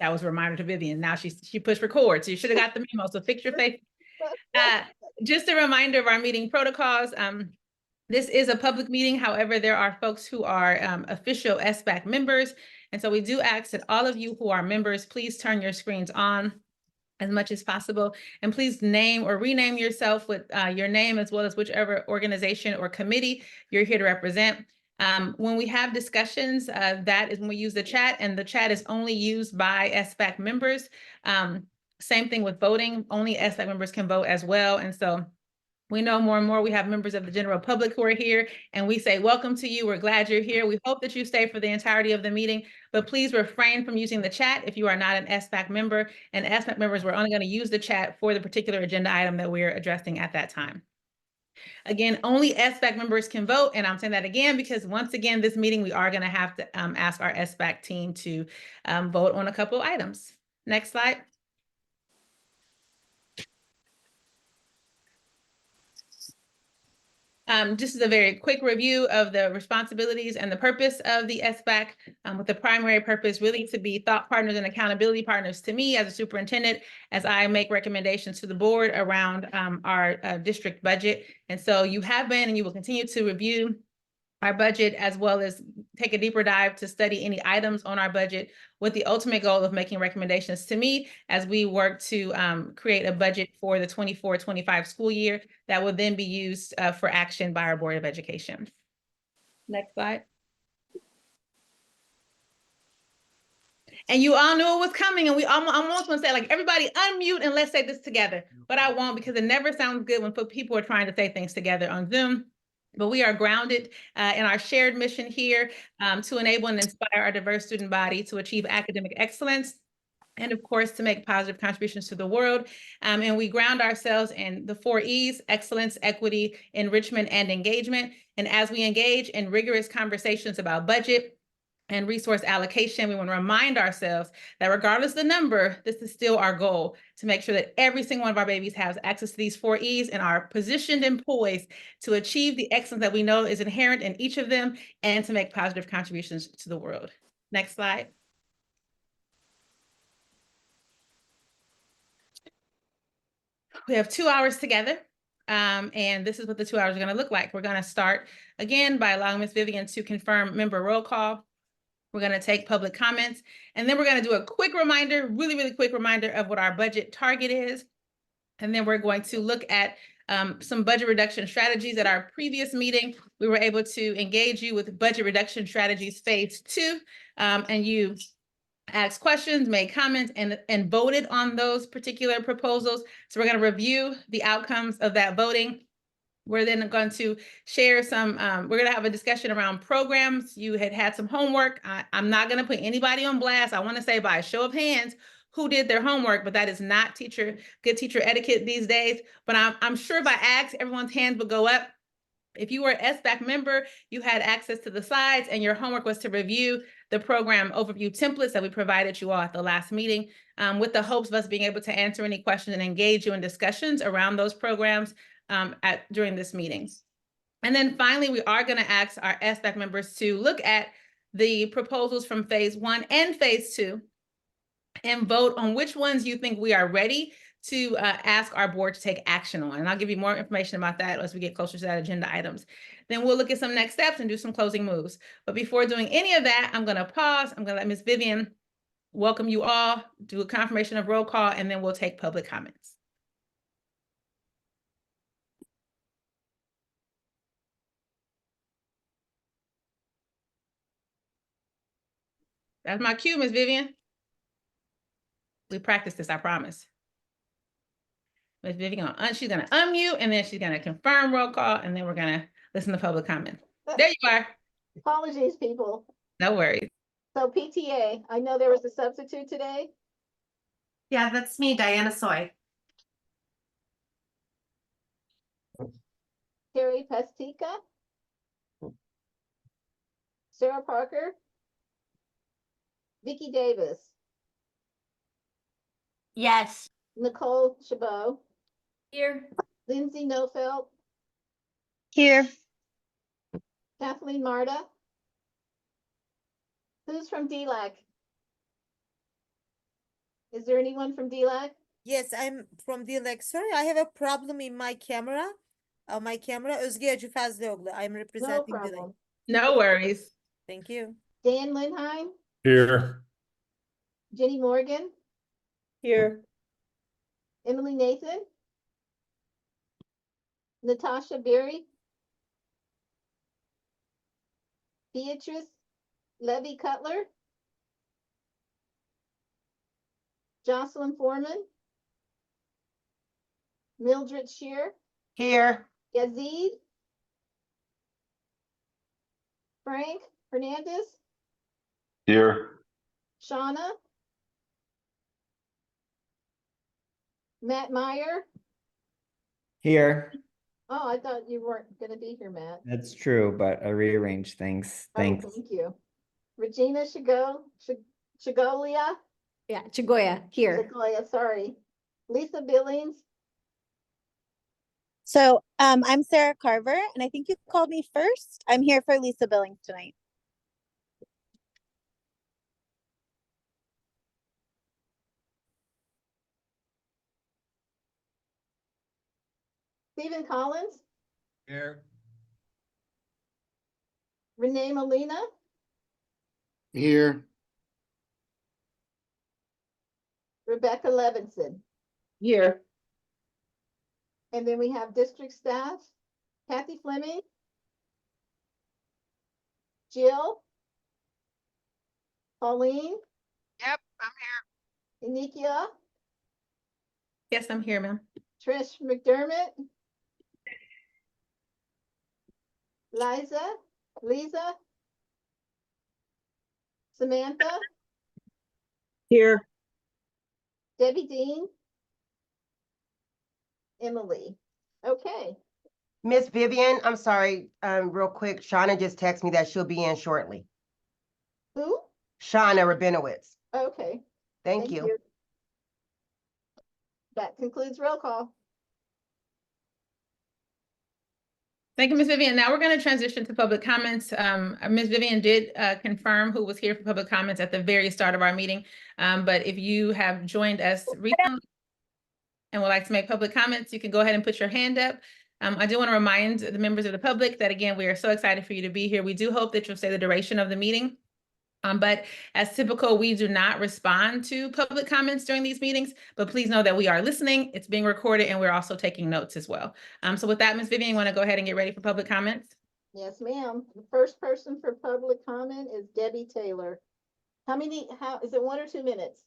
That was a reminder to Vivian. Now she pushed record, so you should have got the memo. So fix your face. Just a reminder of our meeting protocols. This is a public meeting. However, there are folks who are official SBAC members. And so we do ask that all of you who are members, please turn your screens on as much as possible. And please name or rename yourself with your name, as well as whichever organization or committee you're here to represent. When we have discussions, that is when we use the chat, and the chat is only used by SBAC members. Same thing with voting, only SBAC members can vote as well. And so we know more and more we have members of the general public who are here, and we say, welcome to you. We're glad you're here. We hope that you stay for the entirety of the meeting, but please refrain from using the chat if you are not an SBAC member. And SBAC members, we're only going to use the chat for the particular agenda item that we're addressing at that time. Again, only SBAC members can vote. And I'm saying that again, because once again, this meeting, we are going to have to ask our SBAC team to vote on a couple items. Next slide. Just as a very quick review of the responsibilities and the purpose of the SBAC, with the primary purpose really to be thought partners and accountability partners to me as a superintendent, as I make recommendations to the board around our district budget. And so you have been and you will continue to review our budget, as well as take a deeper dive to study any items on our budget, with the ultimate goal of making recommendations to me as we work to create a budget for the 24-25 school year that will then be used for action by our Board of Education. Next slide. And you all knew it was coming, and we almost want to say, like, everybody unmute and let's say this together, but I won't, because it never sounds good when people are trying to say things together on Zoom. But we are grounded in our shared mission here to enable and inspire our diverse student body to achieve academic excellence, and of course, to make positive contributions to the world. And we ground ourselves in the 4 E's: excellence, equity, enrichment, and engagement. And as we engage in rigorous conversations about budget and resource allocation, we want to remind ourselves that regardless of the number, this is still our goal, to make sure that every single one of our babies has access to these 4 E's and are positioned and poised to achieve the excellence that we know is inherent in each of them, and to make positive contributions to the world. Next slide. We have 2 hours together. And this is what the 2 hours are going to look like. We're going to start again by allowing Ms. Vivian to confirm member roll call. We're going to take public comments, and then we're going to do a quick reminder, really quick reminder of what our budget target is. And then we're going to look at some budget reduction strategies. At our previous meeting, we were able to engage you with budget reduction strategies phase 2, and you asked questions, made comments, and voted on those particular proposals. So we're going to review the outcomes of that voting. We're then going to share some, we're going to have a discussion around programs. You had some homework. I'm not going to put anybody on blast. I want to say by a show of hands who did their homework, but that is not good teacher etiquette these days. But I'm sure if I asked, everyone's hands would go up. If you were an SBAC member, you had access to the slides, and your homework was to review the program overview templates that we provided you all at the last meeting, with the hopes of us being able to answer any questions and engage you in discussions around those programs during this meeting. And then finally, we are going to ask our SBAC members to look at the proposals from phase 1 and phase 2 and vote on which ones you think we are ready to ask our board to take action on. And I'll give you more information about that as we get closer to that agenda items. Then we'll look at some next steps and do some closing moves. But before doing any of that, I'm going to pause. I'm going to let Ms. Vivian welcome you all, do a confirmation of roll call, and then we'll take public comments. That's my cue, Ms. Vivian. We practiced this, I promise. Ms. Vivian, she's going to unmute, and then she's going to confirm roll call, and then we're going to listen to public comment. There you are. Apologies, people. No worries. So PTA, I know there was a substitute today. Yeah, that's me, Diana Soy. Carrie Pastica. Sarah Parker. Vicki Davis. Yes. Nicole Chabot. Here. Lindsay Nofeld. Here. Kathleen Marta. Who's from DLAC? Is there anyone from DLAC? Yes, I'm from Dilek. Sorry, I have a problem in my camera. Özge Acı Fazlıoğlu. I'm No representing Dilek. problem. No worries. Thank you. Dan Lindheim, Here. Jenny Morgan, Here. Emily Nathan, Natasha Berry, Beatrice Levy Cutler, Jocelyn Foreman, Mildred Shear, Here. Yazid, Frank Hernandez, Here. Shauna, Matt Meyer. Here, Oh, I thought you weren't gonna be here, Matt. that's true, but I rearranged things. Oh, Thanks. thank you. Regina Shigolia, Yeah, Chagoya, here. Shigolia, sorry. Lisa Billings, So I'm Sarah Carver, and I think you called me first. I'm here for Lisa Billings tonight. Stephen Collins, Here. Renee Molina, Here. Rebecca Levinson. Here. And then we have district staff, Kathy Fleming, Jill, Pauline. Yep, I'm here. Enikia, Yes, I'm here, ma'am. Trish McDermott, Lisa, Samantha, Here. Debbie Dean, Emily. Okay, Miss Vivian, I'm sorry, real quick, Shauna just texted me that she'll be in shortly. who? Shauna Rabinowitz. Okay. Thank you. That concludes roll call. Thank you, Ms. Vivian. Now we're going to transition to public comments. Ms. Vivian did confirm who was here for public comments at the very start of our meeting. But if you have joined us recently and would like to make public comments, you can go ahead and put your hand up. I do want to remind the members of the public that, again, we are so excited for you to be here. We do hope that you'll stay the duration of the meeting. But as typical, we do not respond to public comments during these meetings, but please know that we are listening, it's being recorded, and we're also taking notes as well. So with that, Ms. Vivian, you want to go ahead and get ready for public comments? Yes, ma'am. The first person for public comment is Debbie Taylor. How is it 1 or 2 minutes?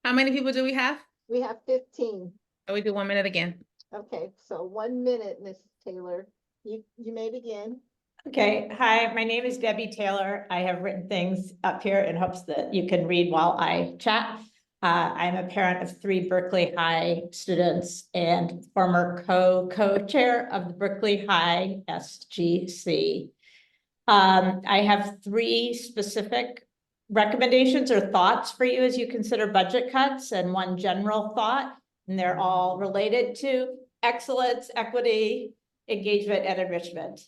How many people do we have? We have 15. So we do 1 minute again. Okay, so 1 minute, Miss Taylor. You may begin. Okay, hi, my name is Debbie Taylor. I have written things up here in hopes that you can read while I chat. I'm a parent of 3 Berkeley High students and former co-chair of the Berkeley High SGC. I have 3 specific recommendations or thoughts for you as you consider budget cuts, and 1 general thought, and they're all related to excellence, equity, engagement, and enrichment.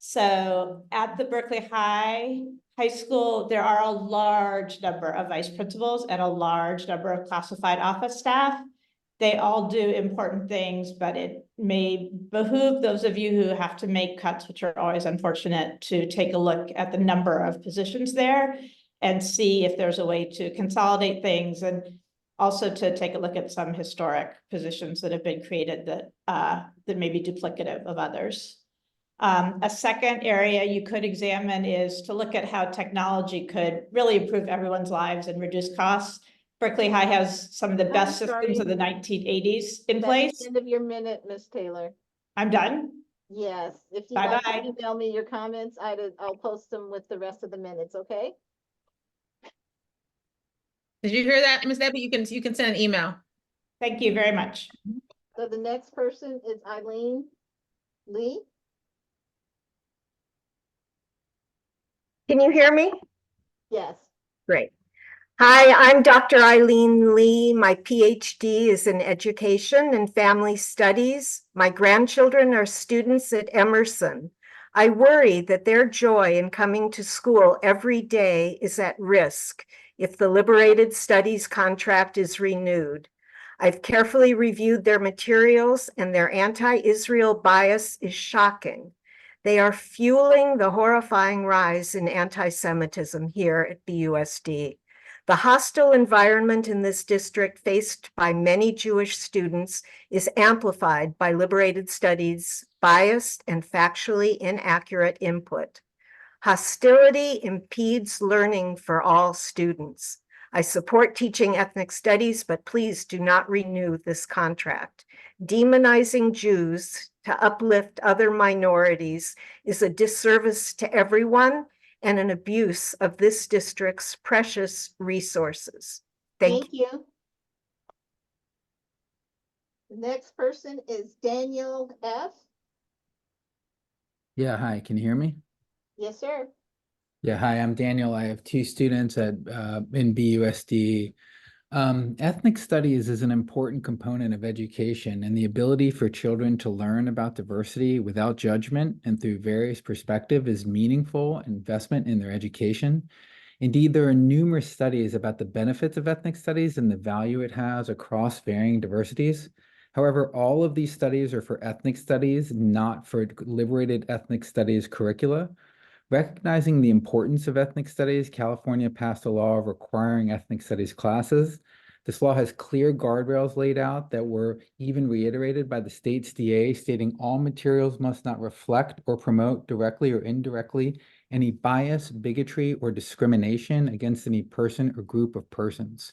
So at the Berkeley High School, there are a large number of vice principals and a large number of classified office staff. They all do important things, but it may behoove those of you who have to make cuts, which are always unfortunate, to take a look at the number of positions there and see if there's a way to consolidate things, and also to take a look at some historic positions that have been created that may be duplicative of others. A second area you could examine is to look at how technology could really improve everyone's lives and reduce costs. Berkeley High has some of the best systems of the 1980s in That's place. the end of your minute, Miss Taylor. I'm done. Yes, if you'd like to Bye-bye. email me your comments, I'll post them with the rest of the minutes, okay? Did you hear that, Ms. Debbie? You can send an email. Thank you very much. So the next person is Eileen Lee. Can you hear me? Yes. Great. Hi, I'm Dr. Eileen Lee. My PhD is in education and family studies. My grandchildren are students at Emerson. I worry that their joy in coming to school every day is at risk if the Liberated Studies contract is renewed. I've carefully reviewed their materials, and their anti-Israel bias is shocking. They are fueling the horrifying rise in anti-Semitism here at BUSD. The hostile environment in this district faced by many Jewish students is amplified by Liberated Studies' biased and factually inaccurate input. Hostility impedes learning for all students. I support teaching ethnic studies, but please do not renew this contract. Demonizing Jews to uplift other minorities is a disservice to everyone and an abuse of this district's precious resources. Thank you. you. The next person is Daniel F. Yeah, hi, can you hear me? Yes, sir. Yeah, hi, I'm Daniel. I have two students at in BUSD. Ethnic studies is an important component of education, and the ability for children to learn about diversity without judgment and through various perspectives is meaningful investment in their education. Indeed, there are numerous studies about the benefits of ethnic studies and the value it has across varying diversities. However, all of these studies are for ethnic studies, not for liberated ethnic studies curricula. Recognizing the importance of ethnic studies, California passed a law requiring ethnic studies classes. This law has clear guardrails laid out that were even reiterated by the state's DA, stating all materials must not reflect or promote directly or indirectly any bias, bigotry, or discrimination against any person or group of persons.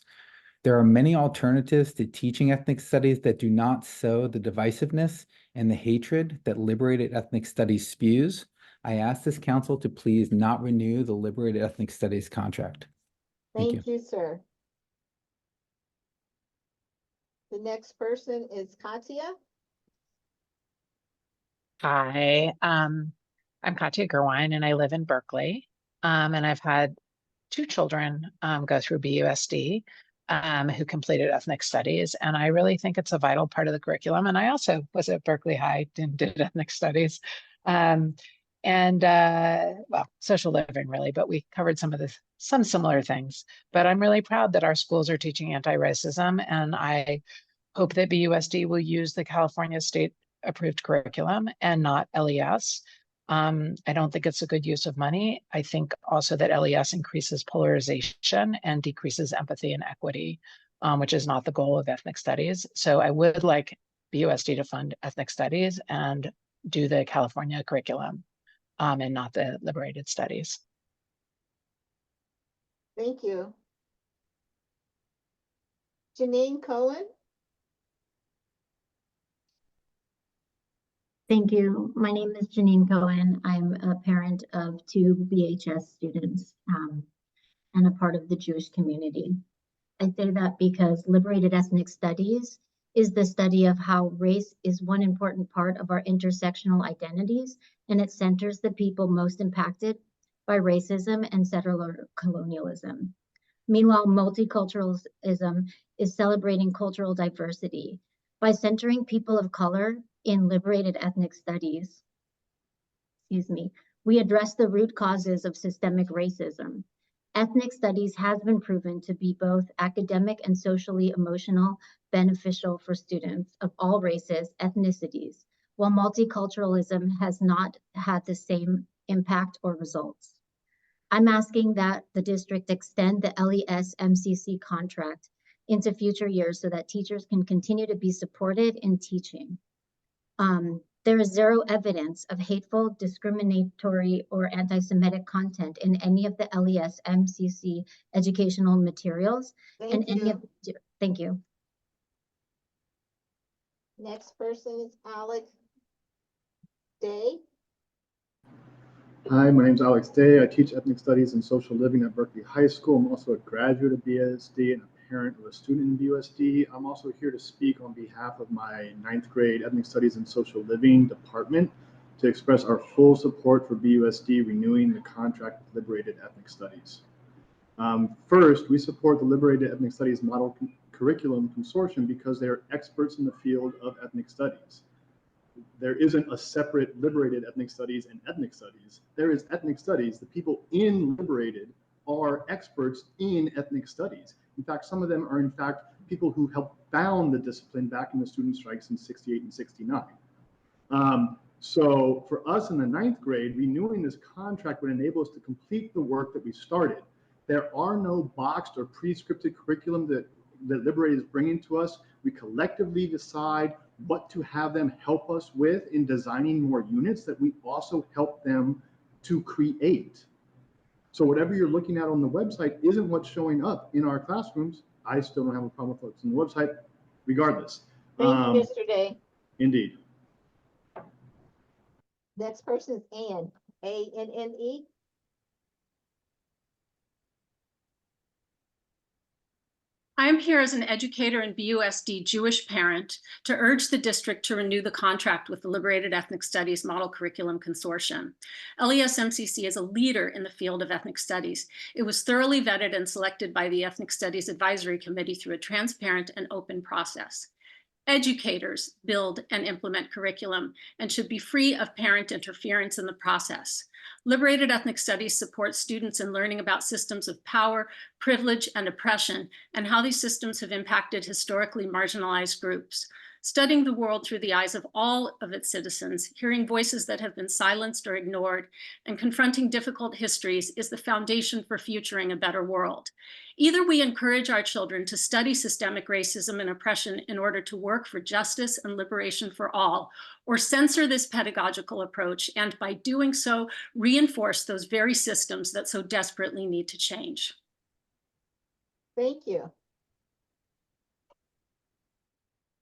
There are many alternatives to teaching ethnic studies that do not sow the divisiveness and the hatred that liberated ethnic studies spews. I ask this council to please not renew the Liberated Ethnic Studies contract. Thank Thank you, sir. The next person is Katia. Hi, I'm Katya Gerwine and I live in Berkeley. And I've had two children go through BUSD who completed ethnic studies. And I really think it's a vital part of the curriculum. And I also was at Berkeley High and did ethnic studies. Well, social living really, but we covered some similar things. But I'm really proud that our schools are teaching anti-racism, and I hope that BUSD will use the California state approved curriculum and not LES. I don't think it's a good use of money. I think also that LES increases polarization and decreases empathy and equity, which is not the goal of ethnic studies. So I would like BUSD to fund ethnic studies and do the California curriculum and not the liberated studies. Thank you. Janine Cohen. Thank you. My name is Janine Cohen. I'm a parent of two BHS students and a part of the Jewish community. I say that because liberated ethnic studies is the study of how race is one important part of our intersectional identities, and it centers the people most impacted by racism and settler colonialism. Meanwhile, multiculturalism is celebrating cultural diversity. By centering people of color in liberated ethnic studies, we address the root causes of systemic racism. Ethnic studies has been proven to be both academic and socially emotional beneficial for students of all races, ethnicities, while multiculturalism has not had the same impact or results. I'm asking that the district extend the LES MCC contract into future years so that teachers can continue to be supported in teaching. There is zero evidence of hateful, discriminatory, or anti-Semitic content in any of the LES MCC educational materials. Thank you. Thank you. Next person is Alex Day. Hi, my name is Alex Day. I teach ethnic studies and social living at Berkeley High School. I'm also a graduate of BSD and a parent of a student in BUSD. I'm also here to speak on behalf of my 9th grade ethnic studies and social living department to express our full support for BUSD renewing the contract with Liberated Ethnic Studies. First, we support the Liberated Ethnic Studies Model Curriculum Consortium because they are experts in the field of ethnic studies. there isn't a separate liberated ethnic studies and ethnic studies. There is ethnic studies. The people in liberated are experts in ethnic studies. In fact, some of them are in fact people who helped found the discipline back in the student strikes in 68 and 69. So for us in the 9th grade, renewing this contract would enable us to complete the work that we started. There are no boxed or pre-scripted curriculum that Liberated is bringing to us. We collectively decide what to have them help us with in designing more units that we also help them to create. So whatever you're looking at on the website isn't what's showing up in our classrooms. I still don't have a problem with what's on the website, regardless. Thank you, Mr. Day. Indeed. Next person is Anne, A-N-N-E. I am here as an educator and BUSD Jewish parent to urge the district to renew the contract with the Liberated Ethnic Studies Model Curriculum Consortium. LES-MCC is a leader in the field of ethnic studies. It was thoroughly vetted and selected by the Ethnic Studies Advisory Committee through a transparent and open process. Educators build and implement curriculum and should be free of parent interference in the process. Liberated Ethnic Studies supports students in learning about systems of power, privilege, and oppression, and how these systems have impacted historically marginalized groups. Studying the world through the eyes of all of its citizens, hearing voices that have been silenced or ignored, and confronting difficult histories is the foundation for futuring a better world. Either we encourage our children to study systemic racism and oppression in order to work for justice and liberation for all, or censor this pedagogical approach, and by doing so, reinforce those very systems that so desperately need to change. Thank you.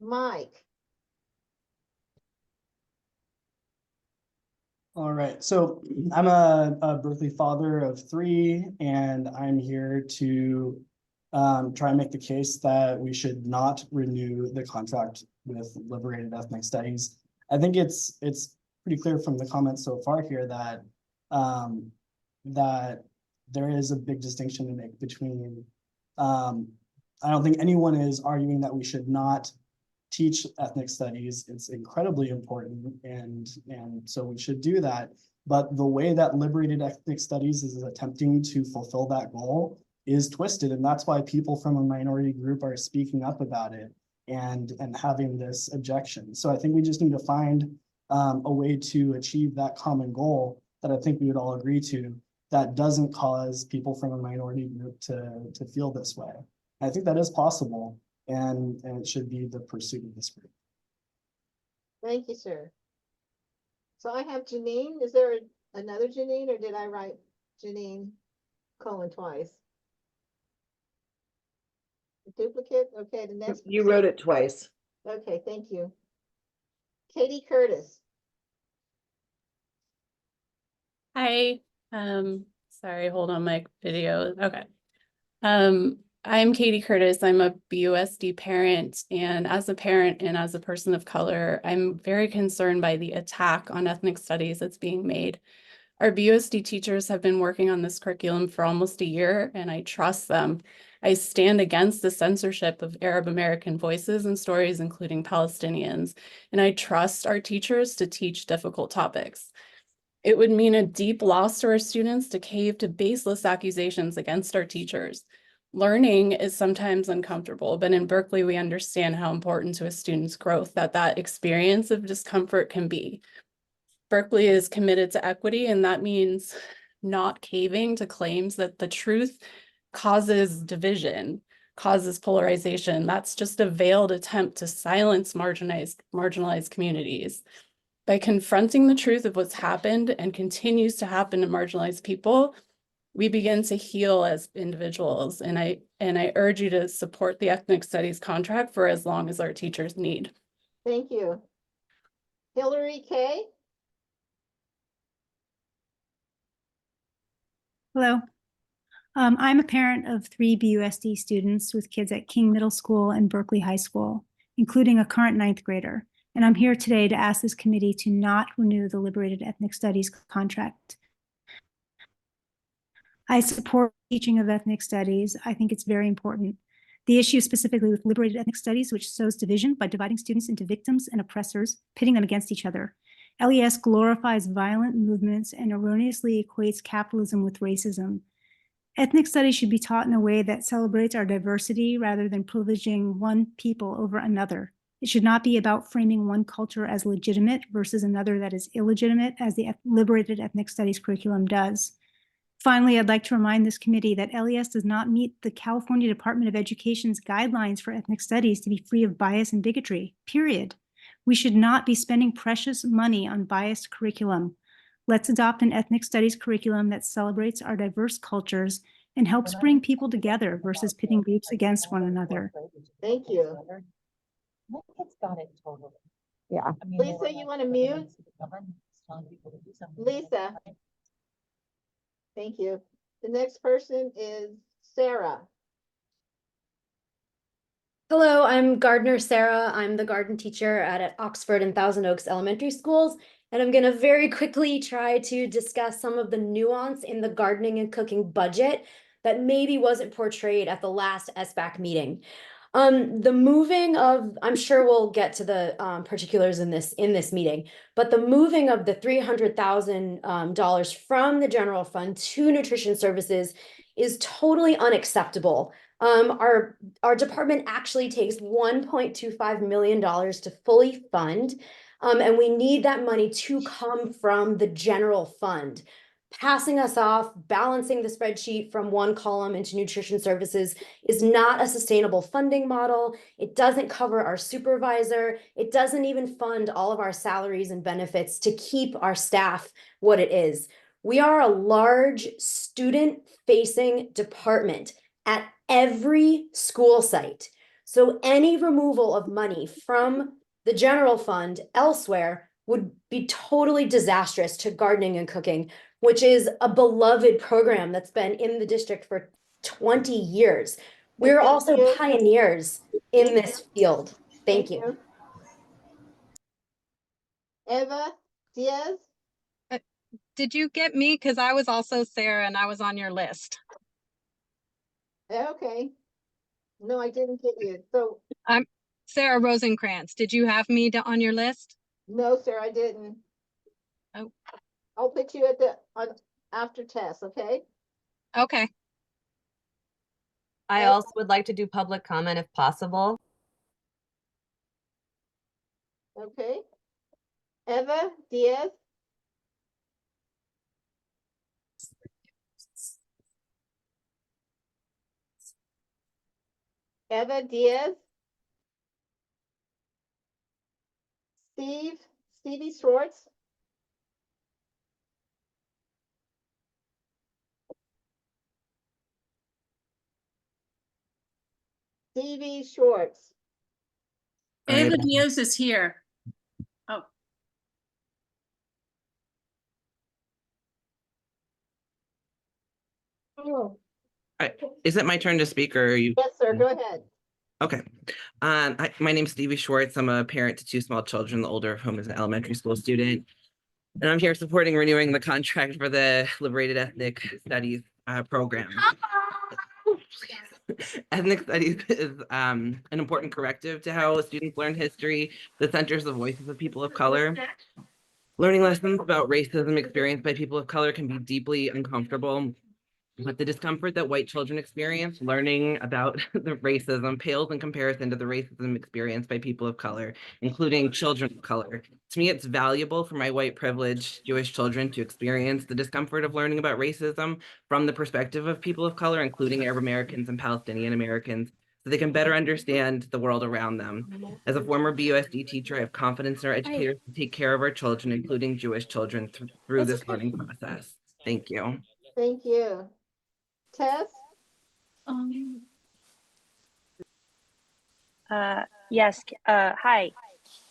Mike. All right, so I'm a Berkeley father of 3, and I'm here to try and make the case that we should not renew the contract with Liberated Ethnic Studies. I think it's pretty clear from the comments so far here that that there is a big distinction to make between. I don't think anyone is arguing that we should not teach ethnic studies. It's incredibly important, and so we should do that. But the way that Liberated Ethnic Studies is attempting to fulfill that goal is twisted, and that's why people from a minority group are speaking up about it and having this objection. So I think we just need to find a way to achieve that common goal that I think we would all agree to, that doesn't cause people from a minority group to feel this way. I think that is possible. And it should be the pursuit of this group. Thank you, sir. So I have Janine. Is there another Janine, or did I write Janine colon twice? A duplicate? Okay, the next. You wrote it twice. Okay, thank you. Katie Curtis. Hi, sorry, hold on my video. Okay. I'm Katie Curtis. I'm a BUSD parent, and as a parent and as a person of color, I'm very concerned by the attack on ethnic studies that's being made. Our BUSD teachers have been working on this curriculum for almost a year, and I trust them. I stand against the censorship of Arab American voices and stories, including Palestinians, and I trust our teachers to teach difficult topics. It would mean a deep loss to our students to cave to baseless accusations against our teachers. Learning is sometimes uncomfortable, but in Berkeley, we understand how important to a student's growth that experience of discomfort can be. Berkeley is committed to equity, and that means not caving to claims that the truth causes division, causes polarization. That's just a veiled attempt to silence marginalized communities. By confronting the truth of what's happened and continues to happen to marginalized people, we begin to heal as individuals, and I urge you to support the Ethnic Studies contract for as long as our teachers need. Thank you. Hillary Kay. Hello. I'm a parent of 3 BUSD students with kids at King Middle School and Berkeley High School, including a current 9th grader. And I'm here today to ask this committee to not renew the Liberated Ethnic Studies contract. I support teaching of ethnic studies. I think it's very important. The issue specifically with liberated ethnic studies, which sows division by dividing students into victims and oppressors, pitting them against each other. LES glorifies violent movements and erroneously equates capitalism with racism. Ethnic studies should be taught in a way that celebrates our diversity rather than privileging one people over another. It should not be about framing one culture as legitimate versus another that is illegitimate, as the liberated ethnic studies curriculum does. Finally, I'd like to remind this committee that LES does not meet the California Department of Education's guidelines for ethnic studies to be free of bias and bigotry, period. We should not be spending precious money on biased curriculum. Let's adopt an ethnic studies curriculum that celebrates our diverse cultures and helps bring people together versus pitting groups against one another. Thank you. My kids got it totally. Yeah. Lisa, you want to mute? Lisa. Thank you. The next person is Sarah. Hello, I'm gardener Sarah. I'm the garden teacher at Oxford and Thousand Oaks Elementary Schools, and I'm going to very quickly try to discuss some of the nuance in the gardening and cooking budget that maybe wasn't portrayed at the last SBAC meeting. The moving of, I'm sure we'll get to the particulars in this meeting, but the moving of the $300,000 from the general fund to nutrition services is totally unacceptable. Our department actually takes $1.25 million to fully fund, and we need that money to come from the general fund. Passing us off, balancing the spreadsheet from one column into nutrition services is not a sustainable funding model. It doesn't cover our supervisor. It doesn't even fund all of our salaries and benefits to keep our staff what it is. We are a large student-facing department at every school site. So any removal of money from the general fund elsewhere would be totally disastrous to gardening and cooking, which is a beloved program that's been in the district for 20 years. We're also pioneers in this field. Thank you. Eva Diaz? Did you get me? Because I was also Sarah and I was on your list. Okay. No, I didn't get you. So I'm Sarah Rosenkrantz. Did you have me on your list? no, sir, I didn't. Oh. I'll put you at the after test, okay? Okay. I also would like to do public comment if possible. Okay. Eva Diaz? Eva Diaz? Stevie Schwartz? Stevie Schwartz. Ava Diaz is here. Oh. Oh. Is it my turn to speak, or are you? Yes, sir, go ahead. Okay. My name's Stevie Schwartz. I'm a parent to two small children, the older of whom is an elementary school student. And I'm here supporting renewing the contract for the Liberated Ethnic Studies program. Ethnic studies is an important corrective to how students learn history, the centers the voices of people of color. Learning lessons about racism experienced by people of color can be deeply uncomfortable, but the discomfort that white children experience learning about the racism pales in comparison to the racism experienced by people of color, including children of color. To me, it's valuable for my white privileged Jewish children to experience the discomfort of learning about racism from the perspective of people of color, including Arab Americans and Palestinian Americans, so they can better understand the world around them. As a former BUSD teacher, I have confidence in our educators to take care of our children, including Jewish children, through this learning process. Thank you. Thank you. Tess? Yes. Hi,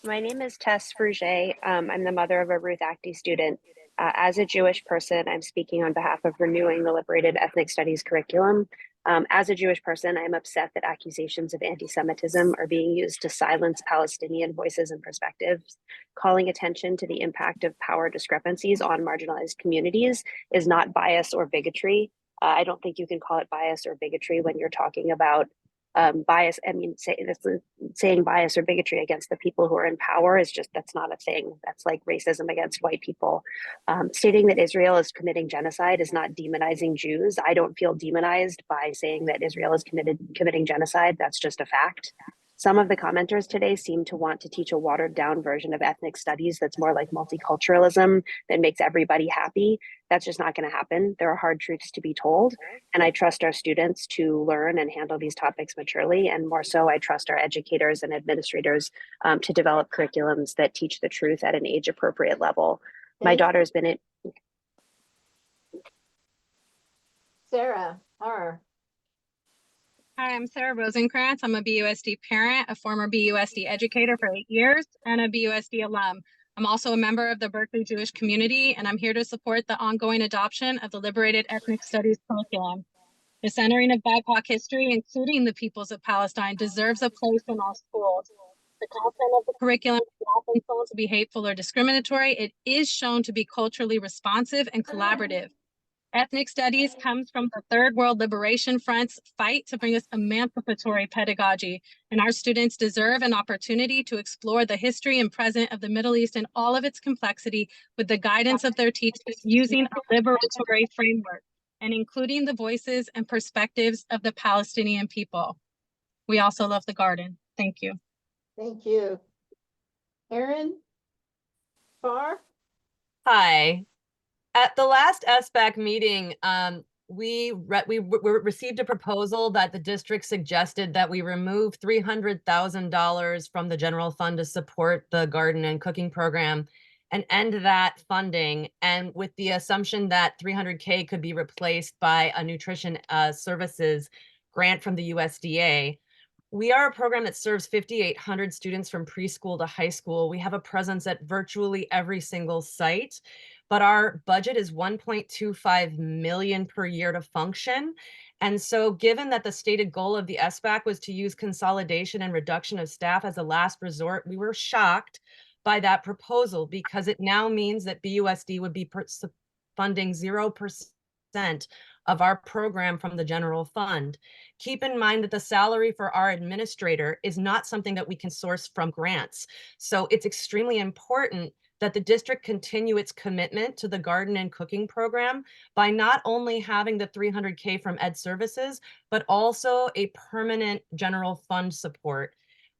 my name is Tess Fruget. I'm the mother of a Ruth Actie student. As a Jewish person, I'm speaking on behalf of renewing the Liberated Ethnic Studies curriculum. As a Jewish person, I'm upset that accusations of anti-Semitism are being used to silence Palestinian voices and perspectives. Calling attention to the impact of power discrepancies on marginalized communities is not bias or bigotry. I don't think you can call it bias or bigotry when you're talking about bias. I mean, saying bias or bigotry against the people who are in power is just, that's not a thing. That's like racism against white people. Stating that Israel is committing genocide is not demonizing Jews. I don't feel demonized by saying that Israel is committing genocide. That's just a fact. Some of the commenters today seem to want to teach a watered down version of ethnic studies that's more like multiculturalism that makes everybody happy. That's just not going to happen. There are hard truths to be told. And I trust our students to learn and handle these topics maturely. And more so, I trust our educators and administrators to develop curriculums that teach the truth at an age appropriate level. My daughter's been in. Sarah R. Hi, I'm Sarah Rosenkrantz. I'm a BUSD parent, a former BUSD educator for 8 years, and a BUSD alum. I'm also a member of the Berkeley Jewish community, and I'm here to support the ongoing adoption of the Liberated Ethnic Studies curriculum. The centering of BIPOC history, including the peoples of Palestine, deserves a place in our schools. The content of the curriculum is not been shown to be hateful or discriminatory. It is shown to be culturally responsive and collaborative. Ethnic studies comes from the Third World Liberation Front's fight to bring us emancipatory pedagogy, and our students deserve an opportunity to explore the history and present of the Middle East in all of its complexity with the guidance of their teachers using a liberatory framework and including the voices and perspectives of the Palestinian people. We also love the garden. Thank you. Thank you. Erin Farr? Hi. At the last SBAC meeting, we received a proposal that the district suggested that we remove $300,000 from the general fund to support the garden and cooking program and end that funding, and with the assumption that $300K could be replaced by a nutrition services grant from the USDA. We are a program that serves 5,800 students from preschool to high school. We have a presence at virtually every single site, but our budget is $1.25 million per year to function. And so given that the stated goal of the SBAC was to use consolidation and reduction of staff as a last resort, we were shocked by that proposal because it now means that BUSD would be funding 0% of our program from the general fund. Keep in mind that the salary for our administrator is not something that we can source from grants. So it's extremely important that the district continue its commitment to the garden and cooking program by not only having the $300K from Ed Services, but also a permanent general fund support.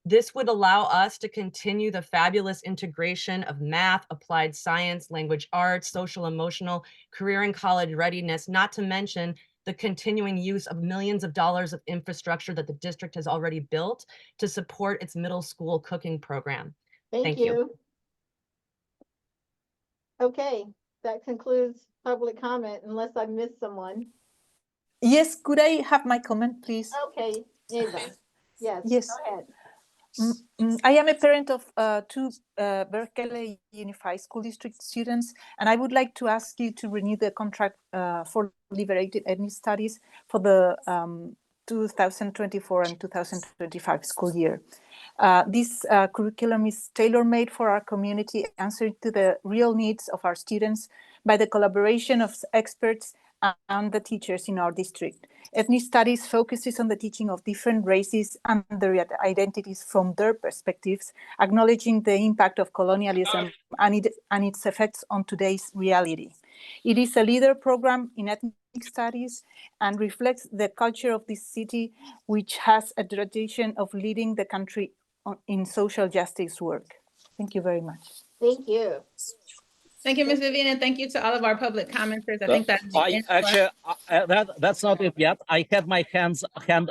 This would allow us to continue the fabulous integration of math, applied science, language arts, social emotional, career and college readiness, not to mention the continuing use of millions of dollars of infrastructure that the district has already built to support its middle school cooking program. Thank you. Okay, that concludes public comment unless I missed someone. Yes, could I have my comment, please? Okay, Eva. Yes, Yes. go ahead. I am a parent of two Berkeley Unified School District students, and I would like to ask you to renew the contract for Liberated Ethnic Studies for the 2024 and 2025 school year. This curriculum is tailor-made for our community, answering to the real needs of our students by the collaboration of experts and the teachers in our district. Ethnic studies focuses on the teaching of different races and their identities from their perspectives, acknowledging the impact of colonialism and its effects on today's reality. It is a leader program in ethnic studies and reflects the culture of this city, which has a tradition of leading the country in social justice work. Thank you very much. Thank you. Thank you, Ms. Vivian, and thank you to all of our public commenters. I think that's that's not it yet. I had my hand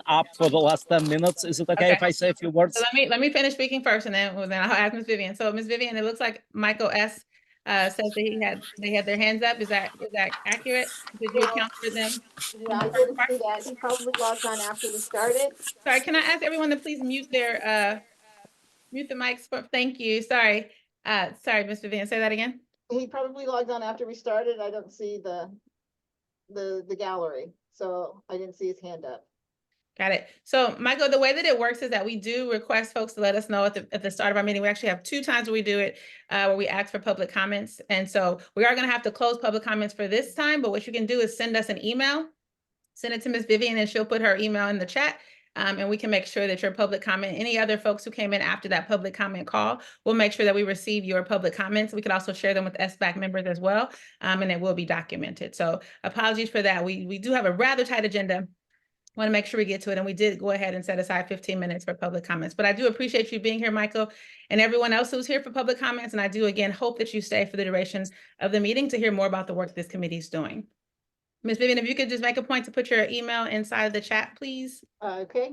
up for the last 10 minutes. Is it okay if I say a few words? So let me finish speaking first, and then I'll ask Ms. Vivian. So Ms. Vivian, it looks like Michael S. Says that they had their hands up. Is that accurate? Did you account for them? Yeah, I didn't see that. He probably logged on after we started. Sorry, can I ask everyone to please mute their mute the mics? Thank you. Sorry, Ms. Vivian. Say that again. He probably logged on after we started. I don't see the gallery, so I didn't see his hand up. Got it. So Michael, the way that it works is that we do request folks to let us know at the start of our meeting. We actually have 2 times where we do it, where we ask for public comments. And so we are going to have to close public comments for this time, but what you can do is send us an email, send it to Ms. Vivian, and she'll put her email in the chat. and we can make sure that your public comment, any other folks who came in after that public comment call, we'll make sure that we receive your public comments. We could also share them with SBAC members as well, and it will be documented. So apologies for that. We do have a rather tight agenda. Want to make sure we get to it, and we did go ahead and set aside 15 minutes for public comments. But I do appreciate you being here, Michael, and everyone else who's here for public comments. And I do, again, hope that you stay for the duration of the meeting to hear more about the work this committee is doing. Ms. Vivian, if you could just make a point to put your email inside of the chat, please. Okay.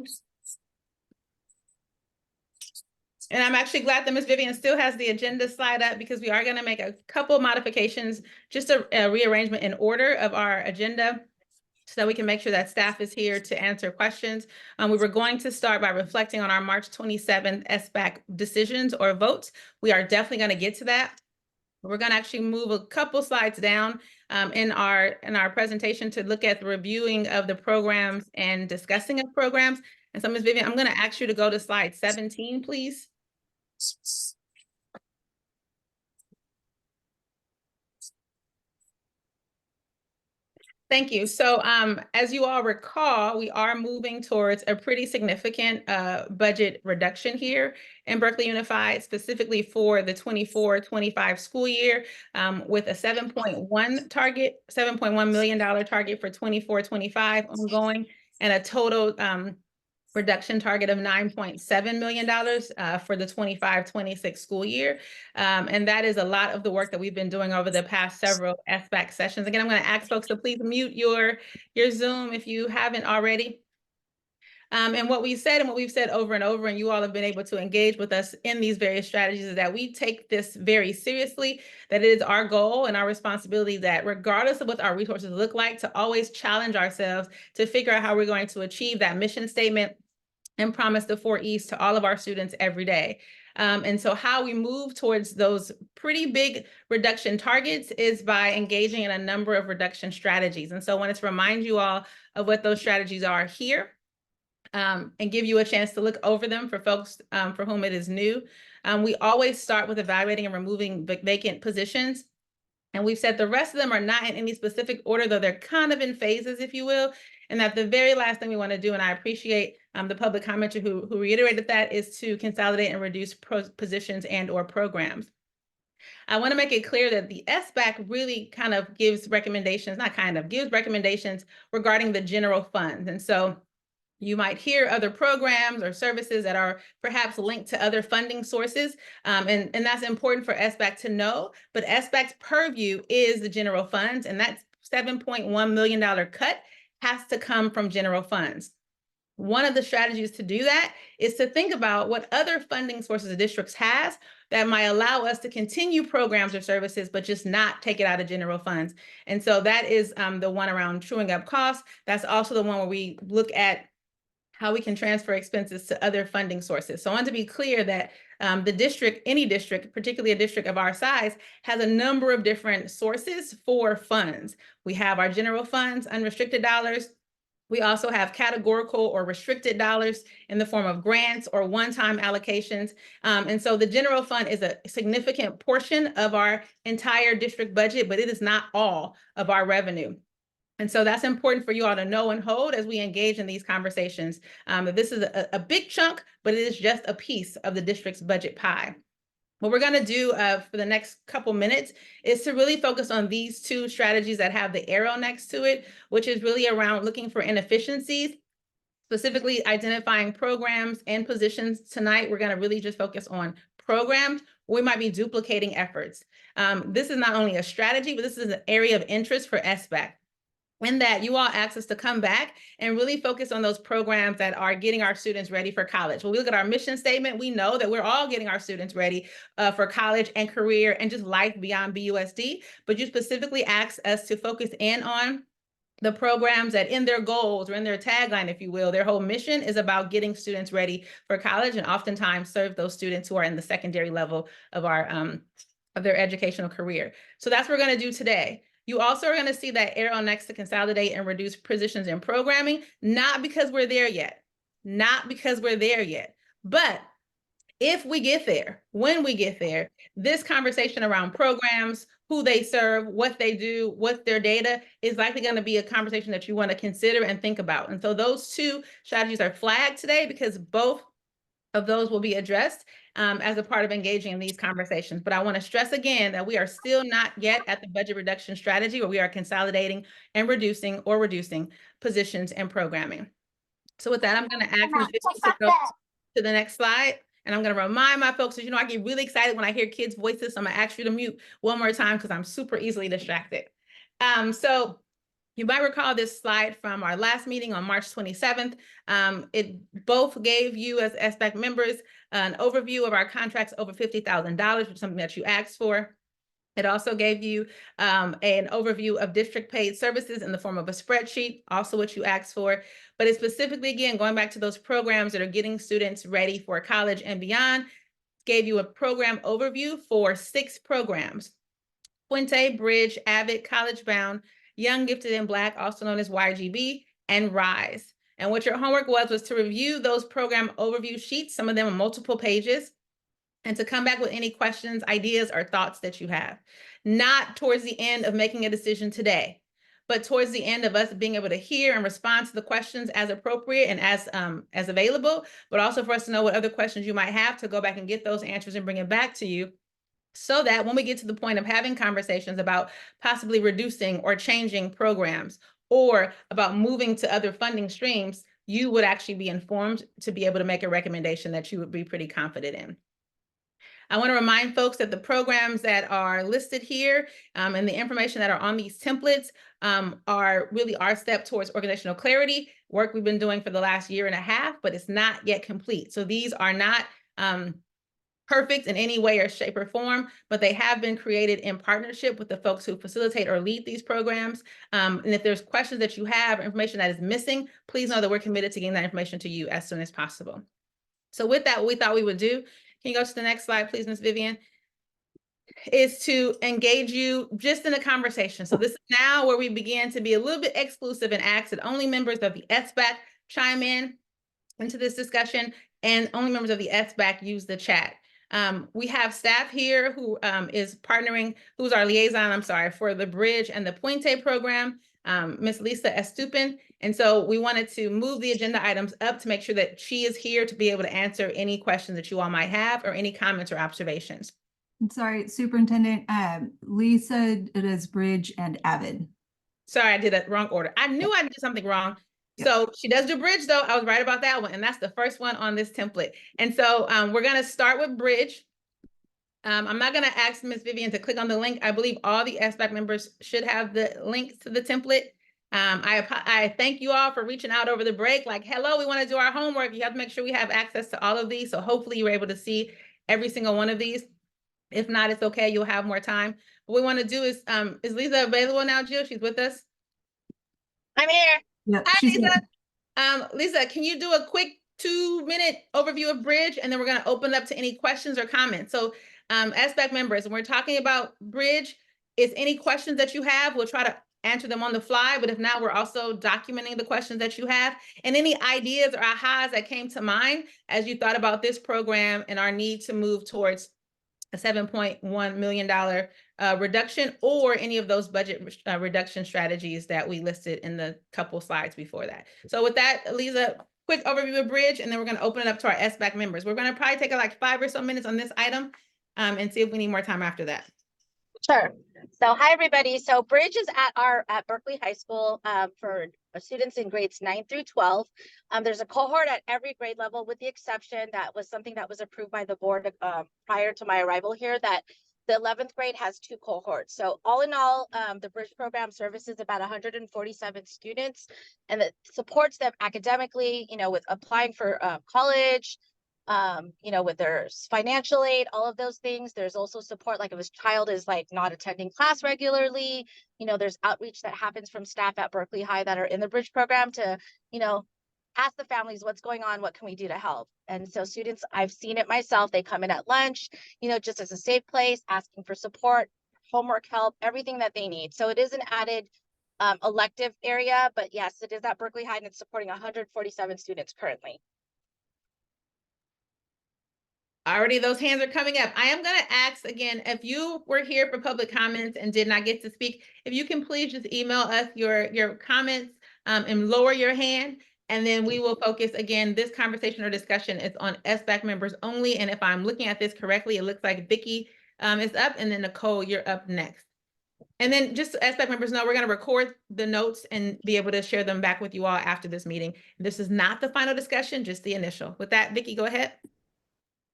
And I'm actually glad that Ms. Vivian still has the agenda slide up, because we are going to make a couple modifications, just a rearrangement in order of our agenda, so that we can make sure that staff is here to answer questions. We were going to start by reflecting on our March 27th SBAC decisions or votes. We are definitely going to get to that. We're going to actually move a couple slides down in our presentation to look at the reviewing of the programs and discussing of programs. And so, Ms. Vivian, I'm going to ask you to go to slide 17, please. Thank you. So as you all recall, we are moving towards a pretty significant budget reduction here in Berkeley Unified, specifically for the 24-25 school year, with a $7.1 million target for 24-25 ongoing, and a total reduction target of $9.7 million for the 25-26 school year. And that is a lot of the work that we've been doing over the past several SBAC sessions. Again, I'm going to ask folks to please mute your Zoom if you haven't already. And what we said, and what we've said over and over, and you all have been able to engage with us in these various strategies, is that we take this very seriously, that it is our goal and our responsibility that regardless of what our resources look like, to always challenge ourselves to figure out how we're going to achieve that mission statement and promise the 4 E's to all of our students every day. And so how we move towards those pretty big reduction targets is by engaging in a number of reduction strategies. And so I wanted to remind you all of what those strategies are here, and give you a chance to look over them for folks for whom it is new. We always start with evaluating and removing vacant positions. And we've said the rest of them are not in any specific order, though they're kind of in phases, if you will. And that the very last thing we want to do, and I appreciate the public commenter who reiterated that, is to consolidate and reduce positions and or programs. I want to make it clear that the SBAC really kind of gives recommendations, gives recommendations regarding the general funds. And so you might hear other programs or services that are perhaps linked to other funding sources, and that's important for SBAC to know. But SBAC's purview is the general funds, and that $7.1 million cut has to come from general funds. One of the strategies to do that is to think about what other funding sources the districts has that might allow us to continue programs or services, but just not take it out of general funds. And so that is the one around truing up costs. That's also the one where we look at how we can transfer expenses to other funding sources. So I want to be clear that the district, any district, particularly a district of our size, has a number of different sources for funds. We have our general funds, unrestricted dollars. We also have categorical or restricted dollars in the form of grants or one-time allocations. And so the general fund is a significant portion of our entire district budget, but it is not all of our revenue. And so that's important for you all to know and hold as we engage in these conversations. This is a big chunk, but it is just a piece of the district's budget pie. What we're going to do for the next couple minutes is to really focus on these two strategies that have the arrow next to it, which is really around looking for inefficiencies, specifically identifying programs and positions. Tonight, we're going to really just focus on programs. We might be duplicating efforts. This is not only a strategy, but this is an area of interest for SBAC. In that you all asked us to come back and really focus on those programs that are getting our students ready for college. When we look at our mission statement, we know that we're all getting our students ready for college and career and just life beyond BUSD. But you specifically asked us to focus in on the programs that in their goals or in their tagline, if you will, their whole mission is about getting students ready for college and oftentimes serve those students who are in the secondary level of our of their educational career. So that's what we're going to do today. You also are going to see that arrow next to consolidate and reduce positions in programming, not because we're there yet, but if we get there, when we get there, this conversation around programs, who they serve, what they do, what's their data, is likely going to be a conversation that you want to consider and think about. And so those two strategies are flagged today because both of those will be addressed as a part of engaging in these conversations. But I want to stress again that we are still not yet at the budget reduction strategy where we are consolidating and reducing positions and programming. So with that, I'm going to ask Ms. Vicky to go to the next slide. And I'm going to remind my folks, I get really excited when I hear kids' voices. So I'm going to ask you to mute one more time because I'm super easily distracted. So you might recall this slide from our last meeting on March 27th. It both gave you as SBAC members an overview of our contracts over $50,000, which is something that you asked for. It also gave you an overview of district paid services in the form of a spreadsheet, also what you asked for. But it's specifically, again, going back to those programs that are getting students ready for college and beyond, gave you a program overview for 6 programs: Puente, Bridge, Avid, College Bound, Young, Gifted, and Black, also known as YGB, and RISE. And what your homework was to review those program overview sheets, some of them are multiple pages, and to come back with any questions, ideas, or thoughts that you have. Not towards the end of making a decision today, but towards the end of us being able to hear and respond to the questions as appropriate and as available, but also for us to know what other questions you might have to go back and get those answers and bring it back to you, so that when we get to the point of having conversations about possibly reducing or changing programs or about moving to other funding streams, you would actually be informed to be able to make a recommendation that you would be pretty confident in. I want to remind folks that the programs that are listed here and the information that are on these templates are really our step towards organizational clarity, work we've been doing for the last 1.5 years, but it's not yet complete. So these are not perfect in any way or shape or form, but they have been created in partnership with the folks who facilitate or lead these programs. And if there's questions that you have or information that is missing, please know that we're committed to getting that information to you as soon as possible. So with that, what we thought we would do, can you go to the next slide, please, Ms. Vivian, is to engage you just in a conversation. So this is now where we begin to be a little bit exclusive and ask that only members of the SBAC chime in into this discussion and only members of the SBAC use the chat. We have staff here who is partnering, who's our liaison, for the Bridge and the Puente program, Ms. Lisa Estupin. And so we wanted to move the agenda items up to make sure that she is here to be able to answer any questions that you all might have or any comments or observations. I'm sorry, Superintendent, Lisa does Bridge and Avid. Sorry, I did a wrong order. I knew I did something wrong. So she does do Bridge though. I was right about that one. And that's the first one on this template. And so we're going to start with Bridge. I'm not going to ask Ms. Vivian to click on the link. I believe all the SBAC members should have the links to the template. I thank you all for reaching out over the break. Like, hello, we want to do our homework. You have to make sure we have access to all of these. So hopefully you were able to see every single one of these. If not, it's okay. You'll have more time. What we want to do is Lisa available now, Jill? She's with us. I'm here. Yep, Hi, she's Lisa. here. Lisa, can you do a quick 2-minute overview of Bridge? And then we're going to open up to any questions or comments. So SBAC members, when we're talking about Bridge, is any questions that you have, we'll try to answer them on the fly. But if not, we're also documenting the questions that you have and any ideas or ahas that came to mind as you thought about this program and our need to move towards a $7.1 million reduction, or any of those budget reduction strategies that we listed in the couple slides before that. So with that, Lisa, quick overview of Bridge, and then we're going to open it up to our SBAC members. We're going to probably take like 5 or so minutes on this item and see if we need more time after that. Sure. So hi, everybody. So Bridge is at Berkeley High School for students in grades 9 through 12. There's a cohort at every grade level, with the exception that was something that was approved by the board prior to my arrival here, that the 11th grade has 2 cohorts. So all in all, the Bridge program services about 147 students, and it supports them academically, with applying for college, with their financial aid, all of those things. There's also support, like if a child is like not attending class regularly, there's outreach that happens from staff at Berkeley High that are in the Bridge program to, ask the families what's going on, what can we do to help. And so students, I've seen it myself, they come in at lunch, just as a safe place, asking for support, homework help, everything that they need. So it is an added elective area, but yes, it is at Berkeley High and it's supporting 147 students currently. Already those hands are coming up. I am gonna ask again, if you were here for public comments and did not get to speak, if you can please just email us your comments and lower your hand, and then we will focus again. This conversation or discussion is on SBAC members only. And if I'm looking at this correctly, it looks like Vicky is up, and then Nicole, you're up next. And then just so SBAC members know, we're going to record the notes and be able to share them back with you all after this meeting. This is not the final discussion, just the initial. With that, Vicky, go ahead.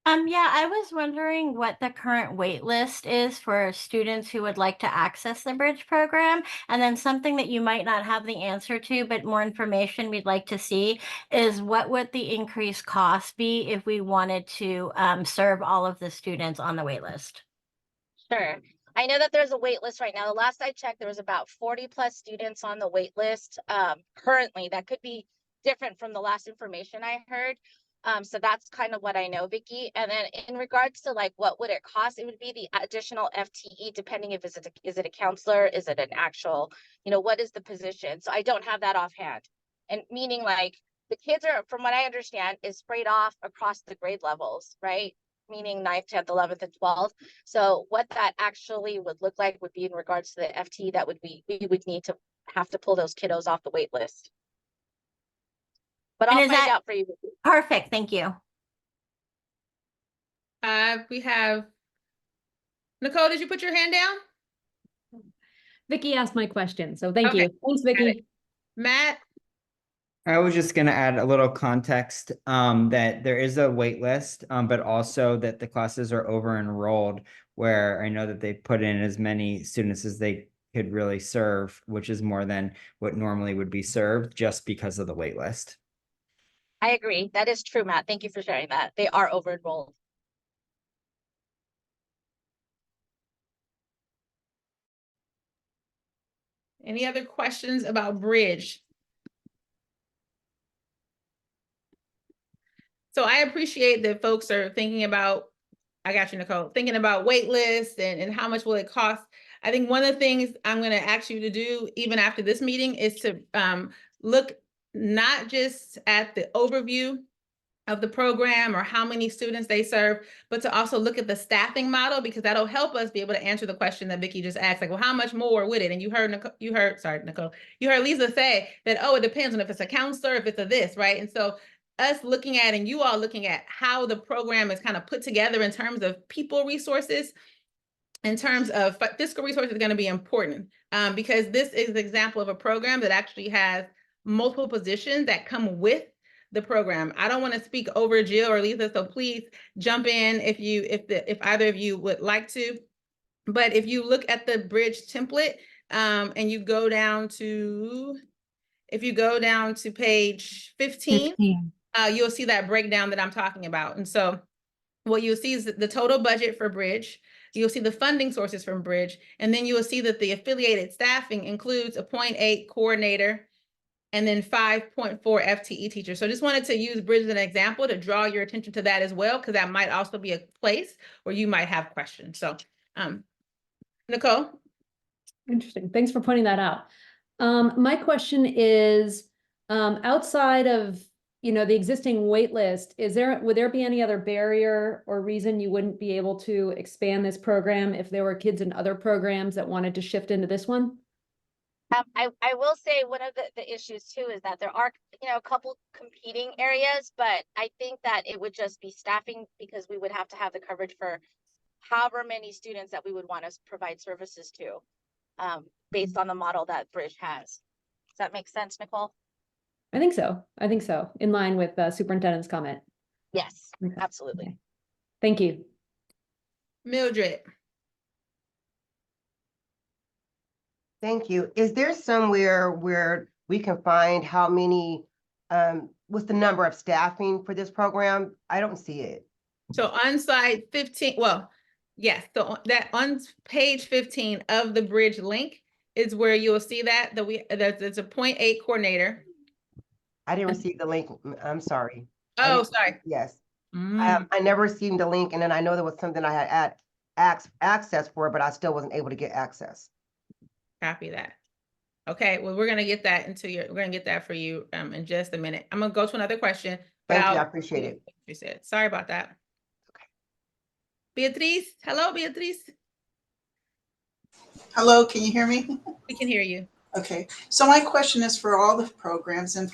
Yeah, I was wondering what the current wait list is for students who would like to access the Bridge program. And then something that you might not have the answer to, but more information we'd like to see is what would the increased cost be if we wanted to serve all of the students on the wait list? Sure. I know that there's a wait list right now. The last I checked, there was about 40 plus students on the wait list currently. That could be different from the last information I heard. So that's kind of what I know, Vicky. And then in regards to like what would it cost, it would be the additional FTE, depending if is it a counselor, is it an actual, what is the position? So I don't have that offhand. And meaning like the kids are, from what I understand, is sprayed off across the grade levels, right? Meaning 9th, 10th, 11th, and 12th. So what that actually would look like would be in regards to the FTE that we would need to have to pull those kiddos off the wait list. But I'll find out for you. Perfect. Thank you. We have Nicole, did you put your hand down? Vicky asked my question, so thank Okay. you. Thanks, Vicky. Matt? I was just going to add a little context that there is a wait list, but also that the classes are over enrolled, where I know that they put in as many students as they could really serve, which is more than what normally would be served just because of the wait list. I agree. That is true, Matt. Thank you for sharing that. They are over enrolled. Any other questions about Bridge? So I appreciate that folks are thinking about, I got you, Nicole, thinking about wait lists and how much will it cost. I think one of the things I'm going to ask you to do, even after this meeting, is to look not just at the overview of the program or how many students they serve, but to also look at the staffing model, because that'll help us be able to answer the question that Vicky just asked, like, well, how much more would it? And you heard Nicole, you heard Lisa say that, oh, it depends on if it's a counselor, if it's a this, right? And so us looking at, and you all looking at how the program is kind of put together in terms of people resources, in terms of fiscal resources, is going to be important because this is an example of a program that actually has multiple positions that come with the program. I don't want to speak over Jill or Lisa, so please jump in if either of you would like to. But if you look at the Bridge template and you go down to, page 15. You'll see that breakdown that I'm talking about. And so what you'll see is the total budget for Bridge. You'll see the funding sources from Bridge, and then you will see that the affiliated staffing includes a 0.8 coordinator and then 5.4 FTE teachers. So I just wanted to use Bridge as an example to draw your attention to that as well, because that might also be a place where you might have questions. So Nicole? Interesting. Thanks for pointing that out. My question is, outside of the existing wait list, would there be any other barrier or reason you wouldn't be able to expand this program if there were kids in other programs that wanted to shift into this one? I will say one of the issues too is that there are, a couple competing areas, but I think that it would just be staffing, because we would have to have the coverage for however many students that we would want to provide services to, based on the model that Bridge has. Does that make sense, Nicole? I think so. In line with the superintendent's comment. Yes, absolutely. Okay. Thank you. Mildred. Thank you. Is there somewhere where we can find how many, what's the number of staffing for this program? I don't see it. So on slide 15, well, yes, so that on page 15 of the Bridge link is where you'll see that there's a 0.8 coordinator. I didn't receive the link. I'm sorry. Oh, sorry. Yes. I never received the link, and then I know there was something I had access for, but I still wasn't able to get access. Copy that. Okay, well, we're gonna get that for you in just a minute. I'm gonna go to another question. Thank you, I appreciate it. You said, sorry about that. Beatriz, hello, Beatriz. Hello, can you hear me? We can hear you. Okay, so my question is for all the programs and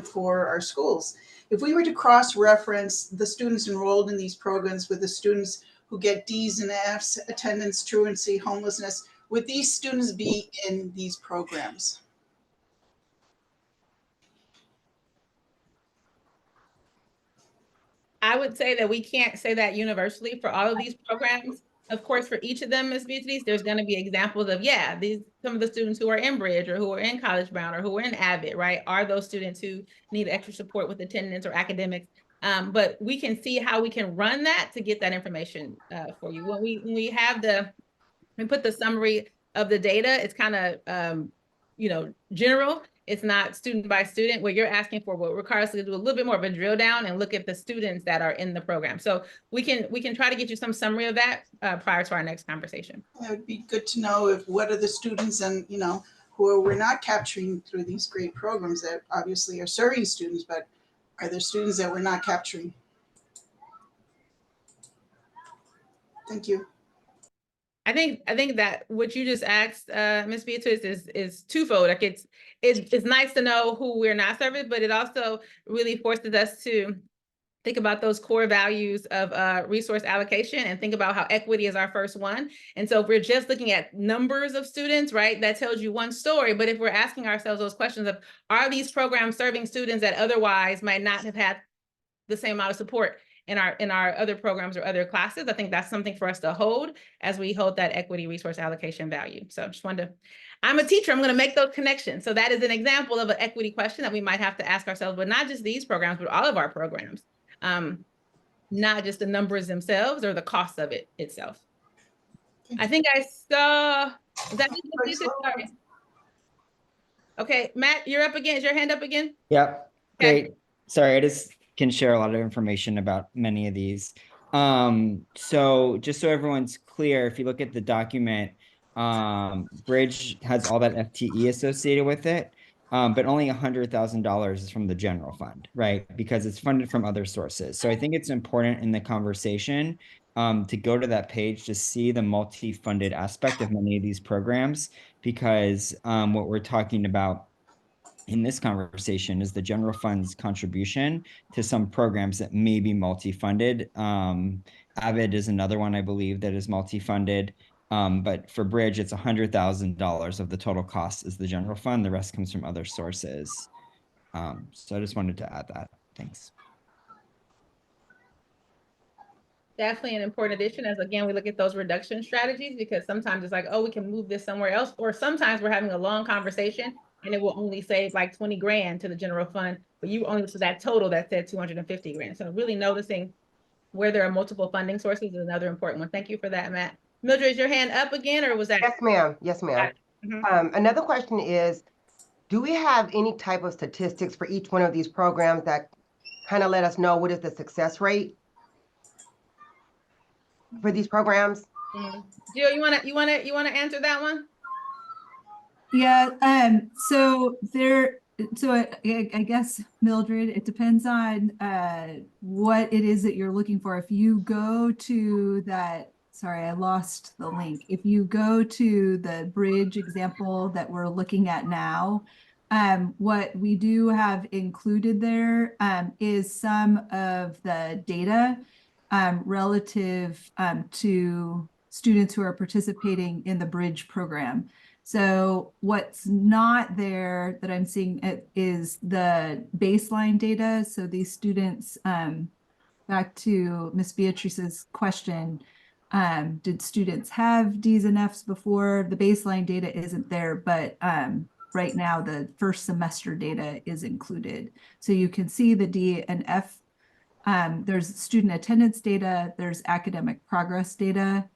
for our schools. If we were to cross-reference the students enrolled in these programs with the students who get D's and F's, attendance, truancy, homelessness, would these students be in these programs? I would say that we can't say that universally for all of these programs. Of course, for each of them, Ms. Beatrice, there's going to be examples of, yeah, some of the students who are in Bridge or who are in College Bound or who are in Avid, right, are those students who need extra support with attendance or academics. But we can see how we can run that to get that information for you. When we put the summary of the data, it's kind of general. It's not student by student. What you're asking for what requires us to do a little bit more of a drill down and look at the students that are in the program. So we can try to get you some summary of that prior to our next conversation. It would be good to know what are the students and, who we're not capturing through these great programs that obviously are serving students, but are there students that we're not capturing? Thank you. I think that what you just asked, Ms. Beatrice, is twofold. Like it's nice to know who we're not serving, but it also really forces us to think about those core values of resource allocation and think about how equity is our first one. And so if we're just looking at numbers of students, right, that tells you one story. But if we're asking ourselves those questions of, are these programs serving students that otherwise might not have had the same amount of support in our other programs or other classes, I think that's something for us to hold as we hold that equity resource allocation value. So just wanted to, I'm a teacher, I'm going to make those connections. So that is an example of an equity question that we might have to ask ourselves, but not just these programs, but all of our programs. Not just the numbers themselves or the cost of it itself. I think I saw, was that me? Sorry. Okay, Matt, you're up again. Is your hand up again? Yep, Okay. great. Sorry, I just can share a lot of information about many of these. So just so everyone's clear, if you look at the document, Bridge has all that FTE associated with it, but only $100,000 is from the general fund, right? Because it's funded from other sources. So I think it's important in the conversation to go to that page to see the multi-funded aspect of many of these programs, because what we're talking about in this conversation is the general fund's contribution to some programs that may be multi-funded. Avid is another one, I believe, that is multi-funded. But for Bridge, it's $100,000 of the total cost is the general fund. The rest comes from other sources. So I just wanted to add that. Thanks. Definitely an important addition as, again, we look at those reduction strategies, because sometimes it's like, oh, we can move this somewhere else. Or sometimes we're having a long conversation and it will only save like 20 grand to the general fund, but you only, so that total that said 250 grand. So really noticing where there are multiple funding sources is another important one. Thank you for that, Matt. Mildred, is your hand up again, or was that? Yes, ma'am. Yes, ma'am. Another question is, do we have any type of statistics for each one of these programs that kind of let us know what is the success rate for these programs? Jill, you wanna answer that one? Yeah, so I guess, Mildred, it depends on what it is that you're looking for. If you go to that, sorry, I lost the link. If you go to the Bridge example that we're looking at now, what we do have included there is some of the data relative to students who are participating in the Bridge program. So what's not there that I'm seeing is the baseline data. So these students, back to Miss Beatrice's question, did students have D's and F's before? The baseline data isn't there, but right now the first semester data is included. So you can see the D and F. There's student attendance data, there's academic progress data,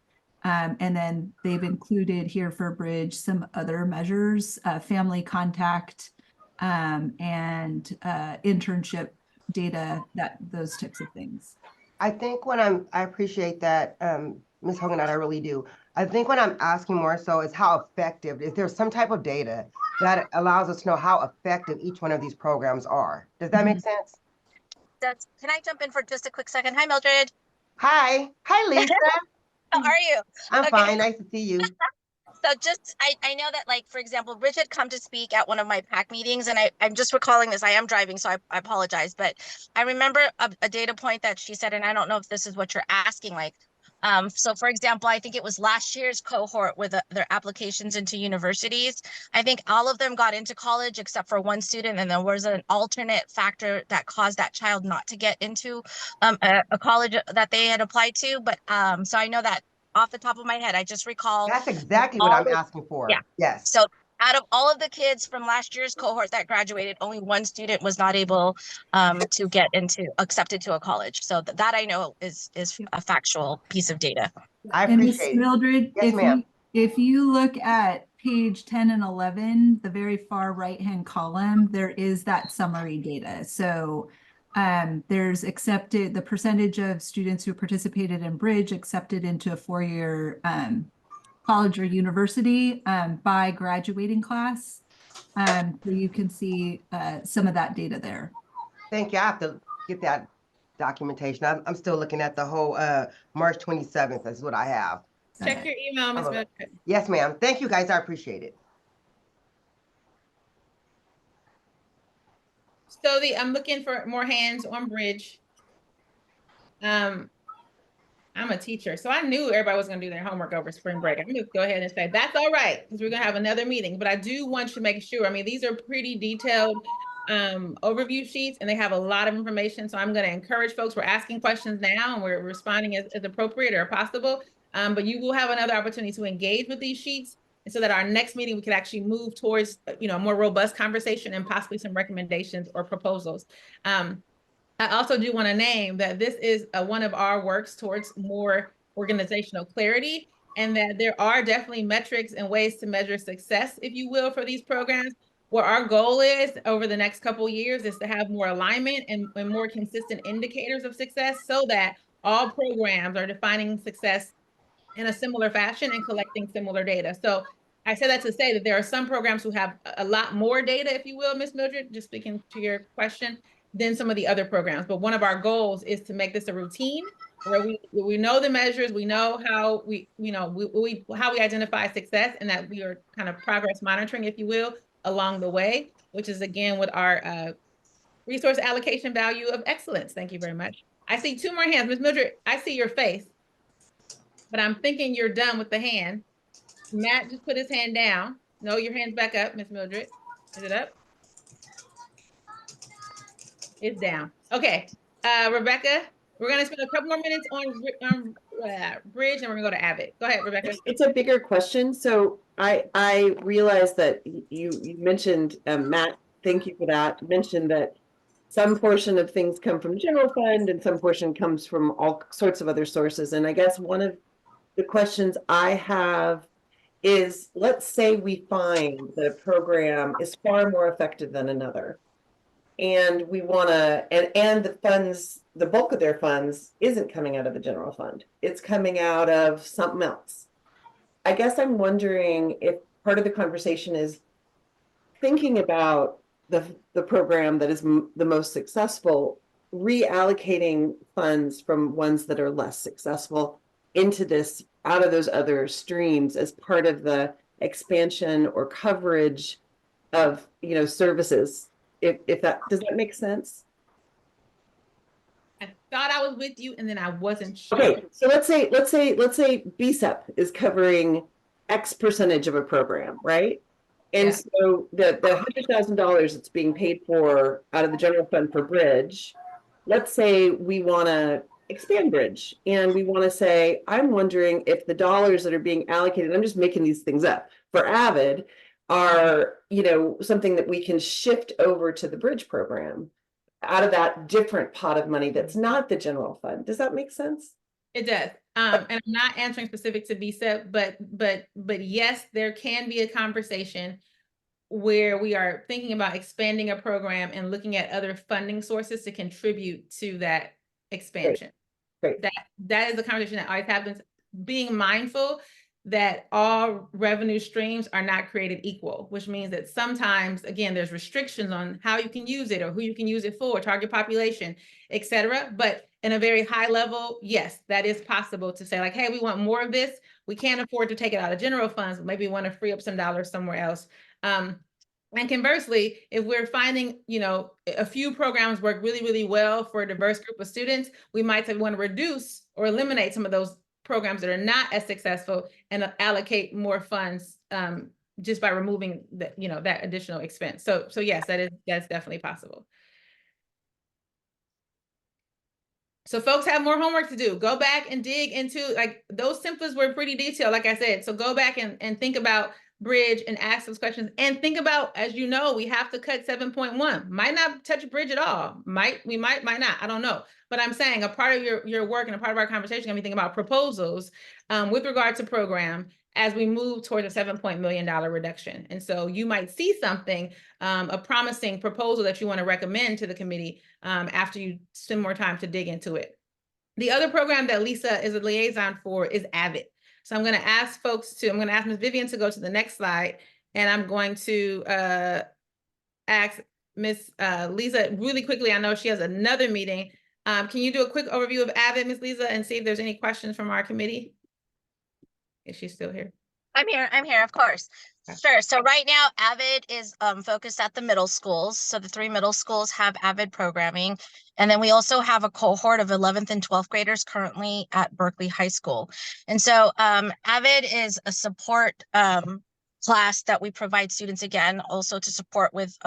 and then they've included here for Bridge some other measures, family contact, and internship data, those types of things. I think I appreciate that, Ms. Hogan, I really do. I think what I'm asking more so is how effective, is there some type of data that allows us to know how effective each one of these programs are? Does that make sense? Can I jump in for just a quick second? Hi, Mildred. Hi. Hi, Lisa. How are you? I'm Okay. fine. Nice to see you. So just, I know that, like, for example, Rich had come to speak at one of my PAC meetings, and I'm just recalling this. I am driving, so I apologize. But I remember a data point that she said, and I don't know if this is what you're asking, like, so for example, I think it was last year's cohort with their applications into universities. I think all of them got into college except for one student, and there was an alternate factor that caused that child not to get into a college that they had applied to. But so I know that off the top of my head, I just recall That's exactly what all I'm the, asking for. yeah. Yes. So out of all of the kids from last year's cohort that graduated, only one student was not able to get accepted to a college. So that I know is a factual piece of data. I And Miss appreciate it. Mildred, Yes, ma'am. if you look at page 10 and 11, the very far right-hand column, there is that summary data. So there's the percentage of students who participated in Bridge accepted into a four-year college or university by graduating class. So you can see some of that data there. Thank you. I have to get that documentation. I'm still looking at the whole March 27th. That's what I have. Check your email, Ms. Mildred. Yes, ma'am. Thank you, guys. I appreciate it. So I'm looking for more hands on Bridge. I'm a teacher, so I knew everybody was going to do their homework over spring break. I'm going to go ahead and say that's all right because we're going to have another meeting. But I do want to make sure. I mean, these are pretty detailed overview sheets, and they have a lot of information. So I'm going to encourage folks. We're asking questions now, and we're responding as appropriate or possible. But you will have another opportunity to engage with these sheets, and so that our next meeting we could actually move towards a more robust conversation and possibly some recommendations or proposals. I also do want to name that this is one of our works towards more organizational clarity, and that there are definitely metrics and ways to measure success, if you will, for these programs. What our goal is over the next couple of years is to have more alignment and more consistent indicators of success so that all programs are defining success in a similar fashion and collecting similar data. So I say that to say that there are some programs who have a lot more data, if you will, Ms. Mildred, just speaking to your question, than some of the other programs. But one of our goals is to make this a routine where we know the measures, we know how how we identify success, and that we are kind of progress monitoring, if you will, along the way, which is again with our resource allocation value of excellence. Thank you very much. I see two more hands. Ms. Mildred, I see your face, but I'm thinking you're done with the hand. Matt just put his hand down. No, your hand's back up, Miss Mildred. Is it up? It's down. Okay. Rebecca, we're gonna spend a couple more minutes on Bridge, and we're gonna go to Abbott. Go ahead, Rebecca. It's a bigger question. So I realized that you mentioned, Matt, thank you for that, mentioned that some portion of things come from general fund and some portion comes from all sorts of other sources. And I guess one of the questions I have is, let's say we find that a program is far more effective than another. And we want to, and the funds, the bulk of their funds isn't coming out of the general fund. It's coming out of something else. I guess I'm wondering if part of the conversation is thinking about the program that is the most successful, reallocating funds from ones that are less successful into this, out of those other streams as part of the expansion or coverage of, services. If that, does that make sense? I thought I was with you, and then I wasn't sure. Okay, so let's say BSEP is covering X percentage of a program, right? And so the $100,000 that's being paid for out of the general fund for Bridge, let's say we want to expand Bridge, and we want to say, I'm wondering if the dollars that are being allocated, I'm just making these things up, for Avid are, something that we can shift over to the Bridge program out of that different pot of money that's not the general fund. Does that make sense? It does. And I'm not answering specific to BSEP, but yes, there can be a conversation where we are thinking about expanding a program and looking at other funding sources to contribute to that expansion. Great. That is a conversation that always happens. Being mindful that all revenue streams are not created equal, which means that sometimes, again, there's restrictions on how you can use it or who you can use it for, target population, et cetera. But in a very high level, yes, that is possible to say like, hey, we want more of this. We can't afford to take it out of general funds, but maybe we want to free up some dollars somewhere else. And conversely, if we're finding, you know, a few programs work really, really well for a diverse group of students, we might say we want to reduce or eliminate some of those programs that are not as successful and allocate more funds just by removing the, you know, that additional expense. So yes, that's definitely possible. So folks have more homework to do. Go back and dig into, like, those templates were pretty detailed, like I said. So go back and think about bridge and ask those questions, and think about, as you know, we have to cut 7.1. Might not touch bridge at all. Might not, I don't know. But I'm saying a part of your work and a part of our conversation gonna be thinking about proposals with regard to program as we move towards a $7 million reduction. And so you might see something, a promising proposal that you want to recommend to the committee after you spend more time to dig into it. The other program that Lisa is a liaison for is AVID. So I'm going to ask Ms. Vivian to go to the next slide, and I'm going to ask Ms. Lisa really quickly. I know she has another meeting. Can you do a quick overview of AVID, Ms. Lisa, and see if there's any questions from our committee? Is she still here? I'm here, of course. Okay. Sure. So right now, AVID is focused at the middle schools. So the 3 middle schools have AVID programming. And then we also have a cohort of 11th and 12th graders currently at Berkeley High School. And so AVID is a support class that we provide students, again, also to support with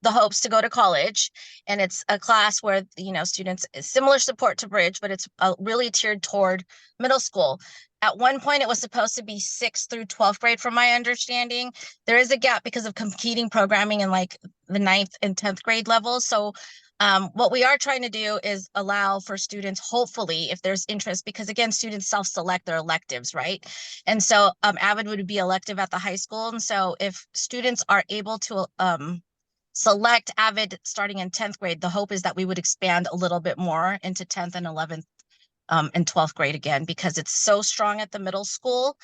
the hopes to go to college. And it's a class where, you know, students, similar support to Bridge, but it's really tiered toward middle school. At one point, it was supposed to be 6th through 12th grade, from my understanding. There is a gap because of competing programming in like the 9th and 10th grade levels. So what we are trying to do is allow for students, hopefully, if there's interest, because again, students self-select their electives, right? And so AVID would be elective at the high school. And so if students are able to select AVID starting in 10th grade, the hope is that we would expand a little bit more into 10th and 11th and 12th grade again, because it's so strong at the middle school.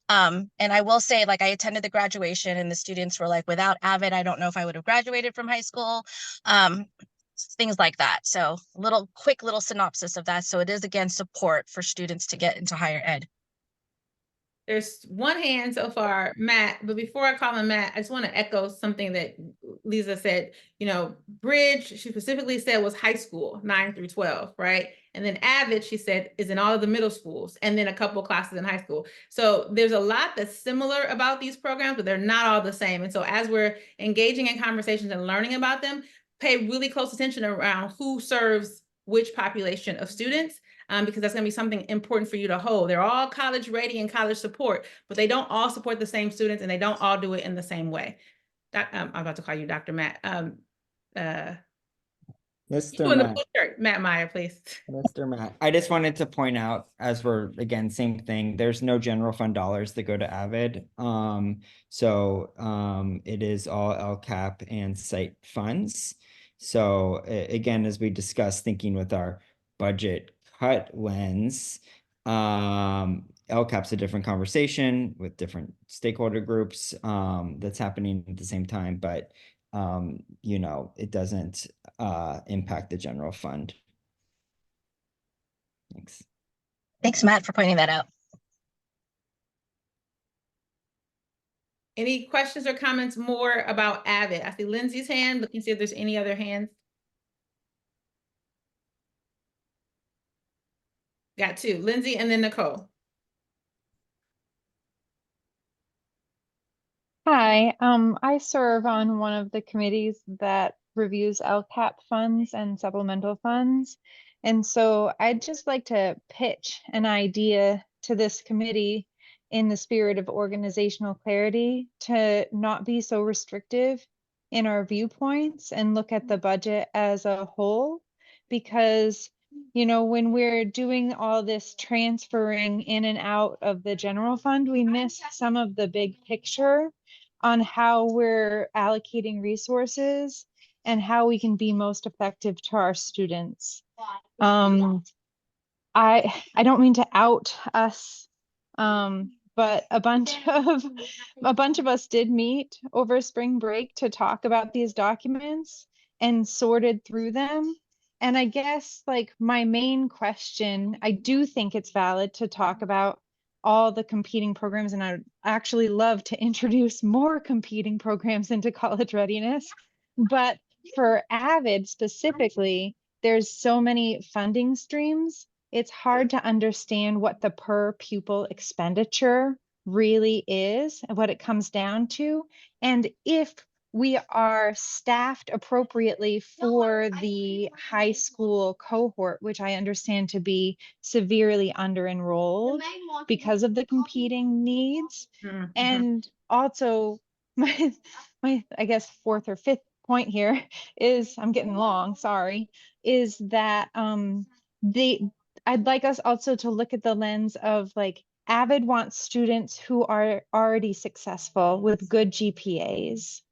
And I will say, like, I attended the graduation and the students were like, without AVID, I don't know if I would have graduated from high school. Things like that. So quick little synopsis of that. So it is, again, support for students to get into higher ed. There's one hand so far, Matt, but before I call him Matt, I just want to echo something that Lisa said. You know, Bridge, she specifically said, was high school, 9 through 12, right? And then AVID, she said, is in all of the middle schools, and then a couple classes in high school. So there's a lot that's similar about these programs, but they're not all the same. And so as we're engaging in conversations and learning about them, pay really close attention around who serves which population of students. Because that's going to be something important for you to hold. They're all college ready and college support, but they don't all support the same students, and they don't all do it in the same way. I'm about to call you Dr. Matt. Mr. Matt. Matt Meyer, please. Mr. Matt, I just wanted to point out, as we're, again, same thing, there's no general fund dollars that go to AVID. It is all LCAP and site funds. So again, as we discussed, thinking with our budget cut lens, LCAP's a different conversation with different stakeholder groups that's happening at the same time, but you know, it doesn't impact the general fund. Thanks. Thanks, Matt, for pointing that out. Any questions or comments more about AVID? I see Lindsay's hand. Look and see if there's any other hands. Got 2, Lindsay and then Nicole. Hi, I serve on one of the committees that reviews LCAP funds and supplemental funds. And so I'd just like to pitch an idea to this committee in the spirit of organizational clarity to not be so restrictive in our viewpoints and look at the budget as a whole. Because, you know, when we're doing all this transferring in and out of the general fund, we miss some of the big picture on how we're allocating resources and how we can be most effective to our students. I don't mean to out us, but but a bunch of us did meet over spring break to talk about these documents and sorted through them. And I guess like my main question, I do think it's valid to talk about all the competing programs, and I would actually love to introduce more competing programs into college readiness. But for AVID specifically, there's so many funding streams, it's hard to understand what the per pupil expenditure really is and what it comes down to. And if we are staffed appropriately for the high school cohort, which I understand to be severely under enrolled because of the competing needs. Mhm. And also my I guess fourth or fifth point here is, I'm getting long, sorry, is that I'd like us also to look at the lens of like AVID wants students who are already successful with good GPAs.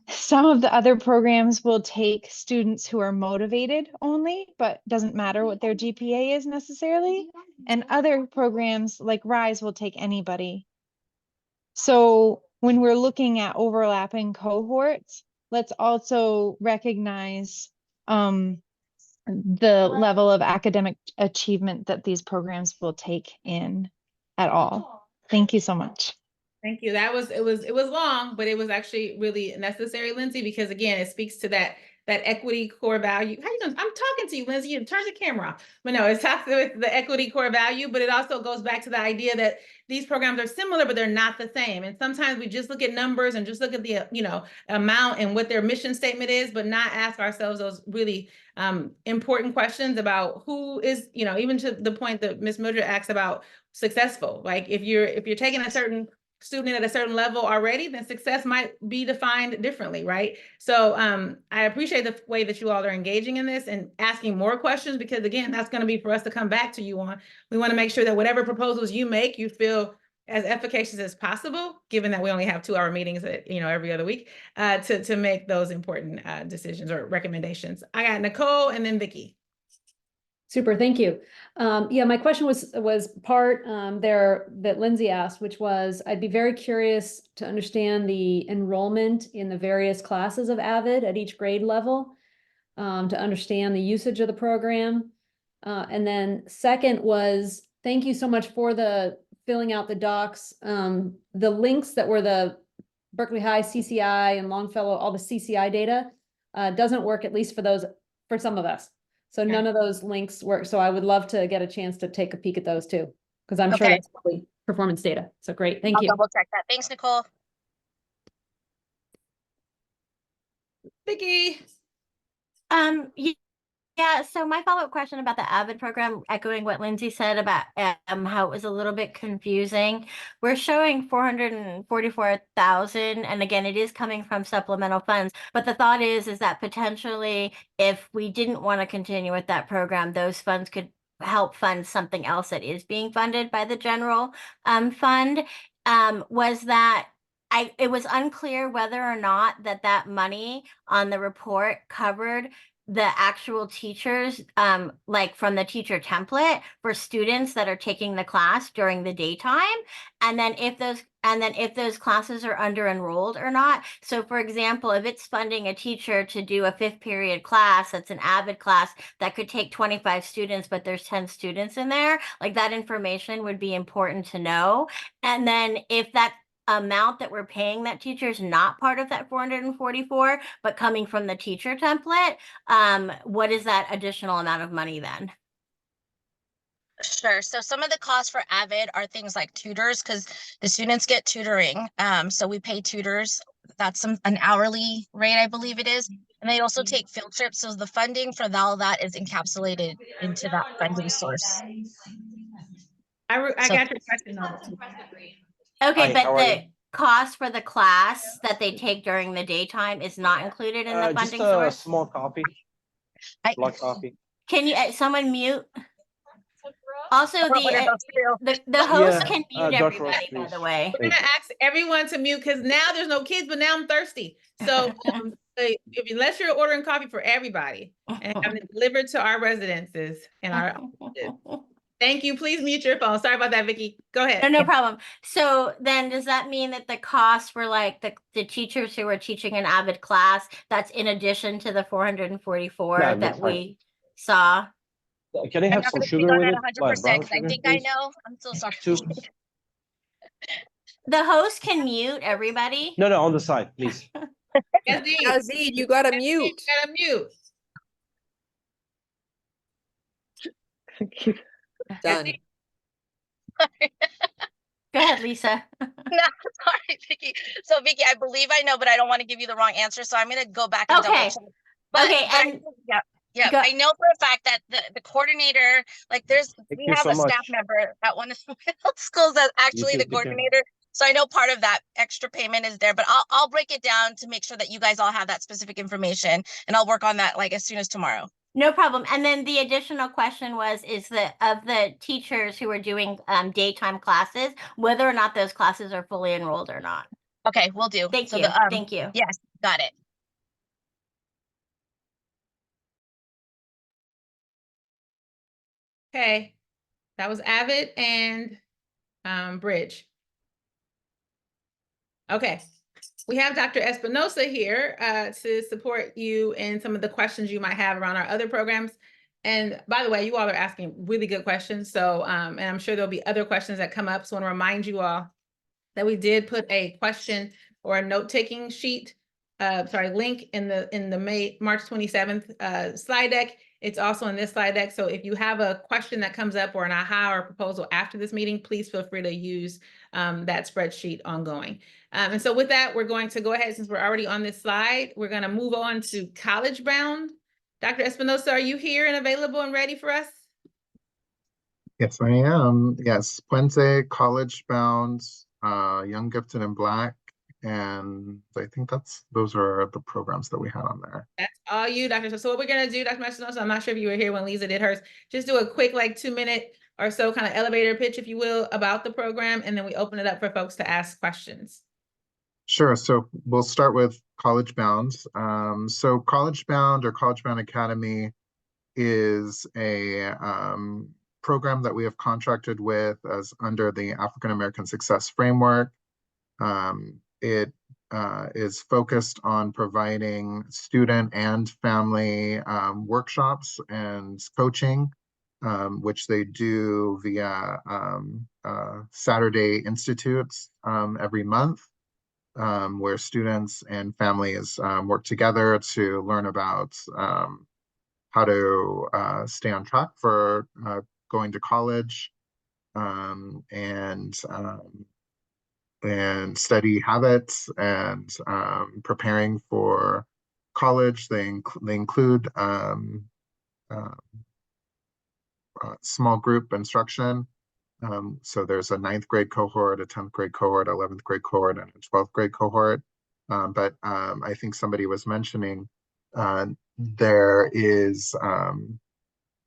Some of the other programs will take students who are motivated only, but doesn't matter what their GPA is necessarily. And other programs like RISE will take anybody. So when we're looking at overlapping cohorts, let's also recognize the level of academic achievement that these programs will take in at all. Thank you so much. Thank you. It was long, but it was actually really necessary, Lindsay, because again, it speaks to that equity core value. How you doing? I'm talking to you, Lindsay. You turn the camera off. But no, it's talking with the equity core value, but it also goes back to the idea that these programs are similar, but they're not the same. And sometimes we just look at numbers and just look at the amount and what their mission statement is, but not ask ourselves those really important questions about who is, even to the point that Ms. Mildred asked about successful. Like if you're taking a certain student at a certain level already, then success might be defined differently, right? So I appreciate the way that you all are engaging in this and asking more questions, because again, that's going to be for us to come back to you on. We want to make sure that whatever proposals you make, you feel as efficacious as possible, given that we only have 2-hour meetings every other week, to make those important decisions or recommendations. I got Nicole and then Vicki. Super, thank you. Yeah, my question was part there that Lindsay asked, which was, I'd be very curious to understand the enrollment in the various classes of AVID at each grade level, to understand the usage of the program. And then second was, thank you so much for the filling out the docs. The links that were the Berkeley High CCI and Longfellow, all the CCI data doesn't work, at least for some of us. So none of those links work. So I would love to get a chance to take a peek at those too, because I'm sure that's probably performance data. So great. Thank you. I'll double check that. Thanks, Nicole. Vicki. Yeah, so my follow-up question about the AVID program, echoing what Lindsay said about how it was a little bit confusing. We're showing 444,000, and again, it is coming from supplemental funds. But the thought is that potentially, if we didn't want to continue with that program, those funds could help fund something else that is being funded by the general fund. It was unclear whether or not that money on the report covered the actual teachers, like from the teacher template for students that are taking the class during the daytime, and then if those classes are under enrolled or not. So for example, if it's funding a teacher to do a 5th period class, that's an AVID class that could take 25 students, but there's 10 students in there, like that information would be important to know. And then if that amount that we're paying that teacher is not part of that 444, but coming from the teacher template, what is that additional amount of money then? Sure. So some of the costs for AVID are things like tutors, because the students get tutoring. So we pay tutors. That's an hourly rate, I believe it is. And they also take field trips. So the funding for all that is encapsulated into that funding source. I got your question on it. Okay, but the cost for the class that they take during the daytime is not included in the funding Just a source? small copy. Block copy. Can you, someone mute? Also, the host can mute everybody, by the way. We're gonna ask everyone to mute, because now there's no kids, but now I'm thirsty. So unless you're ordering coffee for everybody and having it delivered to our residences and our Thank you. Please mute your phone. Sorry about that, Vicky. Go ahead. No problem. So then does that mean that the cost for like the teachers who are teaching an Avid class, that's in addition to the 444 Yeah, that that's fine. we saw? Can I I'm have not some going to speak sugar on with that it? 100% Like brown because I sugar, think I please? know. I'm so sorry. Two. The host can mute everybody. No, on the side, please. Yazid, you gotta mute. you gotta mute. Done. Go ahead, Lisa. No, sorry, Vicky. So, Vicky, I believe I know, but I don't want to give you the wrong answer. So I'm going to go back and double Okay. check. But, Okay, but and yeah, go- I know for a fact that the coordinator, like we you have so a staff much. member at one of the middle schools that's actually too, the take care. coordinator. So I know part of that extra payment is there, but I'll break it down to make sure that you guys all have that specific information, and I'll work on that like as soon as tomorrow. no problem. And then the additional question was, is of the teachers who are doing daytime classes, whether or not those classes are fully enrolled or not. Okay, we'll do. Thank So you. Thank you. Yes, got it. Okay. That was Avid and Bridge. Okay. We have Dr. Espinosa here to support you in some of the questions you might have around our other programs. And by the way, you all are asking really good questions. So, and I'm sure there'll be other questions that come up. So I want to remind you all that we did put a question or a note-taking sheet, link in the March 27th slide deck. It's also in this slide deck. So if you have a question that comes up or an aha or proposal after this meeting, please feel free to use that spreadsheet ongoing. And so with that, we're going to go ahead, since we're already on this slide, we're going to move on to College Bound. Dr. Espinosa, are you here and available and ready for us? Yes, I am. Yes, Puente, College Bound, Young, Gifted, and Black. And I think those are the programs that we had on there. That's all you, Dr. So what we're going to do, Dr. Espinosa, I'm not sure if you were here when Lisa did hers, just do a quick 2-minute or so kind of elevator pitch, if you will, about the program. And then we open it up for folks to ask questions. Sure. So we'll start with College Bound. So College Bound or College Bound Academy is a program that we have contracted with as under the African American Success Framework. It is focused on providing student and family workshops and coaching, which they do via Saturday Institutes every month. Where students and families work together to learn about how to stay on track for going to college and study habits and preparing for college. They include small group instruction. So there's a 9th grade cohort, a 10th grade cohort, 11th grade cohort, and a 12th grade cohort. But I think somebody was mentioning there is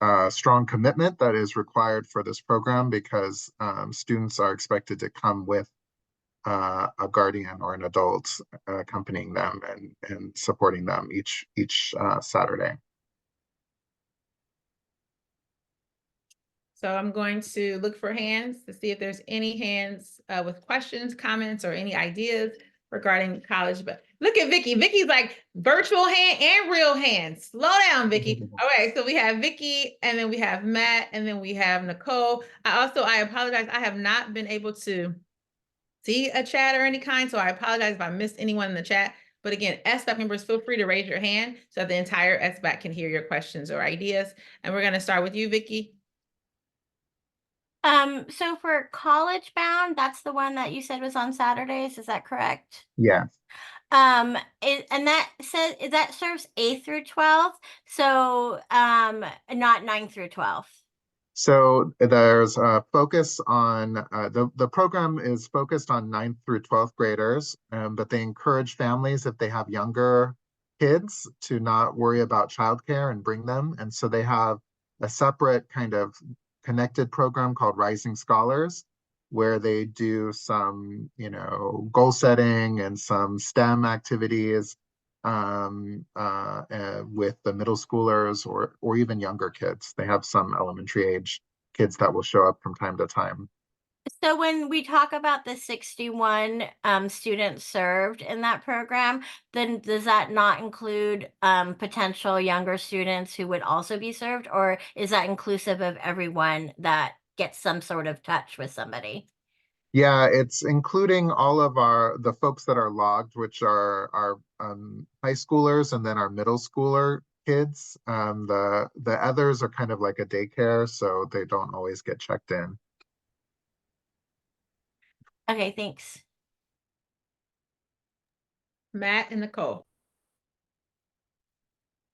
a strong commitment that is required for this program because students are expected to come with a guardian or an adult accompanying them and supporting them each Saturday. So I'm going to look for hands to see if there's any hands with questions, comments, or any ideas regarding college. But look at Vicky. Vicky's like virtual hand and real hands. Slow down, Vicky. All right, so we have Vicky, and then we have Matt, and then we have Nicole. I apologize. I have not been able to see a chat or any kind, so I apologize if I missed anyone in the chat. But again, SBAC members, feel free to raise your hand so that the entire SBAC can hear your questions or ideas. And we're going to start with you, Vicky. So for College Bound, that's the one that you said was on Saturdays, is that correct? Yeah. And that serves 8th through 12th, so not 9th through 12th. So there's a focus on, the program is focused on 9th through 12th graders, but they encourage families if they have younger kids to not worry about childcare and bring them. And so they have a separate kind of connected program called Rising Scholars, where they do some, goal setting and some STEM activities with the middle schoolers or even younger kids. They have some elementary age kids that will show up from time to time. So when we talk about the 61 students served in that program, then does that not include potential younger students who would also be served, or is that inclusive of everyone that gets some sort of touch with somebody? Yeah, it's including all of the folks that are logged, which are our high schoolers and then our middle schooler kids. The others are kind of like a daycare, so they don't always get checked in. Okay, thanks. Matt and Nicole.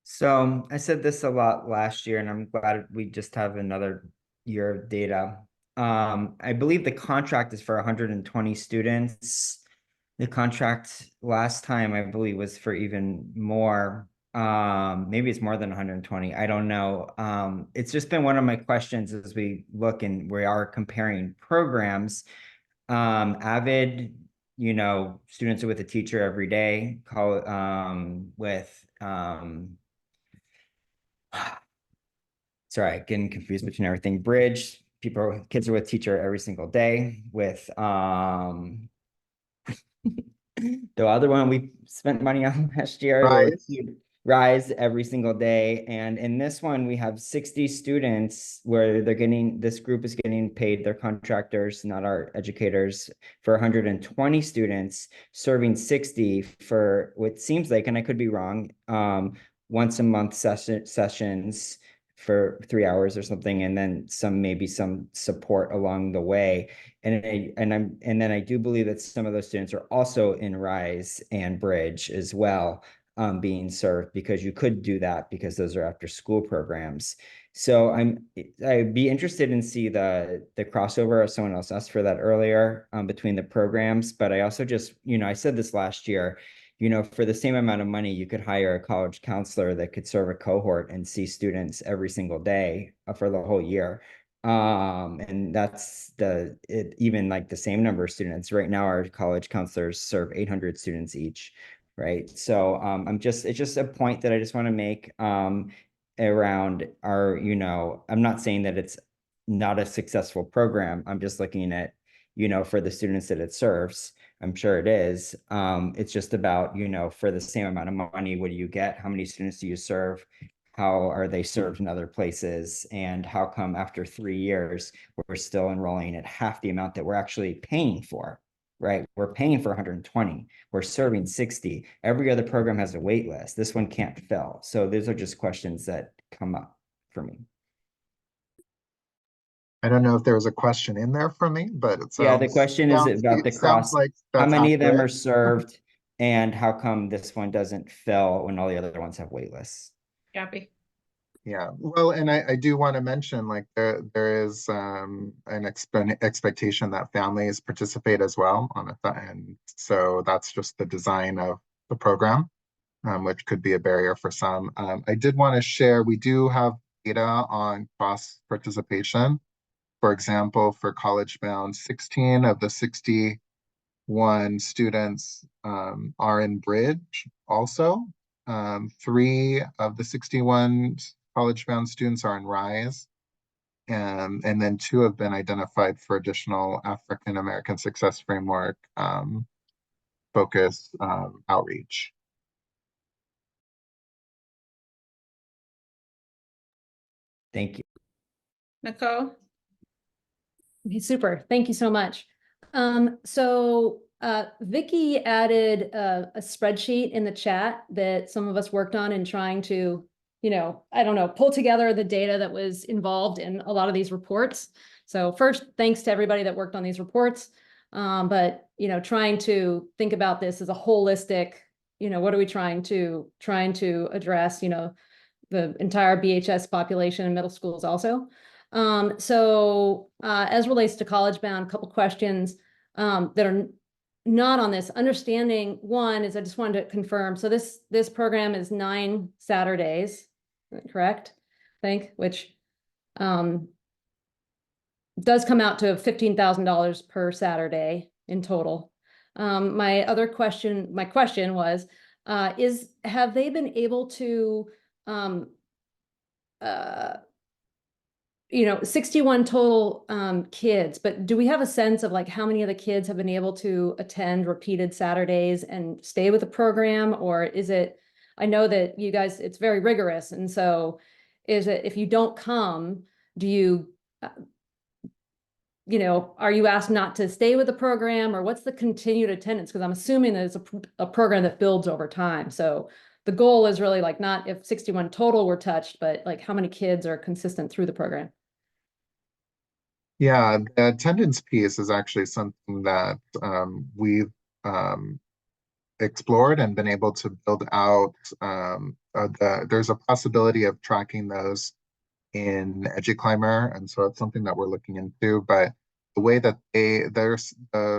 So I said this a lot last year, and I'm glad we just have another year of data. I believe the contract is for 120 students. The contract last time, I believe, was for even more. Maybe it's more than 120. I don't know. It's just been one of my questions as we look and we are comparing programs. Avid, students are with a teacher every day, sorry, getting confused between everything. Bridge, kids are with teacher every single day. With the other one we spent money on last year, Rise every single day. And in this one, we have 60 students where this group is getting paid, their contractors, not our educators, for 120 students, serving 60 for what seems like, and I could be wrong, once a month sessions for 3 hours or something, and then maybe some support along the way. And then I do believe that some of those students are also in Rise and Bridge as well, being served, because you could do that because those are after school programs. So I'd be interested in see the crossover, as someone else asked for that earlier, between the programs. But I also just, I said this last year, for the same amount of money, you could hire a college counselor that could serve a cohort and see students every single day for the whole year. And that's even like the same number of students. Right now, our college counselors serve 800 students each. Right. So it's just a point that I just want to make around I'm not saying that it's not a successful program. I'm just looking at, for the students that it serves. I'm sure it is. It's just about, for the same amount of money, what do you get? How many students do you serve? How are they served in other places? And how come after 3 years, we're still enrolling at half the amount that we're actually paying for? Right? We're paying for 120. We're serving 60. Every other program has a wait list. This one can't fill. So those are just questions that come up for me. I don't know if there was a question in there for me, but it sounds, yeah, the question is about the cross. Like how many of them accurate. are served, and how come this one doesn't fill when all the other ones have wait lists? Copy. Yeah, well, and I do want to mention, like, there is an expectation that families participate as well and so that's just the design of the program, which could be a barrier for some. I did want to share, we do have data on cross participation. For example, for College Bound, 16 of the 61 students are in Bridge also. 3 of the 61 College Bound students are in Rise. And then 2 have been identified for additional African American Success Framework focus outreach. Thank you. Nicole? Okay, super. Thank you so much. So Vicky added a spreadsheet in the chat that some of us worked on in trying to, I don't know, pull together the data that was involved in a lot of these reports. So first, thanks to everybody that worked on these reports. But, trying to think about this as a holistic, what are we trying to address, the entire BHS population in middle schools also. As relates to College Bound, a couple questions that are not on this. Understanding one is I just wanted to confirm. So this program is 9 Saturdays, correct? I think, which does come out to $15,000 per Saturday in total. My question was, have they been able to 61 total kids, but do we have a sense of like how many of the kids have been able to attend repeated Saturdays and stay with the program? Or is it, I know that you guys, it's very rigorous. And so is it, if you don't come, do you, are you asked not to stay with the program, or what's the continued attendance? Because I'm assuming that it's a program that builds over time. So the goal is really like not if 61 total were touched, but like how many kids are consistent through the program. Yeah, the attendance piece is actually something that we've explored and been able to build out. There's a possibility of tracking those in EduClimber, and so it's something that we're looking into. But the way that there's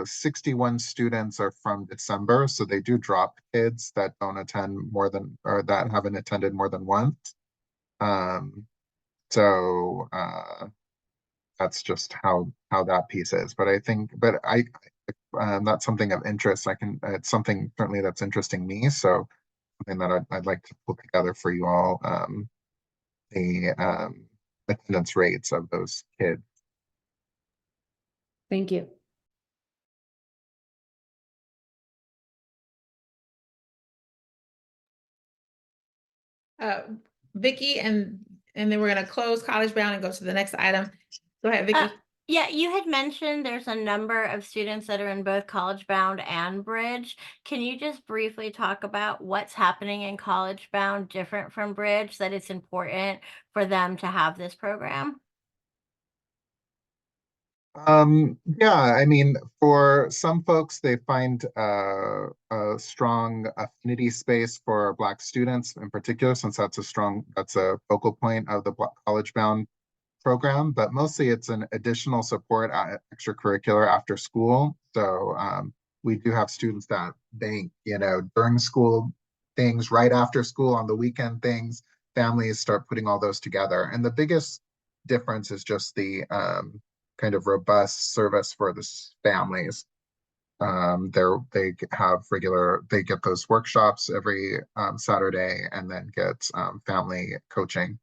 61 students are from December, so they do drop kids that don't attend more than, or that haven't attended more than once. So that's just how that piece is. But I think, that's something of interest. It's something certainly that's interesting me. So something that I'd like to put together for you all. The attendance rates of those kids. Thank you. Vicky, and then we're gonna close College Bound and go to the next item. Go ahead, Vicky. Yeah, you had mentioned there's a number of students that are in both College Bound and Bridge. Can you just briefly talk about what's happening in College Bound different from Bridge, that it's important for them to have this program? Yeah, I mean, for some folks, they find a strong affinity space for Black students in particular, since that's a focal point of the College Bound program, but mostly it's an additional support extracurricular after school. So we do have students that bank, during school things, right after school, on the weekend things, families start putting all those together. And the biggest difference is just the kind of robust service for the families. They get those workshops every Saturday, and then get family coaching.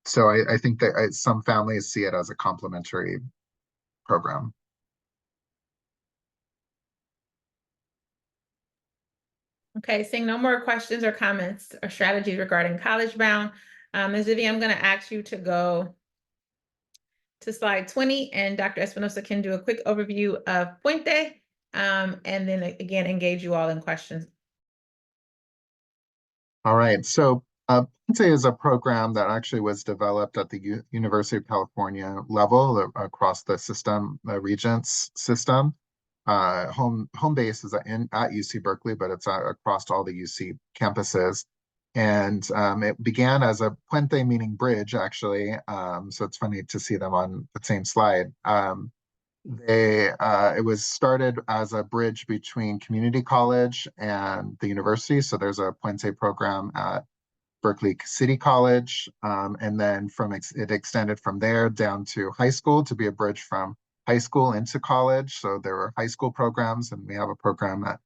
So I think that some families see it as a complementary program. Okay, seeing no more questions or comments or strategies regarding College Bound, Ms. Vivian, I'm going to ask you to go to slide 20, and Dr. Espinosa can do a quick overview of Puente, and then again engage you all in questions. All right, so Puente is a program that actually was developed at the University of California level across the system, the Regents system. Home base is at UC Berkeley, but it's across all the UC campuses. And it began as a puente, meaning bridge, actually. So it's funny to see them on the same slide. It was started as a bridge between community college and the university. So there's a puente program at Berkeley City College, and then it extended from there down to high school to be a bridge from high school into college. So there were high school programs, and we have a program at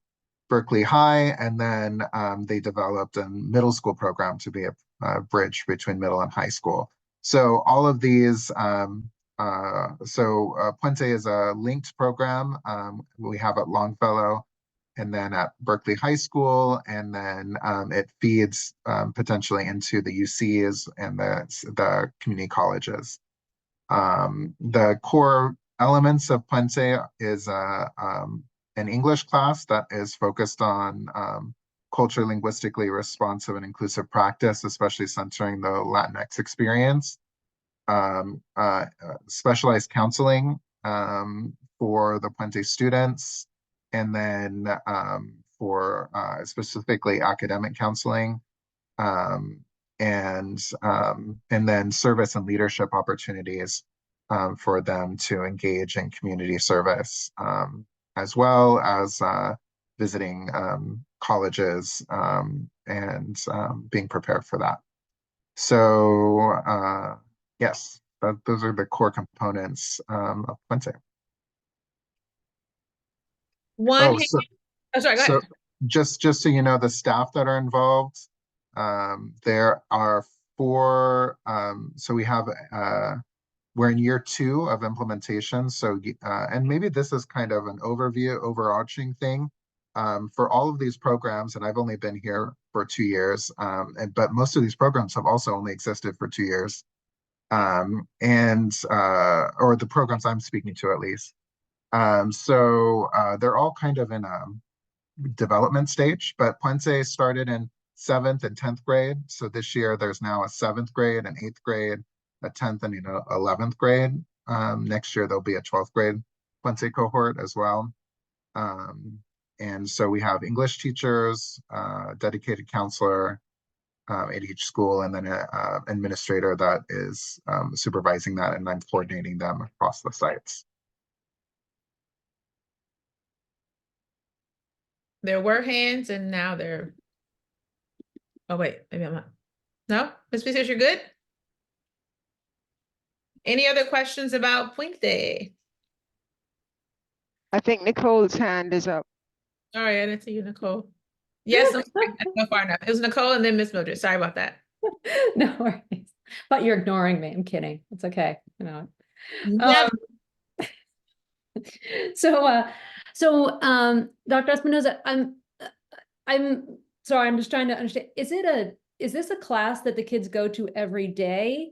Berkeley High, and then they developed a middle school program to be a bridge between middle and high school. So all of these, Puente is a linked program. We have at Longfellow, and then at Berkeley High School, and then it feeds potentially into the UCs and the community colleges. The core elements of Puente is an English class that is focused on culture linguistically responsive and inclusive practice, especially centering the Latinx experience. Specialized counseling for the Puente students, and then for specifically academic counseling, and then service and leadership opportunities for them to engage in community service, as well as visiting colleges and being prepared for that. So yes, those are the core components of Puente. Sorry, go So ahead. just so you know, the staff that are involved, There are 4, so we have, we're in year 2 of implementation. So, and maybe this is kind of an overarching thing for all of these programs. And I've only been here for 2 years, but most of these programs have also only existed for 2 years. Or the programs I'm speaking to at least. So they're all kind of in a development stage, but Puente started in 7th and 10th grade. So this year there's now a 7th grade, an 8th grade, a 10th and 11th grade. Next year there'll be a 12th grade Puente cohort as well. And so we have English teachers, dedicated counselor at each school, and then an administrator that is supervising that, and I'm coordinating them across the sites. There were hands and now they're, oh wait, maybe I'm not. No, Ms. Peters, you're good? Any other questions about Puente? I think Nicole's hand is up. Sorry, I didn't see you, Nicole. Yes, I'm sorry, that's not far enough. It was Nicole and then Miss Mildred. Sorry about that. No worries. But you're ignoring me. I'm kidding. It's okay. You know. Never. Dr. Espinoza, I'm sorry, I'm just trying to understand. Is this a class that the kids go to every day?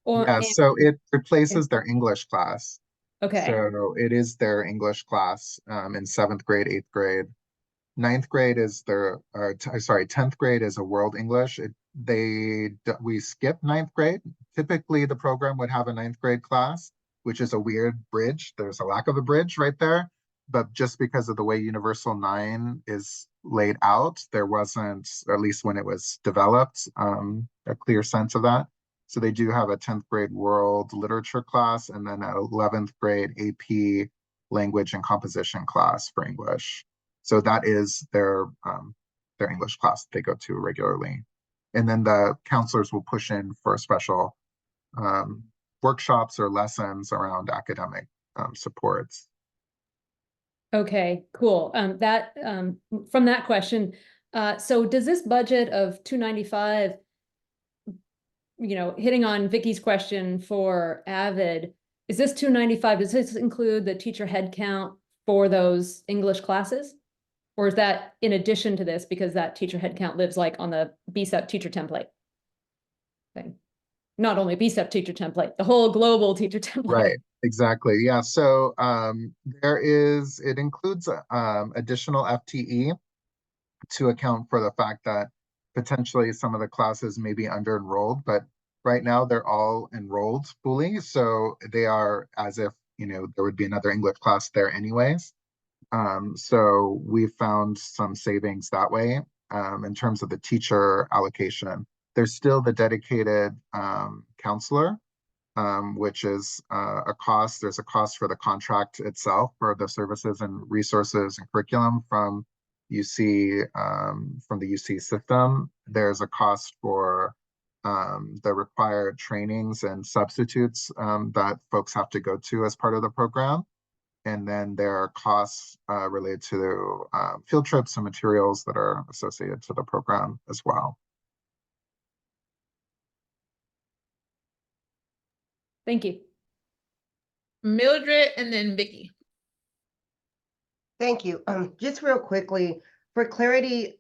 Yeah, so it replaces their English class. Okay. So it is their English class in 7th grade, 8th grade. 9th grade is their, sorry, 10th grade is a world English. We skip 9th grade. Typically the program would have a 9th grade class, which is a weird bridge. There's a lack of a bridge right there. But just because of the way Universal 9 is laid out, there wasn't, at least when it was developed, a clear sense of that. So they do have a 10th grade world literature class, and then an 11th grade AP language and composition class for English. So that is their English class that they go to regularly. And then the counselors will push in for special workshops or lessons around academic supports. Okay, cool. From that question, so does this budget of 295, hitting on Vicky's question for Avid, is this 295, does this include the teacher headcount for those English classes? Or is that in addition to this, because that teacher headcount lives like on the BSEP teacher template thing? Not only BSEP teacher template, the whole global teacher template. Right, exactly. Yeah, so it includes additional FTE to account for the fact that potentially some of the classes may be under enrolled, but right now they're all enrolled fully. So they are as if, there would be another English class there anyways. So we found some savings that way. In terms of the teacher allocation, there's still the dedicated counselor, which is a cost. There's a cost for the contract itself for the services and resources and curriculum from UC, from the UC system. There's a cost for the required trainings and substitutes that folks have to go to as part of the program. And then there are costs related to field trips and materials that are associated to the program as well. Thank you. Mildred and then Vicky. Thank you. Just real quickly, for clarity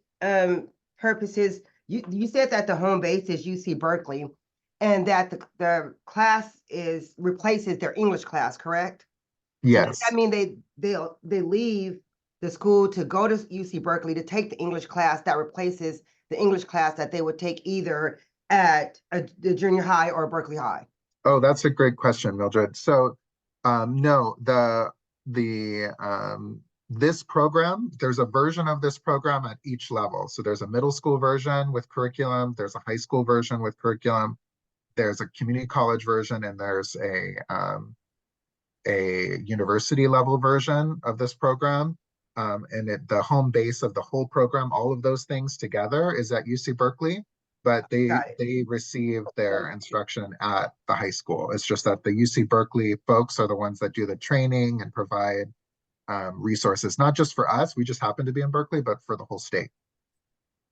purposes, you said that the home base is UC Berkeley and that the class replaces their English class, correct? Yes. So does that mean they leave the school to go to UC Berkeley to take the English class that replaces the English class that they would take either at the junior high or Berkeley High? Oh, that's a great question, Mildred. So no, this program, there's a version of this program at each level. So there's a middle school version with curriculum, there's a high school version with curriculum, there's a community college version, and there's a university level version of this program. And the home base of the whole program, all of those things together, is at UC Berkeley, but they receive their instruction at the high school. It's just that the UC Berkeley folks are the ones that do the training and provide resources, not just for us, we just happen to be in Berkeley, but for the whole state.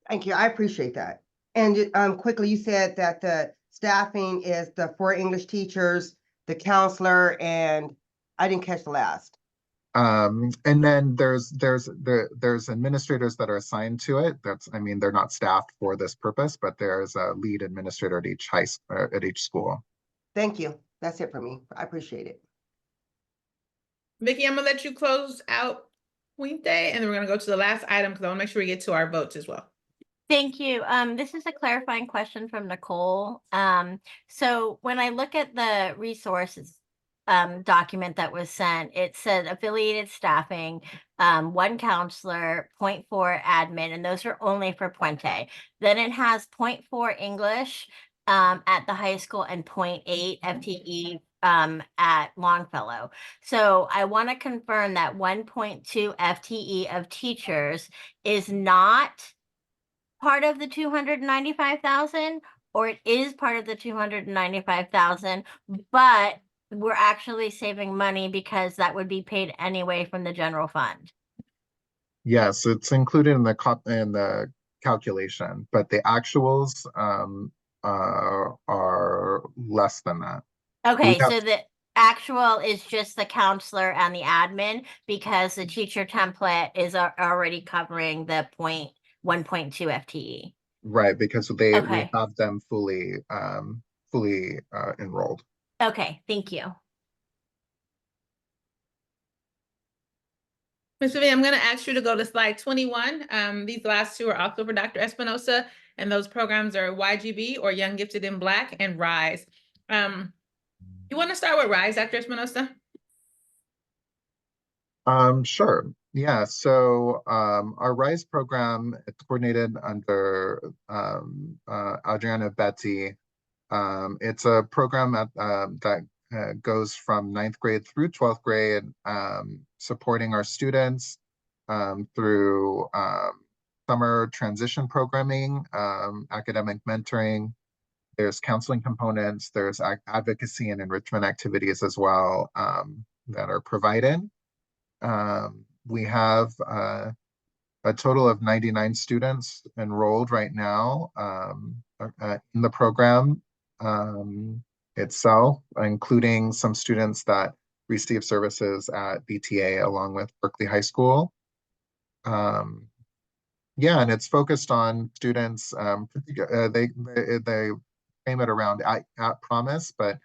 Thank you, I appreciate that. And quickly, you said that the staffing is the 4 English teachers, the counselor, and I didn't catch the last. And then there's administrators that are assigned to it. I mean, they're not staffed for this purpose, but there's a lead administrator at each school. Thank you. That's it for me. I appreciate it. Vicki, I'm gonna let you close out Puente, and then we're gonna go to the last item because I want to make sure we get to our votes as well. Thank you. This is a clarifying question from Nicole. So when I look at the resources document that was sent, it said affiliated staffing, 1 counselor, 0.4 admin, and those are only for Puente. Then it has 0.4 English at the high school and 0.8 FTE at Longfellow. So I want to confirm that 1.2 FTE of teachers is not part of the 295,000, or it is part of the 295,000, but we're actually saving money because that would be paid anyway from the general fund. Yes, it's included in the calculation, but the actuals are less than that. Okay, We have- so the actual is just the counselor and the admin because the teacher template is already covering the 1.2 FTE. Right, because we Okay. have them fully enrolled. Okay, thank you. Ms. Vivian, I'm going to ask you to go to slide 21. These last 2 are also for Dr. Espinosa, and those programs are YGB, or Young Gifted in Black, and RISE. You want to start with RISE, Dr. Espinosa? Sure. Yeah, so our RISE program is coordinated under Adriana Betty. It's a program that goes from 9th grade through 12th grade, supporting our students through summer transition programming, academic mentoring. There's counseling components, there's advocacy and enrichment activities as well that are provided. We have a total of 99 students enrolled right now in the program itself, including some students that receive services at BTA along with Berkeley High School. Yeah, and it's focused on students. They frame it around at Promise, but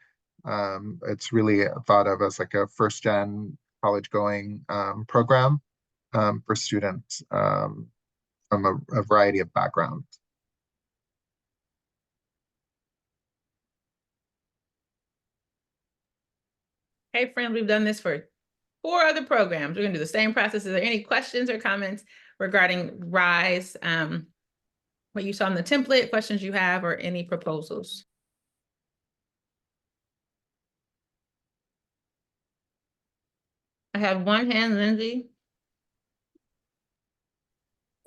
it's really thought of as like a first-gen college-going program for students from a variety of backgrounds. Hey, friends, we've done this for 4 other programs. We're going to do the same process. Is there any questions or comments regarding RISE? What you saw in the template, questions you have, or any proposals? I have one hand, Lindsay.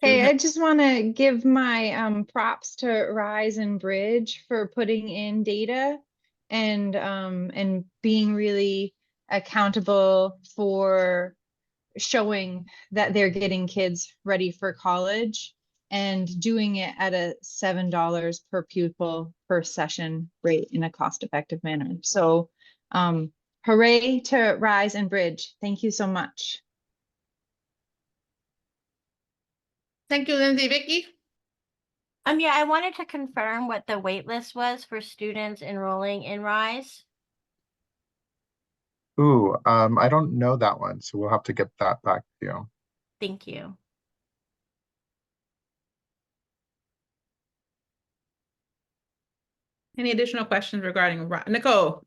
Hey, I just want to give my props to Rise and Bridge for putting in data and being really accountable for showing that they're getting kids ready for college and doing it at a $7 per pupil per session rate in a cost-effective manner. So hooray to Rise and Bridge. Thank you so much. Thank you, Lindsay. Vicki? Yeah, I wanted to confirm what the wait list was for students enrolling in RISE. Ooh, I don't know that one, so we'll have to get that back to you. Thank you. Any additional questions regarding Nicole?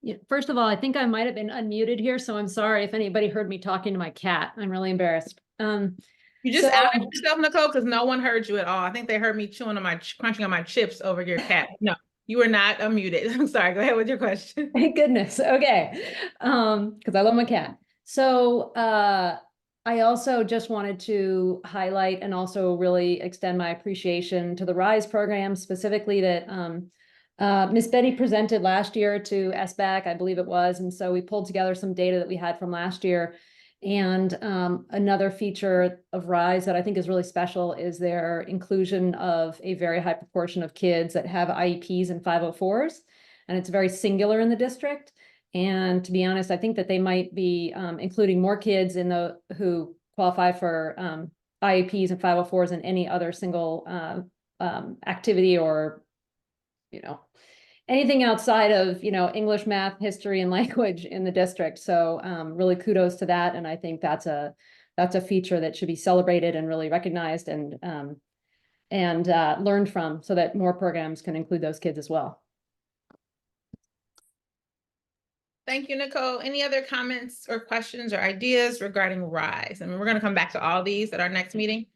Yeah, first of all, I think I might have been unmuted here, so I'm sorry if anybody heard me talking to my cat. I'm really embarrassed. You just outed yourself, Nicole, because no one heard you at all. I think they heard me crunching on my chips over your cat. No, you were not unmuted. I'm sorry. Go ahead with your question. Thank goodness. Okay. Because I love my cat. So I also just wanted to highlight and also really extend my appreciation to the RISE program, specifically that Miss Betty presented last year to SBAC, I believe it was. And so we pulled together some data that we had from last year. And another feature of RISE that I think is really special is their inclusion of a very high proportion of kids that have IEPs and 504s, and it's very singular in the district. And to be honest, I think that they might be including more kids in the who qualify for IEPs and 504s than any other single activity or, you know, anything outside of, you know, English, math, history, and language in the district. So really kudos to that. And I think that's a feature that should be celebrated and really recognized and learned from, so that more programs can include those kids as well. Thank you, Nicole. Any other comments or questions or ideas regarding RISE? I mean, we're going to come back to all these at our next meeting.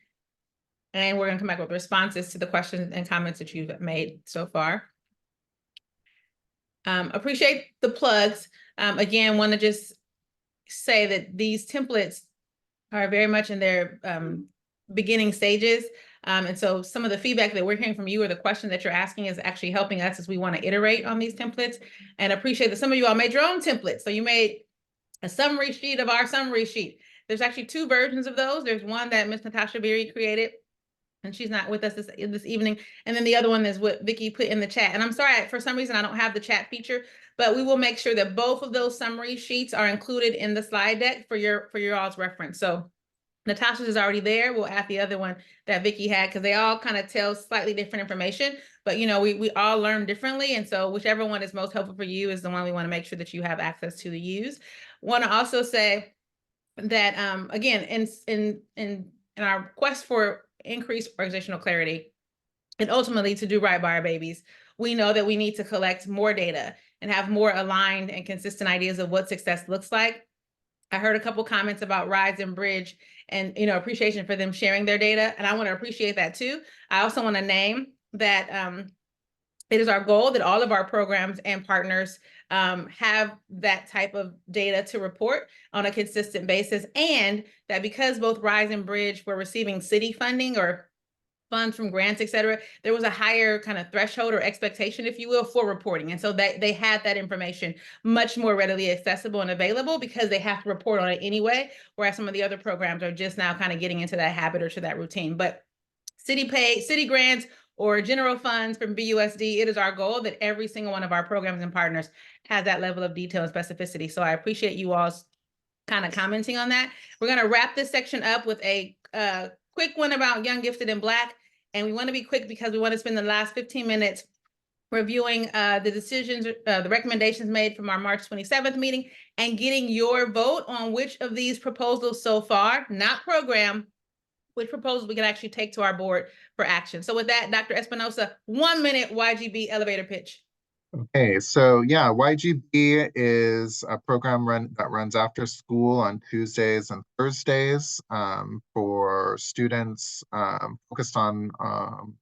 And we're going to come back with responses to the questions and comments that you've made so far. Appreciate the plugs. Again, want to just say that these templates are very much in their beginning stages. And so some of the feedback that we're hearing from you or the question that you're asking is actually helping us as we want to iterate on these templates, and appreciate that some of you all made your own templates. So you made a summary sheet of our summary sheet. There's actually 2 versions of those. There's one that Ms. Natasha Beery created, and she's not with us this evening. And then the other one is what Vicky put in the chat. And I'm sorry, for some reason, I don't have the chat feature, but we will make sure that both of those summary sheets are included in the slide deck for your all's reference. So Natasha's is already there. We'll add the other one that Vicky had, because they all kind of tell slightly different information, but you know, we all learn differently. And so whichever one is most helpful for you is the one we want to make sure that you have access to use. Want to also say that again, in our quest for increased organizational clarity and ultimately to do right by our babies, we know that we need to collect more data and have more aligned and consistent ideas of what success looks like. I heard a couple comments about RISE and Bridge, and you know, appreciation for them sharing their data, and I want to appreciate that too. I also want to name that it is our goal that all of our programs and partners have that type of data to report on a consistent basis, and that because both RISE and Bridge were receiving city funding or funds from grants, et cetera, there was a higher kind of threshold or expectation, if you will, for reporting. And so they had that information much more readily accessible and available because they have to report on it anyway, whereas some of the other programs are just now kind of getting into that habit or to that routine. But city grants or general funds from BUSD, it is our goal that every single one of our programs and partners has that level of detail and specificity. So I appreciate you all's kind of commenting on that. We're going to wrap this section up with a quick one about Young, Gifted, and Black. And we want to be quick because we want to spend the last 15 minutes reviewing the decisions, the recommendations made from our March 27th meeting and getting your vote on which of these proposals so far, not program, which proposals we can actually take to our board for action. So with that, Dr. Espinosa, 1 minute YGB elevator pitch. Okay, so yeah, YGB is a program that runs after school on Tuesdays and Thursdays for students focused on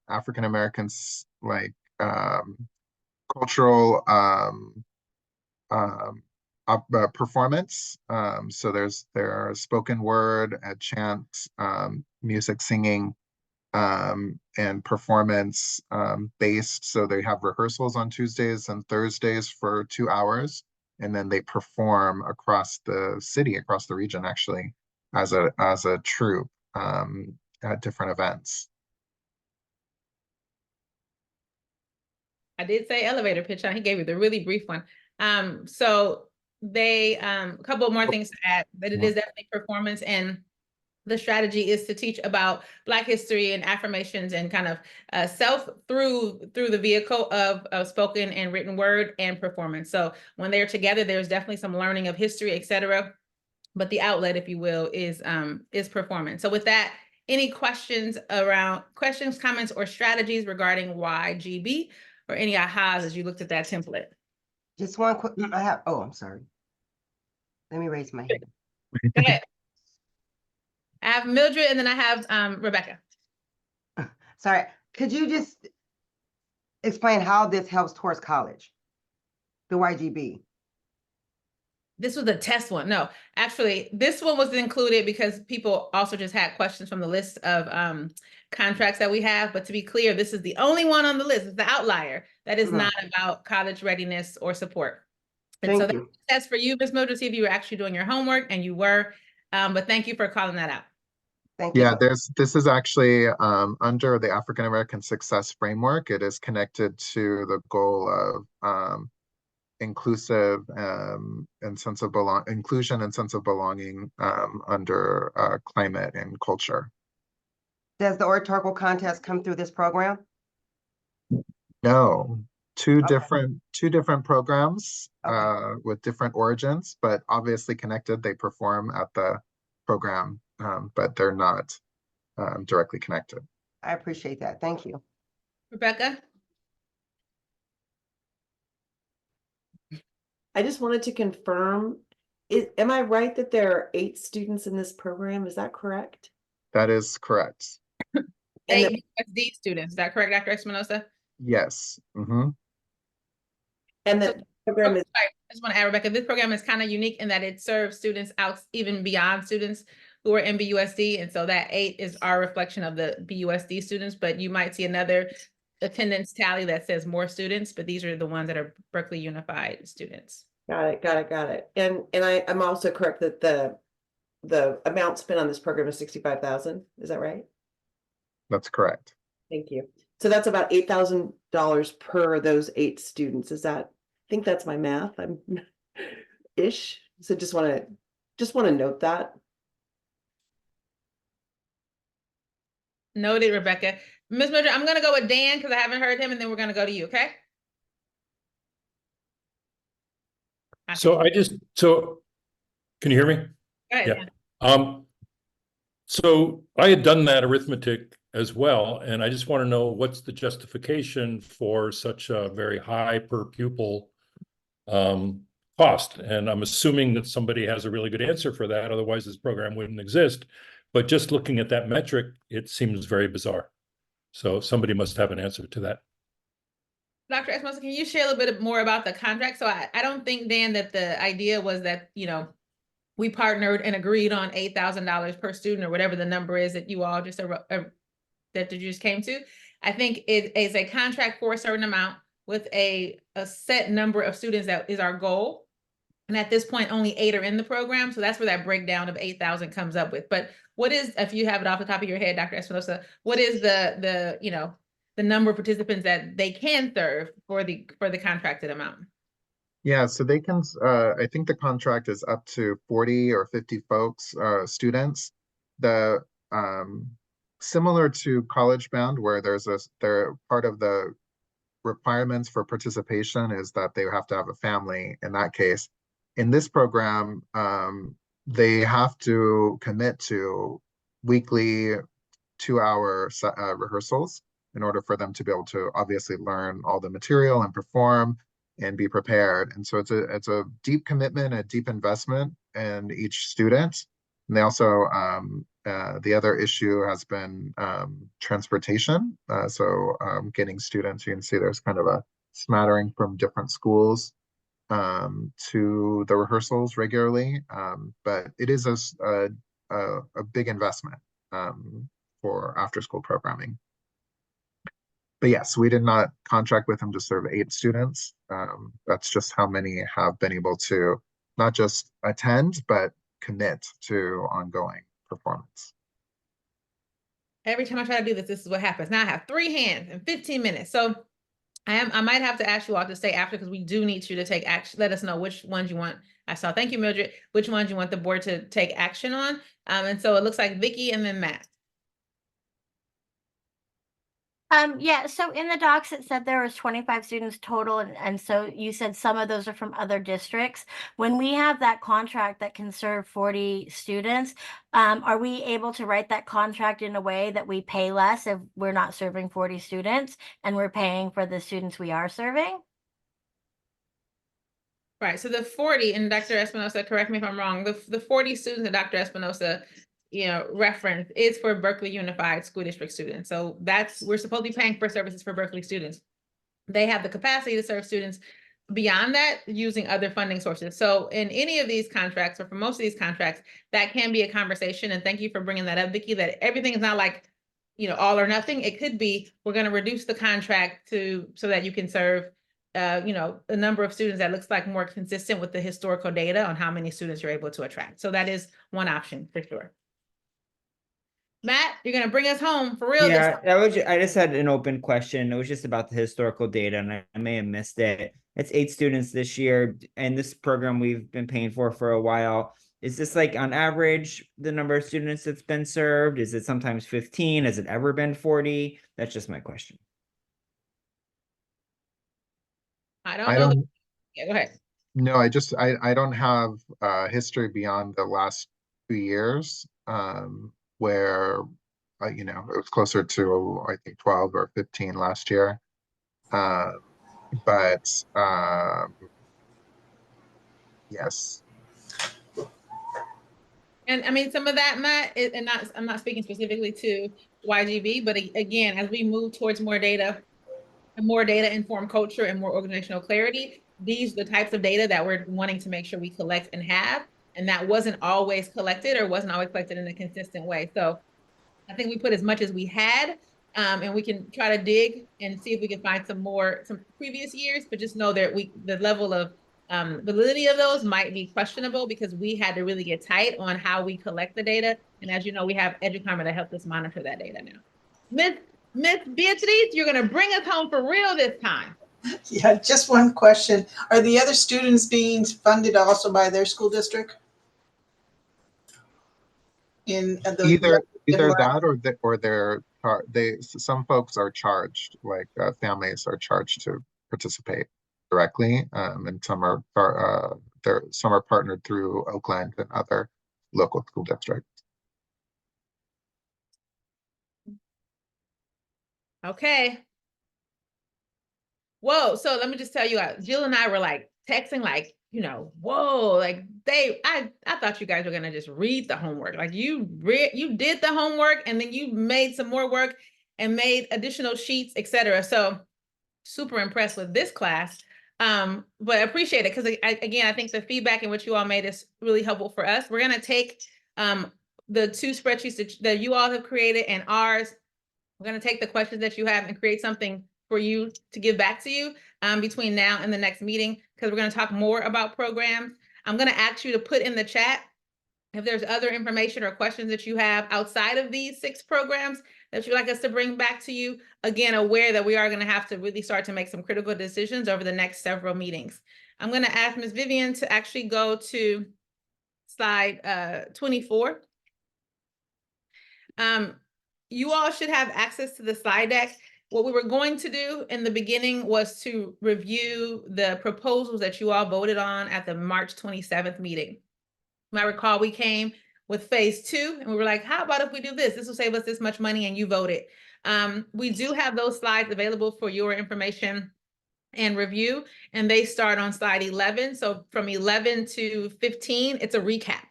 African Americans, like cultural performance. So there's spoken word, chant, music, singing, and performance based. So they have rehearsals on Tuesdays and Thursdays for 2 hours, and then they perform across the city, across the region, actually, as a troupe at different events. I did say elevator pitch. He gave you the really brief one. So they a couple more things to add, that it is definitely performance, and the strategy is to teach about Black history and affirmations and kind of self through the vehicle of spoken and written word and performance. So when they're together, there's definitely some learning of history, et cetera. But the outlet, if you will, is performance. So with that, any questions, comments, or strategies regarding YGB, or any ahas as you looked at that template? Just one quick, I'm sorry. Let me raise my hand. Go ahead. I have Mildred, and then I have Rebecca. Sorry, could you just explain how this helps towards college? The YGB. This was the test one. No, actually, this one was included because people also just had questions from the list of contracts that we have. But to be clear, this is the only one on the list. It's the outlier that is not about college readiness or support. And so that's for you, Ms. Mildred, see if you were actually doing your homework, and you were. But thank you for calling that out. Thank you. Yeah, this is actually under the African American Success Framework. It is connected to the goal of inclusive and sense of inclusion and sense of belonging under climate and culture. Does the oratorical contest come through this program? No, two Okay. different programs Okay. with different origins, but obviously connected. They perform at the program, but they're not directly connected. I appreciate that. Thank you. Rebecca? I just wanted to confirm, am I right that there are 8 students in this program? Is that correct? That is correct. And 8 USD students, is that correct, Dr. Espinosa? Yes. Mm-hmm. And the program is. I just want to add, Rebecca, this program is kind of unique in that it serves students out even beyond students who are in BUSD. And so that 8 is our reflection of the BUSD students, but you might see another attendance tally that says more students, but these are the ones that are Berkeley Unified students. Got it. And I'm also correct that the amount spent on this program is $65,000. Is that right? That's correct. Thank you. So that's about $8,000 per those 8 students. Is that? I think that's my math. I'm ish. So just want to note that. Noted, Rebecca. Ms. Mildred, I'm going to go with Dan because I haven't heard him, and then we're going to go to you, okay? So can you hear me? Go ahead, Yeah. So I had done that arithmetic as well, and I just want to know what's the justification for such a very high per pupil cost. And I'm assuming that somebody has a really good answer for that, otherwise this program wouldn't exist. But just looking at that metric, it seems very bizarre. So somebody must have an answer to that. Dr. Espinosa, can you share a little bit more about the contract? So I don't think, Dan, that the idea was that, we partnered and agreed on $8,000 per student or whatever the number is that you all just that you just came to. I think it is a contract for a certain amount with a set number of students that is our goal. And at this point, only 8 are in the program. So that's where that breakdown of 8,000 comes up with. But what is, if you have it off the top of your head, Dr. Espinosa, what is the number of participants that they can serve for the contracted amount? Yeah, so they can, I think the contract is up to 40 or 50 folks, students. The similar to College Bound, where they're part of the requirements for participation is that they have to have a family in that case. In this program, they have to commit to weekly 2-hour rehearsals in order for them to be able to obviously learn all the material and perform and be prepared. And so it's a deep commitment, a deep investment in each student. And they also, the other issue has been transportation. So getting students, you can see there's kind of a smattering from different schools to the rehearsals regularly. But it is a big investment for after-school programming. But yes, we did not contract with them to serve 8 students. That's just how many have been able to not just attend, but commit to ongoing performance. Every time I try to do this, this is what happens. Now I have 3 hands in 15 minutes. So I might have to ask you all to stay after because we do need you to take action. Let us know which ones you want. I saw, thank you, Mildred, which ones you want the board to take action on. And so it looks like Vicky and then Matt. Yeah, so in the docs, it said there was 25 students total, and so you said some of those are from other districts. When we have that contract that can serve 40 students, are we able to write that contract in a way that we pay less if we're not serving 40 students and we're paying for the students we are serving? Right, so the 40, and Dr. Espinosa, correct me if I'm wrong, the 40 students that Dr. Espinosa reference is for Berkeley Unified School District students. So we're supposed to be paying for services for Berkeley students. They have the capacity to serve students beyond that using other funding sources. So in any of these contracts, or for most of these contracts, that can be a conversation. And thank you for bringing that up, Vicki, that everything is not like, all or nothing. It could be, we're going to reduce the contract so that you can serve a number of students that looks like more consistent with the historical data on how many students you're able to attract. So that is one option for sure. Matt, you're gonna bring us home for real this Yeah, time. I just had an open question. It was just about the historical data, and I may have missed it. It's 8 students this year, and this program we've been paying for a while. Is this like on average the number of students that's been served? Is it sometimes 15? Has it ever been 40? That's just my question. I don't I know. don't, Yeah, go ahead. no, I don't have history beyond the last 2 years, where it was closer to, I think, 12 or 15 last year. But yes. And I mean, some of that, Matt, I'm not speaking specifically to YGB, but again, as we move towards more data and more data informed culture and more organizational clarity, these are the types of data that we're wanting to make sure we collect and have. And that wasn't always collected or wasn't always collected in a consistent way. So I think we put as much as we had, and we can try to dig and see if we can find some previous years, but just know that the level of validity of those might be questionable because we had to really get tight on how we collect the data. And as you know, we have Educommer to help us monitor that data now. Miss Beatrice, you're gonna bring us home for real this time. Yeah, just one question. Are the other students being funded also by their school district? Either that or some folks are charged, like families are charged to participate directly, and some are partnered through Oakland and other local school districts. Okay. Whoa. So let me just tell you, Jill and I were like texting, like, whoa, like I thought you guys were gonna just read the homework. Like you did the homework and then you made some more work and made additional sheets, etc. So super impressed with this class. But appreciate it because again, I think the feedback in which you all made is really helpful for us. We're gonna take the 2 spreadsheets that you all have created and ours. We're going to take the questions that you have and create something for you to give back to you between now and the next meeting, because we're going to talk more about programs. I'm going to ask you to put in the chat if there's other information or questions that you have outside of these 6 programs that you'd like us to bring back to you. Again, aware that we are going to have to really start to make some critical decisions over the next several meetings. I'm going to ask Ms. Vivian to actually go to slide 24. You all should have access to the slide deck. What we were going to do in the beginning was to review the proposals that you all voted on at the March 27th meeting. You might recall we came with phase 2 and we were like, how about if we do this? This will save us this much money, and you voted. We do have those slides available for your information and review, and they start on slide 11. So from 11 to 15, it's a recap.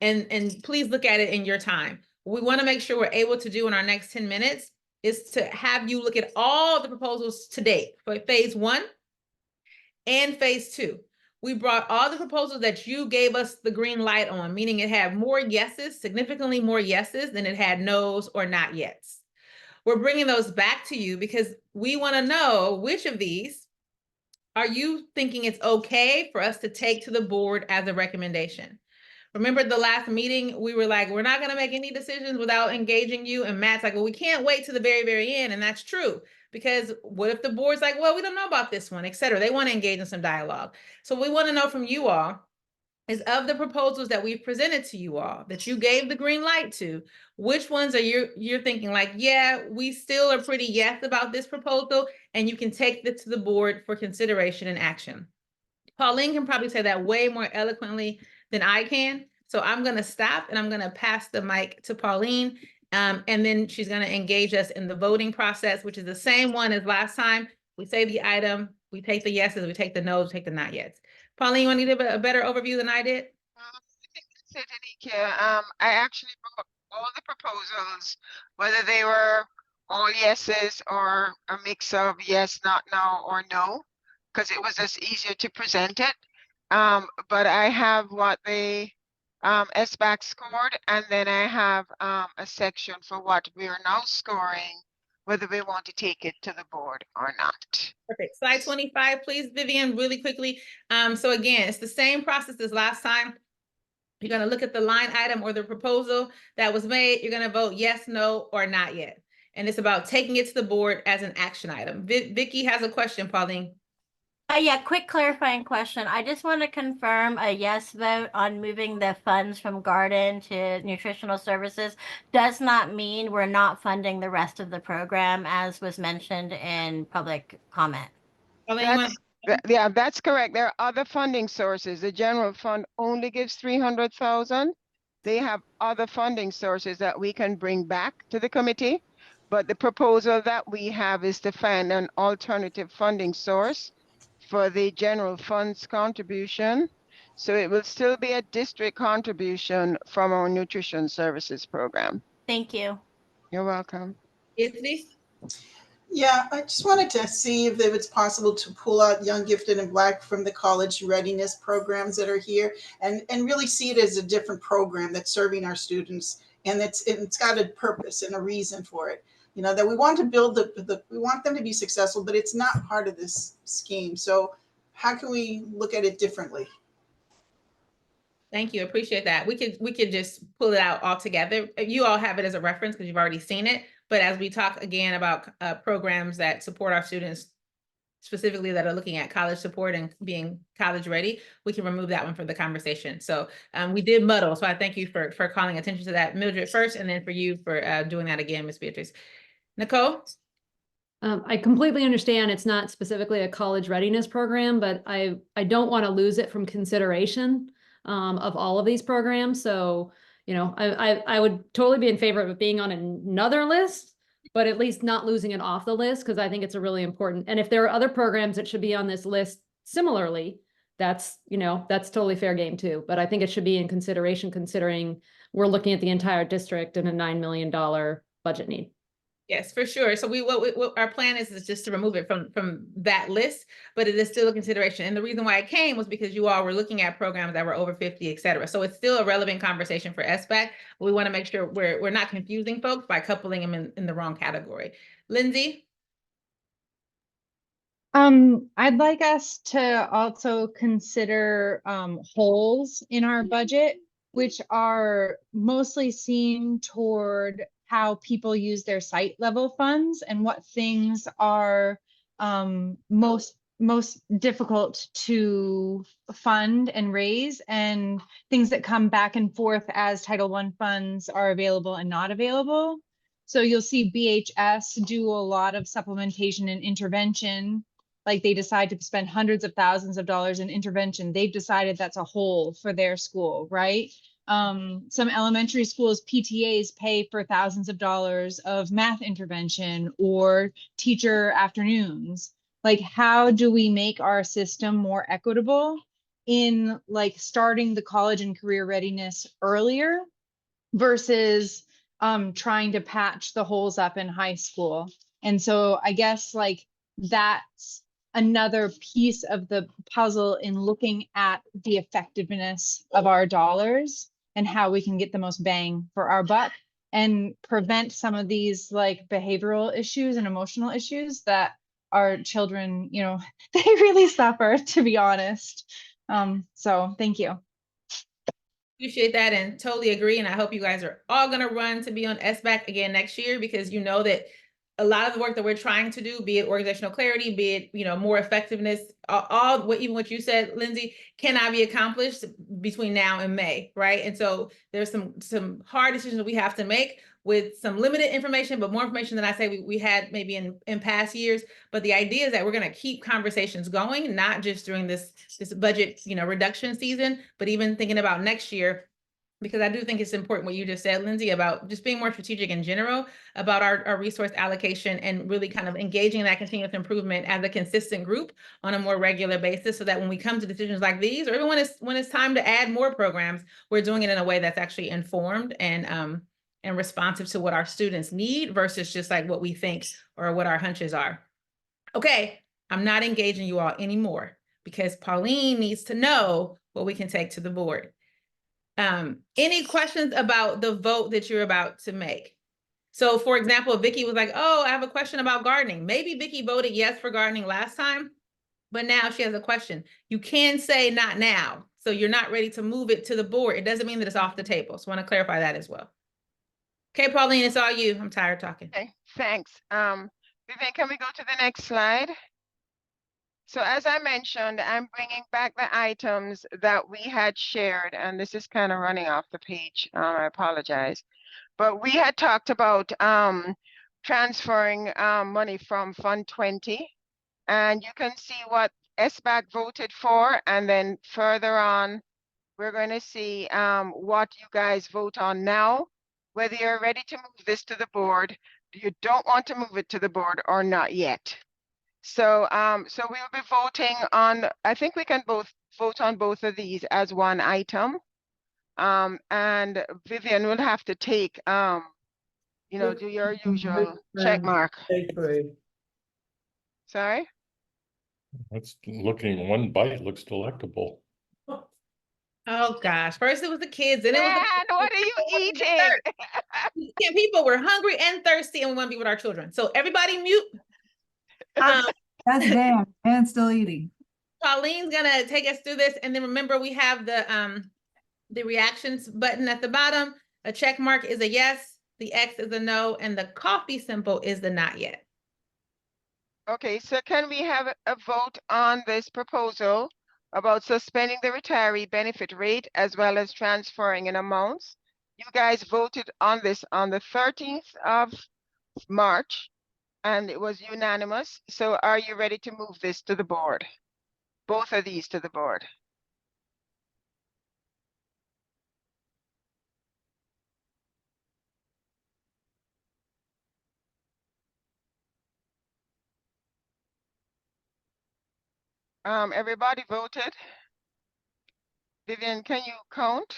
And please look at it in your time. What we want to make sure we're able to do in our next 10 minutes is to have you look at all the proposals to date for phase 1 and phase 2. We brought all the proposals that you gave us the green light on, meaning it had more yeses, significantly more yeses than it had no's or not yets. We're bringing those back to you because we want to know which of these are you thinking it's okay for us to take to the board as a recommendation. Remember the last meeting, we were like, we're not going to make any decisions without engaging you. And Matt's like, well, we can't wait to the very, very end. And that's true, because what if the board's like, well, we don't know about this one, et cetera. They want to engage in some dialogue. So we want to know from you all is, of the proposals that we've presented to you all, that you gave the green light to, which ones are you're thinking like, yeah, we still are pretty yes about this proposal, and you can take this to the board for consideration and action. Pauline can probably say that way more eloquently than I can. So I'm going to stop and I'm going to pass the mic to Pauline. And then she's going to engage us in the voting process, which is the same one as last time. We say the item, we take the yeses, we take the no's, we take the not yets. Pauline, you want to give a better overview than I did? I actually brought all the proposals, whether they were all yeses or a mix of yes, not no, or no, because it was just easier to present it. But I have what the SBAC scored, and then I have a section for what we are now scoring whether we want to take it to the board or not. Perfect. Slide 25, please, Vivian, really quickly. So again, it's the same process as last time. You're going to look at the line item or the proposal that was made. You're going to vote yes, no, or not yet. And it's about taking it to the board as an action item. Vicky has a question, Pauline. Yeah, quick clarifying question. I just want to confirm a yes vote on moving the funds from garden to nutritional services does not mean we're not funding the rest of the program as was mentioned in public comment. Yeah, that's correct. There are other funding sources. The general fund only gives 300,000. They have other funding sources that we can bring back to the committee. But the proposal that we have is to find an alternative funding source for the general fund's contribution. So it will still be a district contribution from our nutrition services program. Thank you. You're welcome. Yeah, I just wanted to see if it's possible to pull out Young, Gifted, and Black from the college readiness programs that are here and really see it as a different program that's serving our students. And it's got a purpose and a reason for it. You know, that we want to build we want them to be successful, but it's not part of this scheme. So how can we look at it differently? Thank you. Appreciate that. We could just pull it out all together. You all have it as a reference because you've already seen it. But as we talk again about programs that support our students, specifically that are looking at college support and being college ready, we can remove that one from the conversation. So we did muddle. So I thank you for calling attention to that, Mildred, first, and then for you for doing that again, Ms. Beatrice. Nicole? I completely understand it's not specifically a college readiness program, but I don't want to lose it from consideration of all of these programs. So, you know, I would totally be in favor of it being on another list, but at least not losing it off the list because I think it's a really important. And if there are other programs that should be on this list similarly, that's, you know, that's totally fair game too. But I think it should be in consideration considering we're looking at the entire district and a $9 million budget need. Yes, for sure. So what our plan is just to remove it from that list, but it is still a consideration. And the reason why it came was because you all were looking at programs that were over 50, et cetera. So it's still a relevant conversation for SBAC. We want to make sure we're not confusing folks by coupling them in the wrong category. Lindsay? I'd like us to also consider holes in our budget, which are mostly seen toward how people use their site level funds and what things are most difficult to fund and raise, and things that come back and forth as Title I funds are available and not available. So you'll see BHS do a lot of supplementation and intervention. Like they decide to spend hundreds of thousands of dollars in intervention. They've decided that's a hole for their school, right? Some elementary schools, PTAs pay for thousands of dollars of math intervention or teacher afternoons. Like, how do we make our system more equitable in like starting the college and career readiness earlier versus trying to patch the holes up in high school? And so I guess like that's another piece of the puzzle in looking at the effectiveness of our dollars and how we can get the most bang for our buck and prevent some of these like behavioral issues and emotional issues that our children, you know, they really suffer, to be honest. So thank you. Appreciate that and totally agree. And I hope you guys are all going to run to be on SBAC again next year, because you know that a lot of the work that we're trying to do, be it organizational clarity, be it, you know, more effectiveness, even what you said, Lindsay, cannot be accomplished between now and May, right? And so there's some hard decisions that we have to make with some limited information, but more information than I say we had maybe in past years. But the idea is that we're going to keep conversations going, not just during this budget, you know, reduction season, but even thinking about next year. Because I do think it's important what you just said, Lindsay, about just being more strategic in general about our resource allocation and really kind of engaging in that continuous improvement as a consistent group on a more regular basis, so that when we come to decisions like these, or even when it's time to add more programs, we're doing it in a way that's actually informed and responsive to what our students need versus just like what we think or what our hunches are. Okay, I'm not engaging you all anymore because Pauline needs to know what we can take to the board. Any questions about the vote that you're about to make? So for example, Vicky was like, oh, I have a question about gardening. Maybe Vicky voted yes for gardening last time, but now she has a question. You can say not now. So you're not ready to move it to the board. It doesn't mean that it's off the table. So I want to clarify that as well. Okay, Pauline, it's all you. I'm tired talking. Okay, thanks. Vivian, can we go to the next slide? So as I mentioned, I'm bringing back the items that we had shared, and this is kind of running off the page. I apologize. But we had talked about transferring money from Fund 20, and you can see what SBAC voted for, and then further on, we're going to see what you guys vote on now, whether you're ready to move this to the board, you don't want to move it to the board, or not yet. So so we'll be voting on, I think we can both vote on both of these as one item. And Vivian will have to take you know, do your usual check mark. Sorry? That's looking, one bite looks delectable. Oh gosh, first it was the kids, then it was the what are you eating? Yeah, people were hungry and thirsty, and we want to be with our children. So everybody mute. That's Dan. Dan's still eating. Pauline's gonna take us through this, and then remember we have the reactions button at the bottom. A check mark is a yes, the X is a no, and the coffee symbol is the not yet. Okay, so can we have a vote on this proposal about suspending the retiree benefit rate as well as transferring in amounts? You guys voted on this on the 13th of March, and it was unanimous. So are you ready to move this to the board? Both of these to the board? Everybody voted. Vivian, can you count?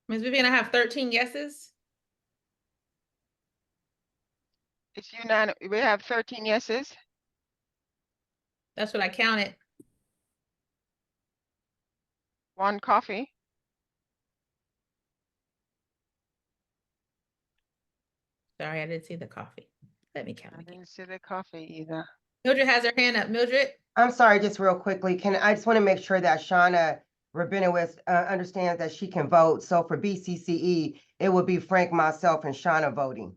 Ms. Vivian, I have 13 yeses. It's unanimous. We have 13 yeses. That's what I counted. One coffee. Sorry, I didn't see the coffee. Let me count again. I didn't see the coffee either. Mildred has her hand up. Mildred? I'm sorry, just real quickly. I just want to make sure that Shauna Rabinowitz understands that she can vote. So for BCCE, it would be Frank, myself, and Shauna voting.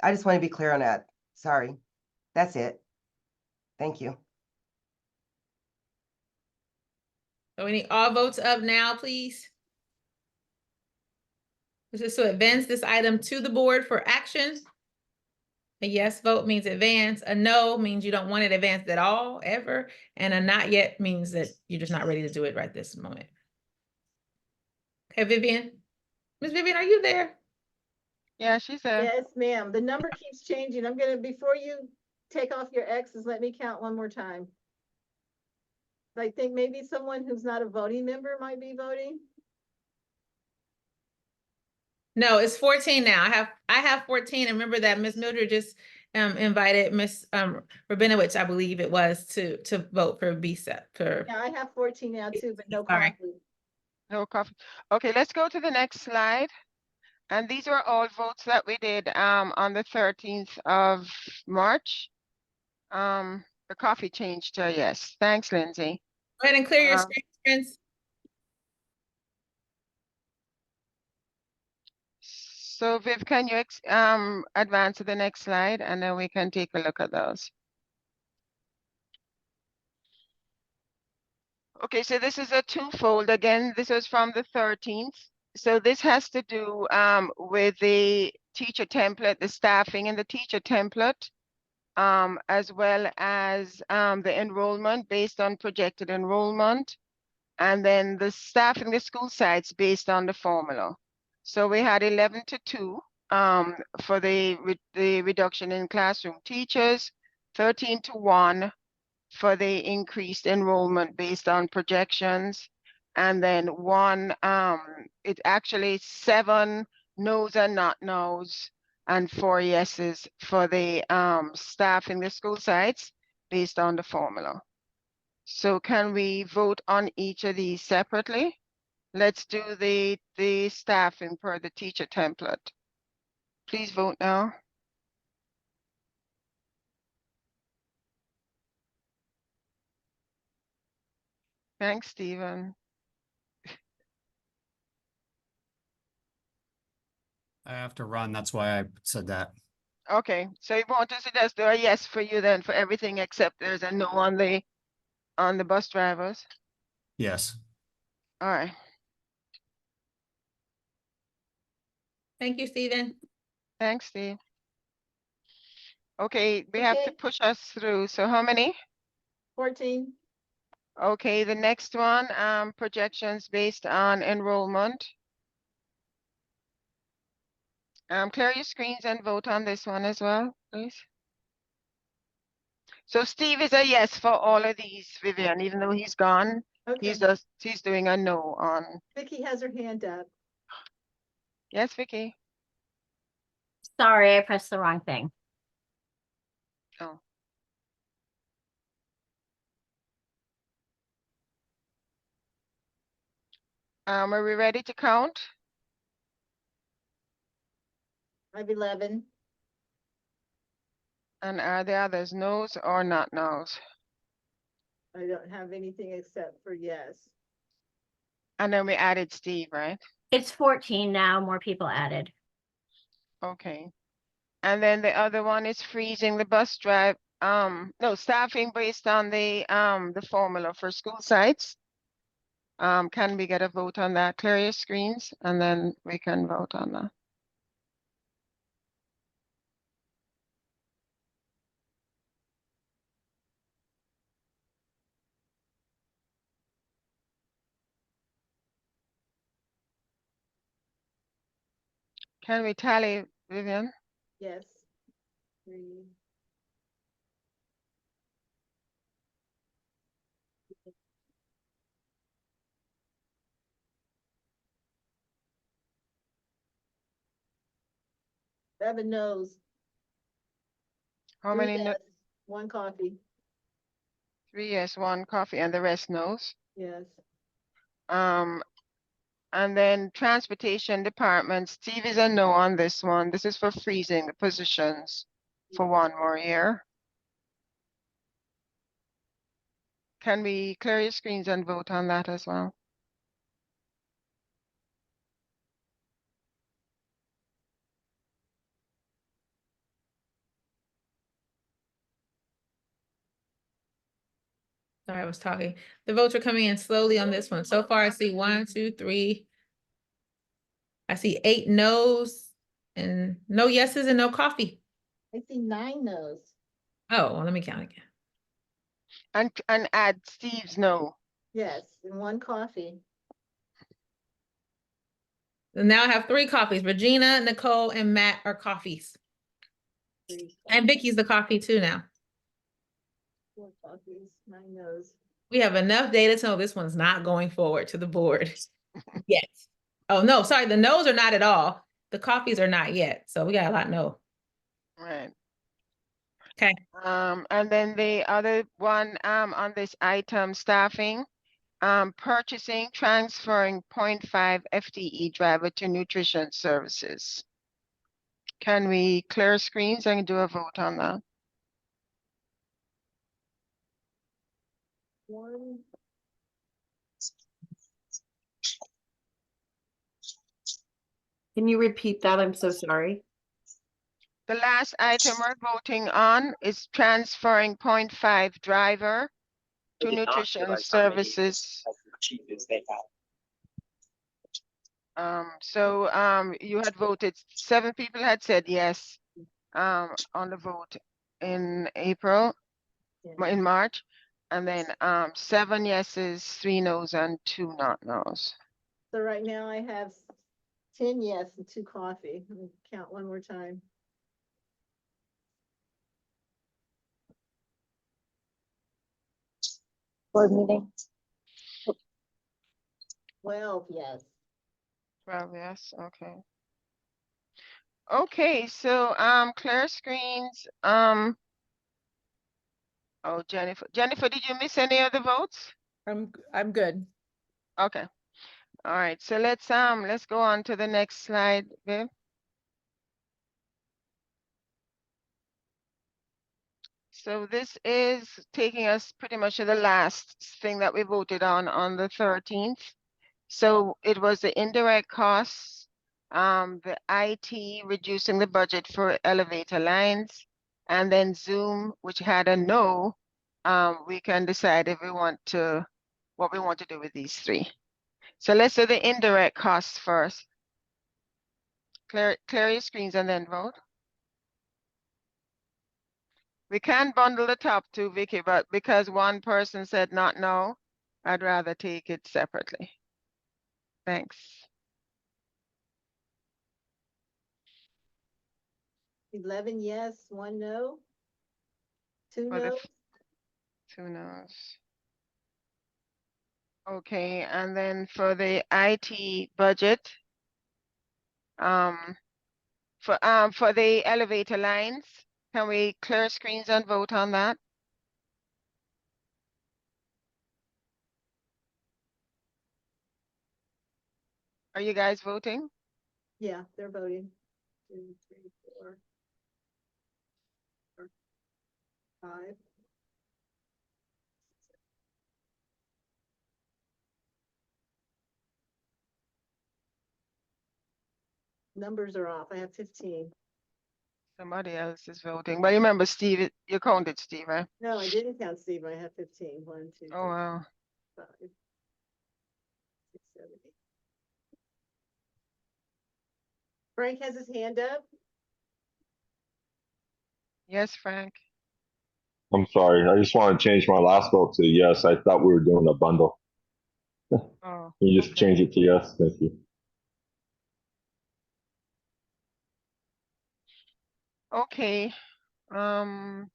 I just want to be clear on that. Sorry. That's it. Thank you. So we need all votes up now, please. This is to advance this item to the board for action. A yes vote means advance. A no means you don't want it advanced at all, ever. And a not yet means that you're just not ready to do it right this moment. Okay, Vivian. Miss Vivian, are you there? Yeah, she's there. Yes, ma'am. The number keeps changing. I'm gonna, before you take off your X's, let me count one more time. I think maybe someone who's not a voting member might be voting. No, it's 14 now. I have 14. And remember that Miss Mildred just invited Miss Rabinowitz, I believe it was, to vote for BSEP. Yeah, I have 14 now too, but no Sorry. coffee. No coffee. Okay, let's go to the next slide. And these are all votes that we did on the 13th of March. The coffee changed to a yes. Thanks, Lindsay. Go ahead and clear your screen, friends. So Viv, can you advance to the next slide, and then we can take a look at those. Okay, so this is a twofold. Again, this is from the 13th. So this has to do with the teacher template, the staffing in the teacher template, as well as the enrollment based on projected enrollment, and then the staff in the school sites based on the formula. So we had 11 to 2 for the reduction in classroom teachers, 13 to 1 for the increased enrollment based on projections, and then it's actually 7 no's and not no's, and 4 yeses for the staff in the school sites based on the formula. So can we vote on each of these separately? Let's do the staffing per the teacher template. Please vote now. Thanks, Stephen. I have to run. That's why I said that. Okay, so you want us to just do a yes for you then for everything except there's a no on the bus drivers? Yes. All right. Thank you, Stephen. Thanks, Steve. Okay, we have to push us through. So how many? 14. Okay, the next one, projections based on enrollment. Clear your screens and vote on this one as well, please. So Steve is a yes for all of these, Vivian, even though he's gone. Okay. He's doing a no on. Vicky has her hand up. Yes, Vicky. Sorry, I pressed the wrong thing. Oh. Are we ready to count? I have 11. And are the others no's or not no's? I don't have anything except for yes. And then we added Steve, right? It's 14 now, more people added. Okay. And then the other one is freezing the bus drive, no, staffing based on the formula for school sites. Can we get a vote on that? Clear your screens and then we can vote on that. Can we tally, Vivian? Yes. 3. Seven no's. How 3 many? No, yes, 1 coffee. 3 yes, 1 coffee, and the rest no's. Yes. And then transportation department, Steve is a no on this one. This is for freezing the positions for 1 more year. Can we clear your screens and vote on that as well? Sorry, I was talking. The votes are coming in slowly on this one. So far, I see 1, 2, 3. I see 8 no's and no yeses and no coffee. I see 9 no's. Oh, well, let me count again. And add Steve's no. Yes, and 1 coffee. And now I have 3 coffees. Regina, Nicole, and Matt are coffees. 3 And Vicky's the coffee too now. 4 coffees, 9 no's. We have enough data to know this one's not going forward to the board yet. Oh, no, sorry, the no's are not at all. The coffees are not yet. So we got a lot no. Right. Okay. And then the other one on this item, staffing, purchasing, transferring 0.5 FTE driver to nutrition services. Can we clear screens and do a vote on that? 1. Can you repeat that? I'm so sorry. The last item we're voting on is transferring 0.5 driver to nutrition services. You had voted, 7 people had said yes on the vote in April, in March, and then 7 yeses, 3 no's, and 2 not no's. So right now I have 10 yes and 2 coffee. Let me count one more time. Board meeting. 12 yes. 12 yes, okay. Okay, so clear screens. Oh, Jennifer. Jennifer, did you miss any of the votes? I'm good. Okay. All right. So let's go on to the next slide, Viv. So this is taking us pretty much to the last thing that we voted on the 13th. So it was the indirect costs, the IT reducing the budget for elevator lines, and then Zoom, which had a no. We can decide if we want to, what we want to do with these three. So let's do the indirect costs first. Clear your screens and then vote. We can bundle the top two, Vicky, but because one person said not no, I'd rather take it separately. Thanks. 11 yes, 1 no. 2 For the no. 2 no's. Okay, and then for the IT budget, for the elevator lines, can we clear screens and vote on that? Are you guys voting? Yeah, they're voting. 2, 3, 4, 5. Numbers are off. I have 15. Somebody else is voting. But remember, Steve, you counted Steve, right? No, I didn't count Steve. I have 15. 1, 2, 3, Oh, wow. 5, 6, 7, 8. Frank has his hand up. Yes, Frank. I'm sorry. I just want to change my last vote to yes. I thought we were doing a bundle. Oh, Can you just change it to yes? Thank you. okay. Well,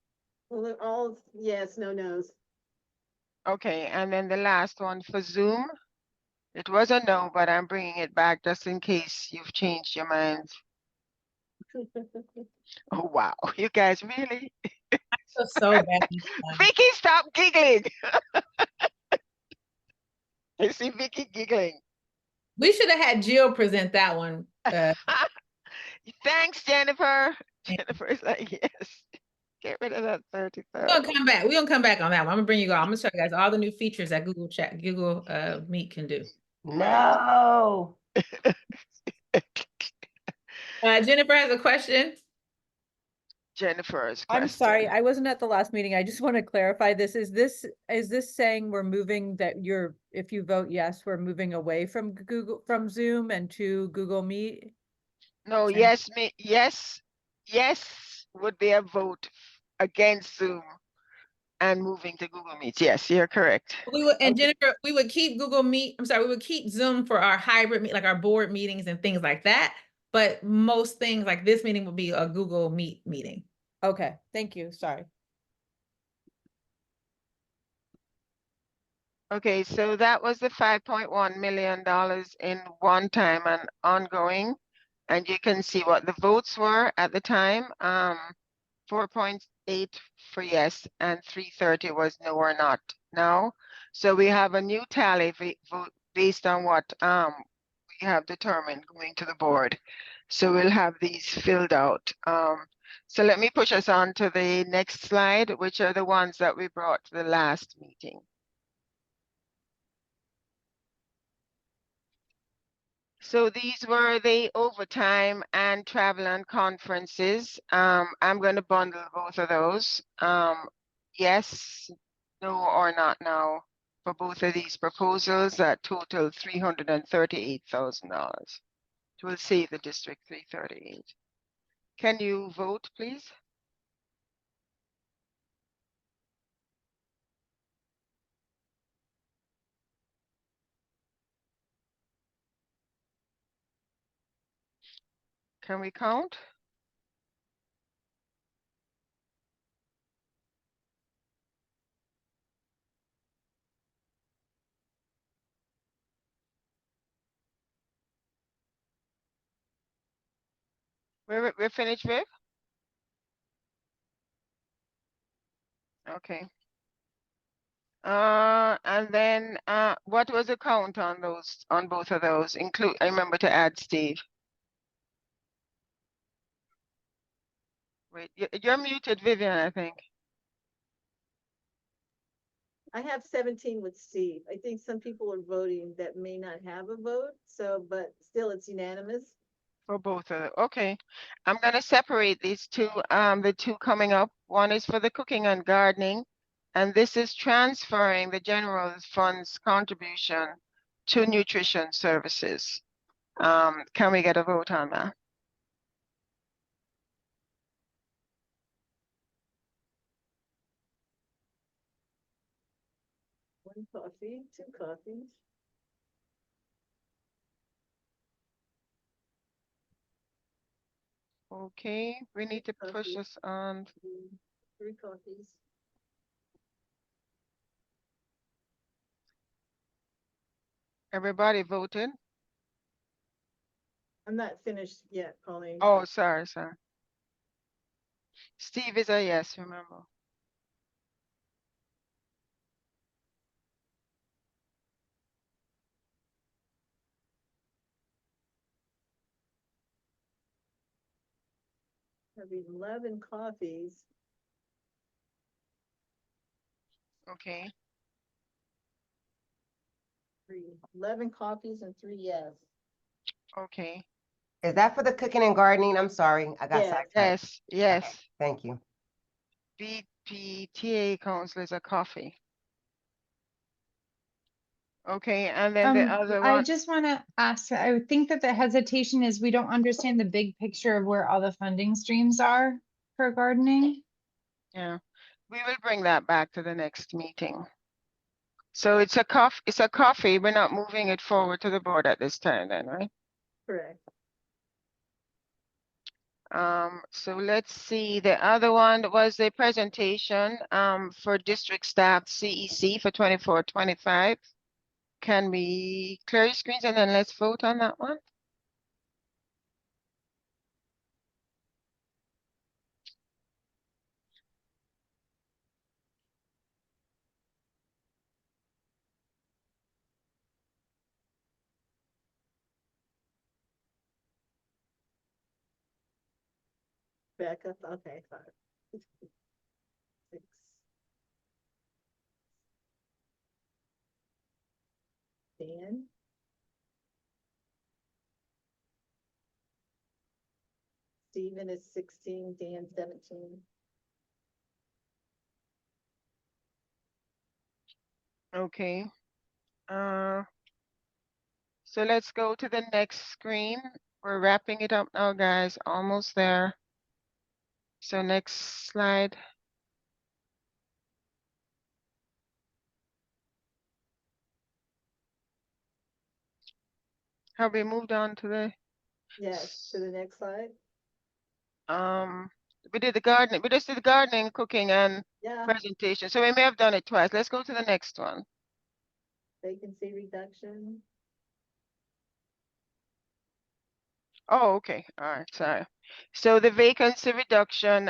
they're all yes, no nos. Okay, and then the last one for Zoom. It was a no, but I'm bringing it back just in case you've changed your minds. Oh, wow. You guys really? So bad. Vicky, stop giggling. I see Vicky giggling. We should have had Jill present that one. Thanks, Jennifer. Jennifer's like, yes. Get rid of that 30,000. We're gonna come back. We're gonna come back on that one. I'm gonna bring you all. I'm gonna show you guys all the new features that Google Meet can do. No. Jennifer has a question. Jennifer's I'm sorry, I wasn't at the last meeting. I just want to clarify this. Is this saying we're moving that if you vote yes, we're moving away from Zoom and to Google Meet? No, yes would be a vote against Zoom and moving to Google Meet. Yes, you're correct. We would, and Jennifer, we would keep Google Meet. I'm sorry, we would keep Zoom for our hybrid meet, like our board meetings and things like that. But most things like this meeting will be a Google Meet meeting. Okay, thank you. Sorry. Okay, so that was the $5.1 million in one time and ongoing. And you can see what the votes were at the time. 4.8 for yes and 330 was no or not now. So we have a new tally vote based on what we have determined going to the board. So we'll have these filled out. So let me push us on to the next slide, which are the ones that we brought to the last meeting. So these were the overtime and travel and conferences. I'm going to bundle both of those. Yes, no, or not now for both of these proposals that total $338,000. Will save the district 338. Can you vote, please? Can we count? We're finished, Viv? Okay. And then, what was the count on those, on both of those? I remember to add Steve. Wait, you're muted, Vivian, I think. I have 17 with Steve. I think some people are voting that may not have a vote, so, but still it's unanimous. For both of them, okay. I'm gonna separate these two, the two coming up. One is for the cooking and gardening, and this is transferring the general funds contribution to nutrition services. Can we get a vote on that? One coffee, two coffees. Okay, we need to push this on. Three coffees. Everybody voted? I'm not finished yet, Pauline. Oh, sorry. Steve is a yes, remember. I have 11 coffees. Okay. 11 coffees and 3 yes. Okay. Is that for the cooking and gardening? I'm sorry, I got sidetracked. Yes. Okay, thank you. BPTA council is a coffee. Okay, and then the other one. I just want to ask, I would think that the hesitation is we don't understand the big picture of where all the funding streams are for gardening. Yeah, we will bring that back to the next meeting. So it's a coffee. We're not moving it forward to the board at this time then, right? Correct. So let's see, the other one was the presentation for district staff CEC for 24-25. Can we clear your screens and then let's vote on that one? Back up, okay, 5, 6. Dan. Stephen is 16, Dan 17. Okay. So let's go to the next screen. We're wrapping it up now, guys. Almost there. So next slide. Have we moved on to the? Yes, to the next slide. We did the gardening. We just did the gardening, cooking, and Yeah. presentation. So we may have done it twice. Let's go to the next one. Vacancy reduction. Oh, okay. All right. Sorry. So the vacancy reduction,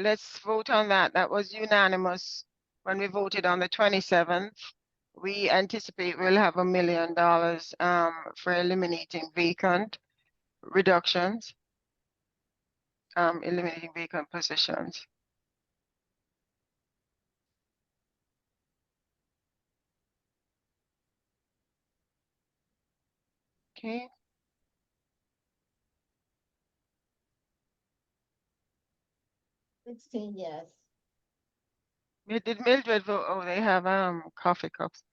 let's vote on that. That was unanimous when we voted on the 27th. We anticipate we'll have $1 million for eliminating vacant reductions, eliminating vacant positions. Okay. Yes. Did Mildred vote? Oh, they have coffee cups.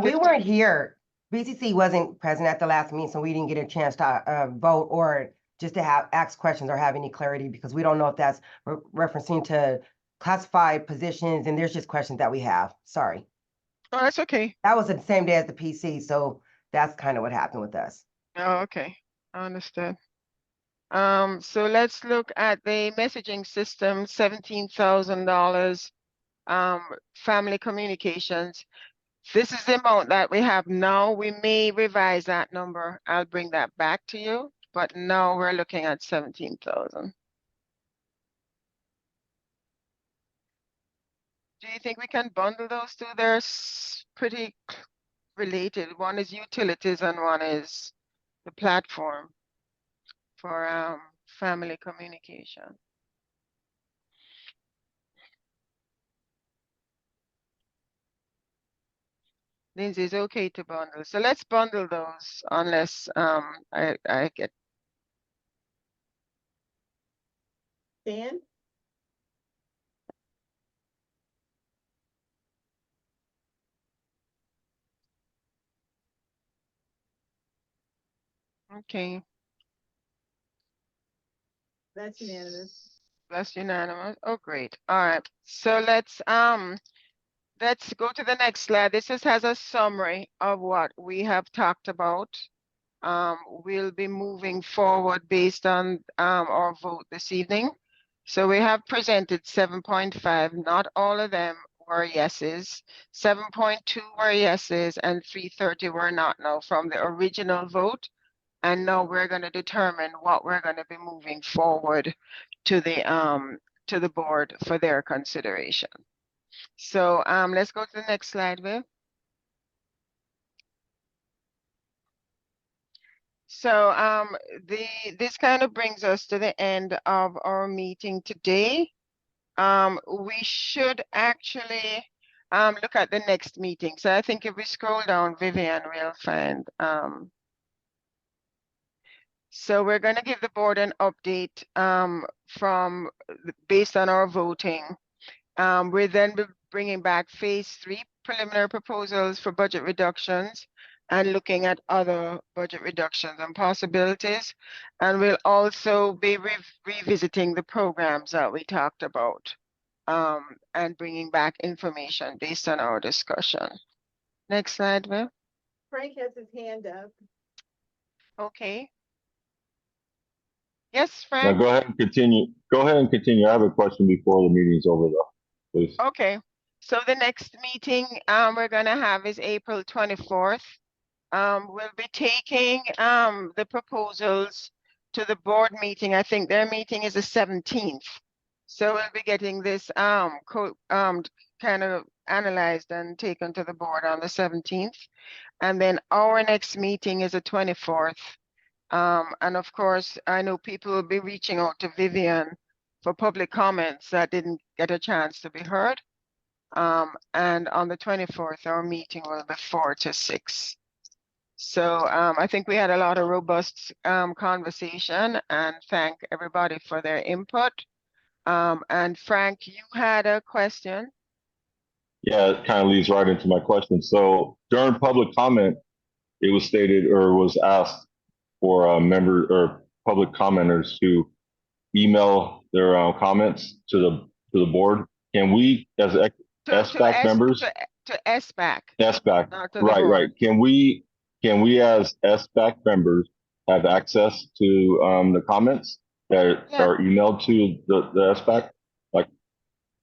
We weren't here. BCC wasn't present at the last meeting, so we didn't get a chance to vote or just to ask questions or have any clarity because we don't know if that's referencing to classified positions, and there's just questions that we have. Sorry. Oh, that's okay. That was the same day as the PC, so that's kind of what happened with us. Oh, okay. I understand. So let's look at the messaging system, $17,000, family communications. This is the amount that we have now. We may revise that number. I'll bring that back to you, but now we're looking at 17,000. Do you think we can bundle those two? They're pretty related. One is utilities and one is the platform for family communication. Lindsay, is okay to bundle. So let's bundle those unless I get. Dan? Okay, That's unanimous. that's unanimous. Oh, great. All right. So let's go to the next slide. This just has a summary of what we have talked about. We'll be moving forward based on our vote this evening. So we have presented 7.5. Not all of them were yeses. 7.2 were yeses and 330 were not now from the original vote. And now we're going to determine what we're going to be moving forward to the board for their consideration. So let's go to the next slide, Viv. So this kind of brings us to the end of our meeting today. We should actually look at the next meeting. So I think if we scroll down, Vivian, we'll find. So we're going to give the board an update based on our voting. We're then bringing back phase 3 preliminary proposals for budget reductions and looking at other budget reductions and possibilities. And we'll also be revisiting the programs that we talked about and bringing back information based on our discussion. Next slide, Viv. Frank has his hand up. Okay. Yes, Now Frank? go ahead and continue. Go ahead and continue. I have a question before the meeting's over though, please. Okay. So the next meeting we're going to have is April 24th. We'll be taking the proposals to the board meeting. I think their meeting is the 17th. So we'll be getting this kind of analyzed and taken to the board on the 17th. And then our next meeting is the 24th. And of course, I know people will be reaching out to Vivian for public comments that didn't get a chance to be heard. And on the 24th, our meeting will be 4 to 6. So I think we had a lot of robust conversation and thank everybody for their input. And Frank, you had a question. Yeah, it kind of leads right into my question. So during public comment, it was stated or was asked for member or public commenters to email their comments to the board. Can we, as SBAC members, to SBAC, SBAC, not to the right, board. right. Can we as SBAC members have access to the comments that are emailed to the SBAC? Like,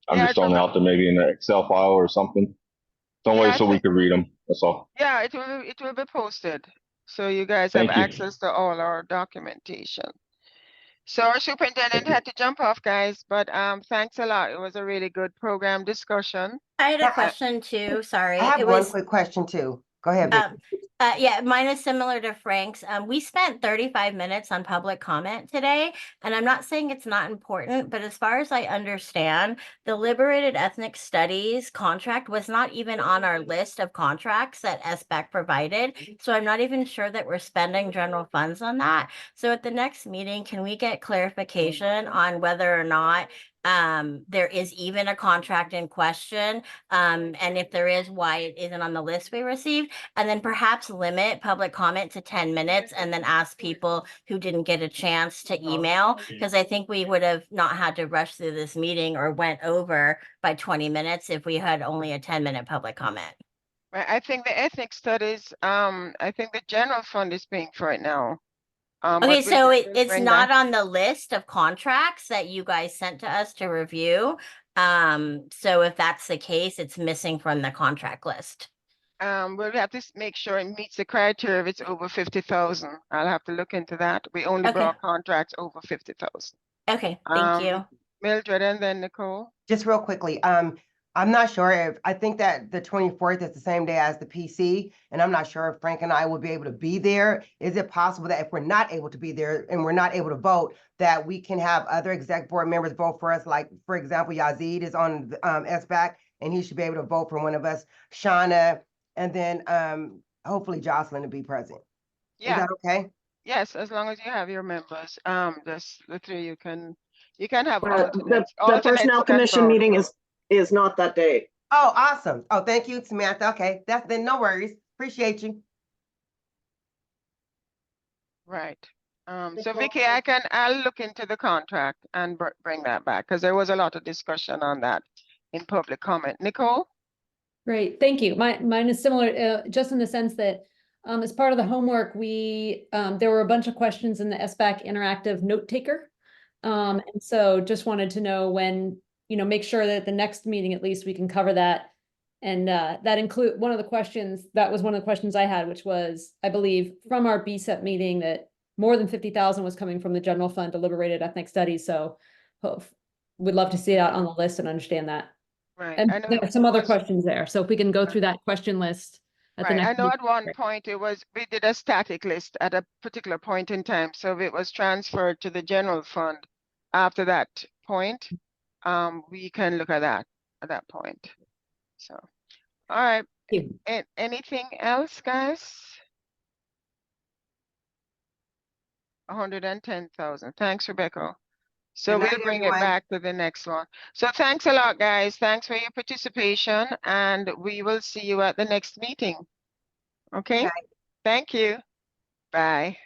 I'm just throwing it out there, maybe in an Excel file or something. Some way so we can read them. That's all. Yeah, it will be posted. So you guys have Thank you. access to all our documentation. So our superintendent had to jump off, guys, but thanks a lot. It was a really good program discussion. I had a question too, sorry. I have It one was, quick question too. Go ahead, Vicky. yeah, mine is similar to Frank's. We spent 35 minutes on public comment today, and I'm not saying it's not important, but as far as I understand, the Liberated Ethnic Studies contract was not even on our list of contracts that SBAC provided. So I'm not even sure that we're spending general funds on that. So at the next meeting, can we get clarification on whether or not there is even a contract in question, and if there is, why it isn't on the list we received, and then perhaps limit public comment to 10 minutes and then ask people who didn't get a chance to email, because I think we would have not had to rush through this meeting or went over by 20 minutes if we had only a 10-minute public comment. Right, I think the ethnic studies, I think the general fund is paying for it now. Okay, so it's bring not back- on the list of contracts that you guys sent to us to review. So if that's the case, it's missing from the contract list. We'll have to make sure it meets the criteria if it's over 50,000. I'll have to look into that. We only Okay. brought contracts over 50,000. Okay, thank you. Mildred and then Nicole. Just real quickly, I'm not sure if, I think that the 24th is the same day as the PC, and I'm not sure if Frank and I will be able to be there. Is it possible that if we're not able to be there and we're not able to vote, that we can have other exec board members vote for us? Like, for example, Yazid is on SBAC, and he should be able to vote for one of us, Shauna, and then hopefully Jocelyn to be present. Is Yeah, that okay? yes, as long as you have your members, just the three, you can have The alternates. the Alternates personnel can commission vote. meeting is not that day. Oh, awesome. Oh, thank you, Samantha. Okay, that's then no worries. Appreciate you. Right. So Nicole? Vicky, I'll look into the contract and bring that back, because there was a lot of discussion on that in public comment. Nicole? Great, thank you. Mine is similar, just in the sense that as part of the homework, there were a bunch of questions in the SBAC interactive note taker. And so just wanted to know when, make sure that at the next meeting, at least we can cover that. And that one of the questions I had, which was, I believe, from our BSEP meeting, that more than 50,000 was coming from the general fund deliberated ethnic studies. So we'd love to see it out on the list and understand that. Right. And I know there are some other questions there. So if we can go through that question list at the Right. I next know meeting. at one point we did a static list at a particular point in time. So if it was transferred to the general fund after that point, we can look at that at that point. So, all right. Anything else, guys? 110,000. Thanks, Rebecca. So Good night, we'll bring it everyone. back to the next one. So thanks a lot, guys. Thanks for your participation, and we will see you at the next meeting. Okay? Bye. Thank you. Bye.